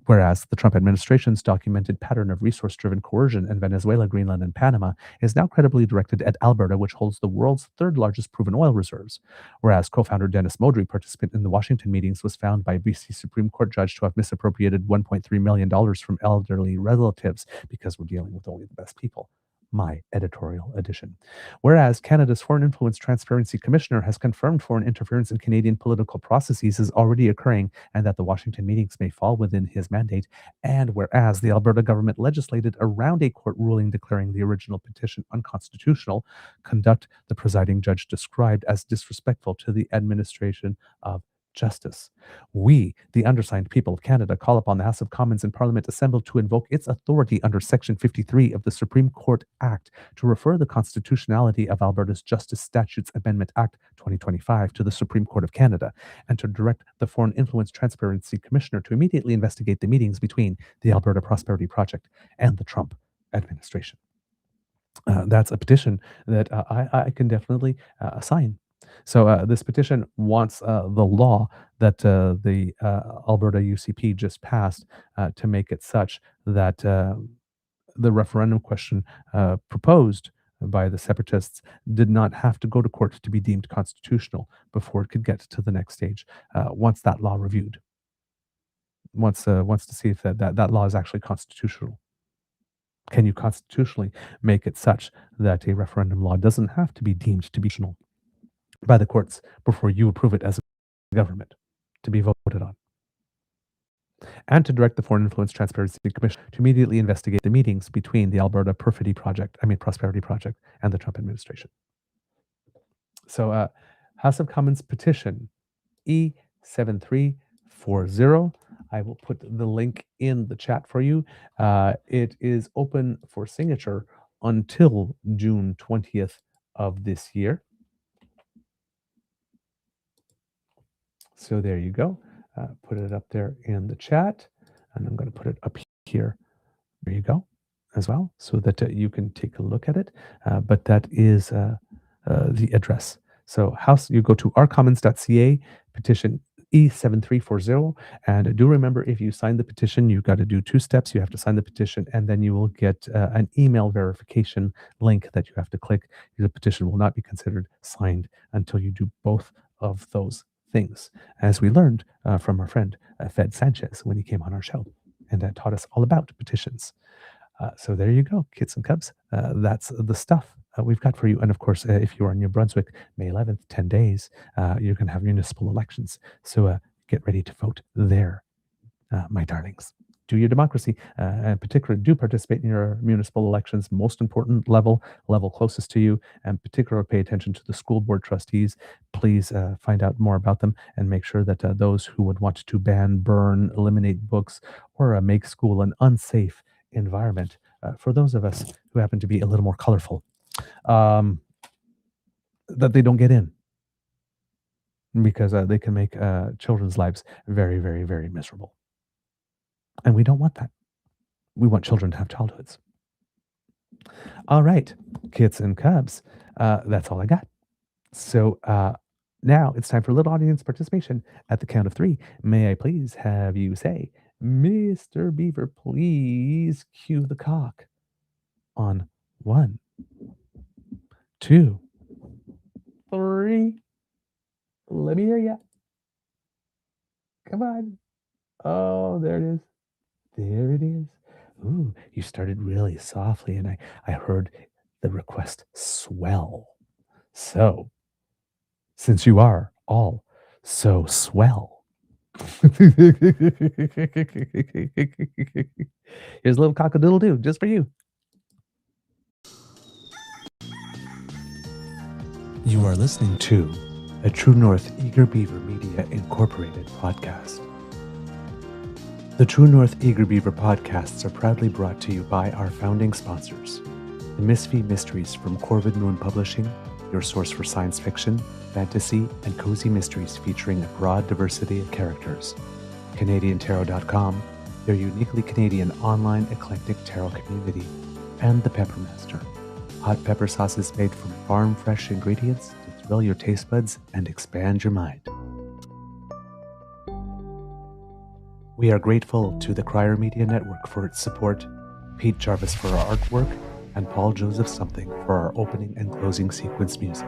Whereas the Trump administration's documented pattern of resource-driven coercion in Venezuela, Greenland, and Panama is now credibly directed at Alberta, which holds the world's 3rd largest proven oil reserves. Whereas co-founder Dennis Modry, participant in the Washington meetings, was found by BC Supreme Court judge to have misappropriated $1.3 million from elderly relatives, because we're dealing with only the best people. My editorial edition. Whereas Canada's Foreign Influence Transparency Commissioner has confirmed foreign interference in Canadian political processes is already occurring and that the Washington meetings may fall within his mandate. And whereas the Alberta government legislated around a court ruling declaring the original petition unconstitutional, conduct the presiding judge described as disrespectful to the administration of justice. We, the undersigned people of Canada, call upon the House of Commons in Parliament assembled to invoke its authority under Section 53 of the Supreme Court Act to refer the constitutionality of Alberta's Justice Statutes Amendment Act 2025 to the Supreme Court of Canada, and to direct the Foreign Influence Transparency Commissioner to immediately investigate the meetings between the Alberta Prosperity Project and the Trump administration. That's a petition that I can definitely sign. So this petition wants the law that the Alberta UCP just passed to make it such that the referendum question proposed by the separatists did not have to go to court to be deemed constitutional before it could get to the next stage. Once that law reviewed, wants to see if that law is actually constitutional. Can you constitutionally make it such that a referendum law doesn't have to be deemed to be constitutional by the courts before you approve it as a government to be voted on? And to direct the Foreign Influence Transparency Commission to immediately investigate the meetings between the Alberta Prosperity Project and the Trump administration. So House of Commons petition E7340. I will put the link in the chat for you. It is open for signature until June 20th of this year. So there you go. Put it up there in the chat, and I'm going to put it up here. There you go as well, so that you can take a look at it. But that is the address. So you go to rcommons.ca, petition E7340, and do remember, if you sign the petition, you've got to do 2 steps. You have to sign the petition, and then you will get an email verification link that you have to click. The petition will not be considered signed until you do both of those things, as we learned from our friend Fed Sanchez when he came on our show and taught us all about petitions. So there you go, kids and cubs. That's the stuff we've got for you. And of course, if you are in New Brunswick, May 11th, 10 days, you're going to have municipal elections. So get ready to vote there, my darlings. Do your democracy, and in particular, do participate in your municipal elections. Most important level closest to you, and particularly pay attention to the school board trustees. Please find out more about them and make sure that those who would want to ban, burn, eliminate books, or make school an unsafe environment for those of us who happen to be a little more colorful, that they don't get in, because they can make children's lives very, very, very miserable. And we don't want that. We want children to have childhoods. All right, kids and cubs, that's all I got. So Now it's time for little audience participation. At the count of three, may I please have you say, Mr. Beaver, please cue the cock on 1, 2, 3. Let me hear ya. Come on. Oh, there it is. There it is. Ooh, you started really softly, and I heard the request swell. So, since you are all so swell, here's a little cock-a-doodle-doo just for you. You are listening to a True North Eager Beaver Media Incorporated podcast. The True North Eager Beaver podcasts are proudly brought to you by our founding sponsors, the Misfit Mysteries from Corvid Moon Publishing, your source for science fiction, fantasy, and cozy mysteries featuring a broad diversity of characters, CanadianTarot.com, their uniquely Canadian online eclectic tarot community, and the Peppermaster, hot pepper sauces made from farm-fresh ingredients to thrill your taste buds and expand your mind. We are grateful to the Crier Media Network for its support, Pete Jarvis for our artwork, and Paul Joseph Something for our opening and closing sequence music.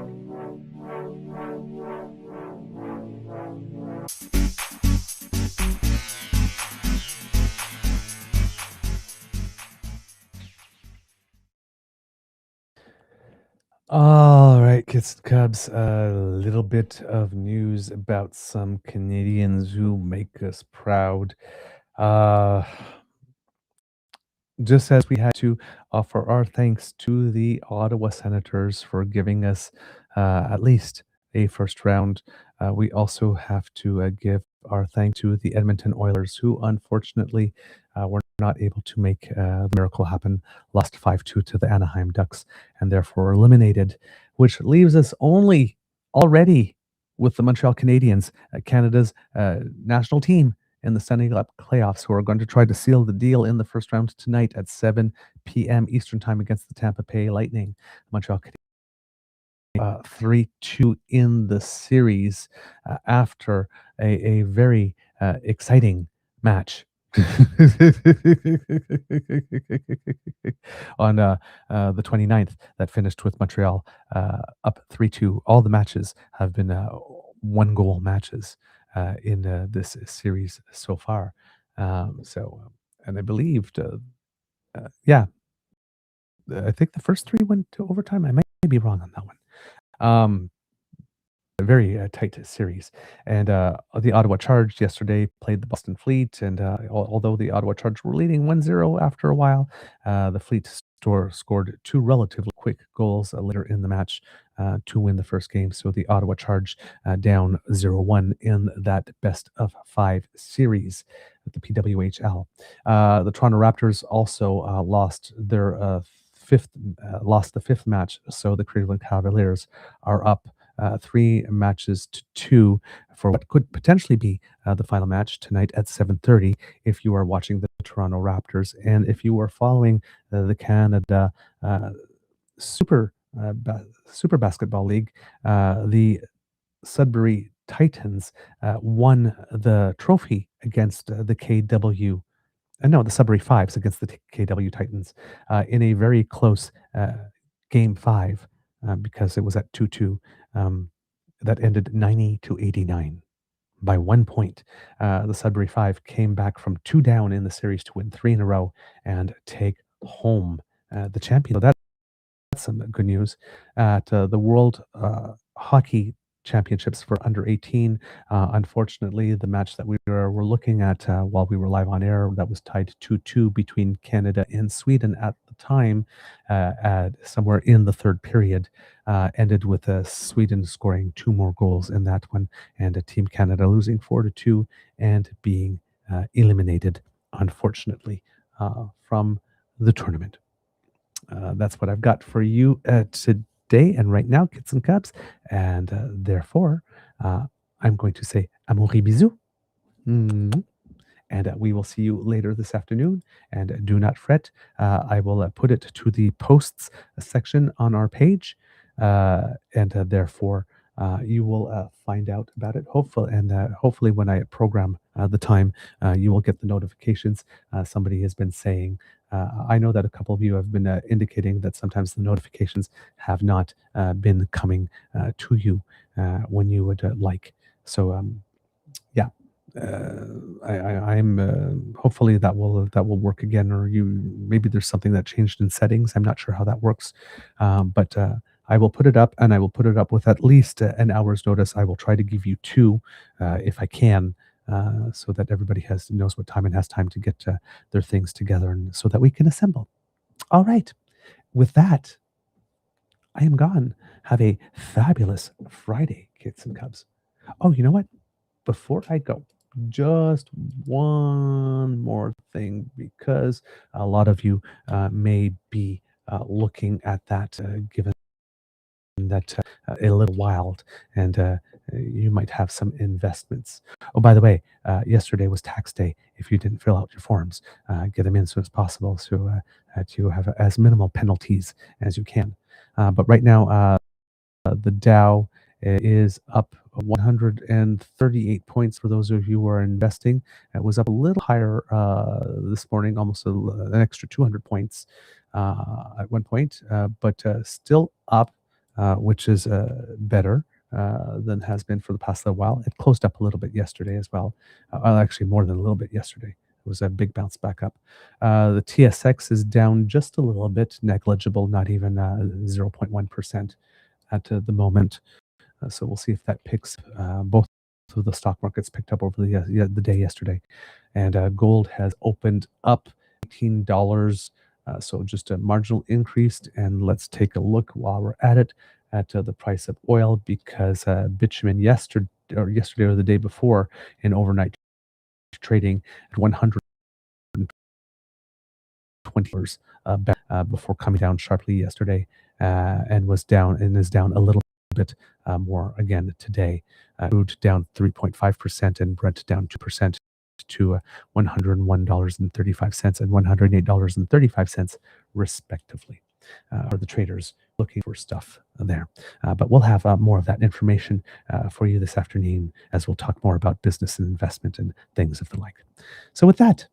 All right, kids and cubs, a little bit of news about some Canadians who make us proud. Just as we had to offer our thanks to the Ottawa Senators for giving us at least a first round, we also have to give our thanks to the Edmonton Oilers, who unfortunately were not able to make the miracle happen, lost 5-2 to the Anaheim Ducks, and therefore eliminated, which leaves us only already with the Montreal Canadiens, Canada's national team, in the Stanley Cup playoffs, who are going to try to seal the deal in the first round tonight at 7 p.m. Eastern Time against the Tampa Bay Lightning. Montreal 3-2 in the series after a very exciting match. On the 29th, that finished with Montreal up 3-2. All the matches have been one-goal matches in this series so far. And I believed, yeah, I think the first three went to overtime. I might be wrong on that one. A very tight series. And the Ottawa Charge yesterday played the Boston Fleet, and although the Ottawa Charge were leading 1-0 after a while, the Fleet scored two relatively quick goals later in the match to win the first game. So the Ottawa Charge down 0-1 in that best of 5 series with the PWHL. The Toronto Raptors also lost their the fifth match. So the Cleveland Cavaliers are up 3 matches to 2 for what could potentially be the final match tonight at 7:30 if you are watching the Toronto Raptors. And if you are following the Canada Super Basketball League, the Sudbury Titans won the trophy against the KW. No, the Sudbury Fives against the KW Titans in a very close Game 5 because it was at 2-2. That ended 90-89 by 1 point. The Sudbury Five came back from 2 down in the series to win 3 in a row and take home the champion. So that's some good news. At the World Hockey Championships for under 18. Unfortunately, the match that we were looking at while we were live on air, that was tied 2-2 between Canada and Sweden at the time, at somewhere in the third period, ended with Sweden scoring 2 more goals in that one, and Team Canada losing 4-2 and being eliminated, unfortunately, from the tournament. That's what I've got for you today and right now, kids and cubs. And therefore, I'm going to say amouri bisous. And we will see you later this afternoon. And do not fret. I will put it to the posts section on our page. And therefore, you will find out about it. Hopefully, when I program the time, you will get the notifications. Somebody has been saying, I know that a couple of you have been indicating that sometimes the notifications have not been coming to you when you would like. So, yeah, I'm hopefully that will work again, or maybe there's something that changed in settings. I'm not sure how that works, but I will put it up, and I will put it up with at least an hour's notice. I will try to give you two, if I can, so that everybody knows what time and has time to get their things together, and so that we can assemble. All right, with that, I am gone. Have a fabulous Friday, kids and cubs. Oh, you know what? Before I go, just one more thing, because a lot of you may be looking at that, given that a little wild, and you might have some investments. Oh, by the way, yesterday was tax day. If you didn't fill out your forms, get them in as soon as possible, so to have as minimal penalties as you can. But right now, the Dow is up 138 points for those of you who are investing. It was up a little higher this morning, almost an extra 200 points at one point, but still up, which is better than has been for the past little while. It closed up a little bit yesterday as well. Actually, more than a little bit yesterday. It was a big bounce back up. The TSX is down just a little bit, negligible, not even 0.1% at the moment. So we'll see if that picks. Both of the stock markets picked up over the day yesterday, and gold has opened up $18. So just a marginal increase. And let's take a look while we're at it at the price of oil, because bitumen yesterday or the day before in overnight trading at $120 before coming down sharply yesterday, and is down a little bit more again today. Crude down 3.5% and Brent down 2% to $101.35 and $108.35 respectively. For the traders looking for stuff there. But we'll have more of that information for you this afternoon, as we'll talk more about business and investment and things of the like. So with that,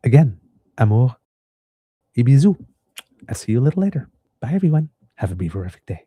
again, amour et bisous. I'll see you a little later. Bye, everyone. Have a beaverific day.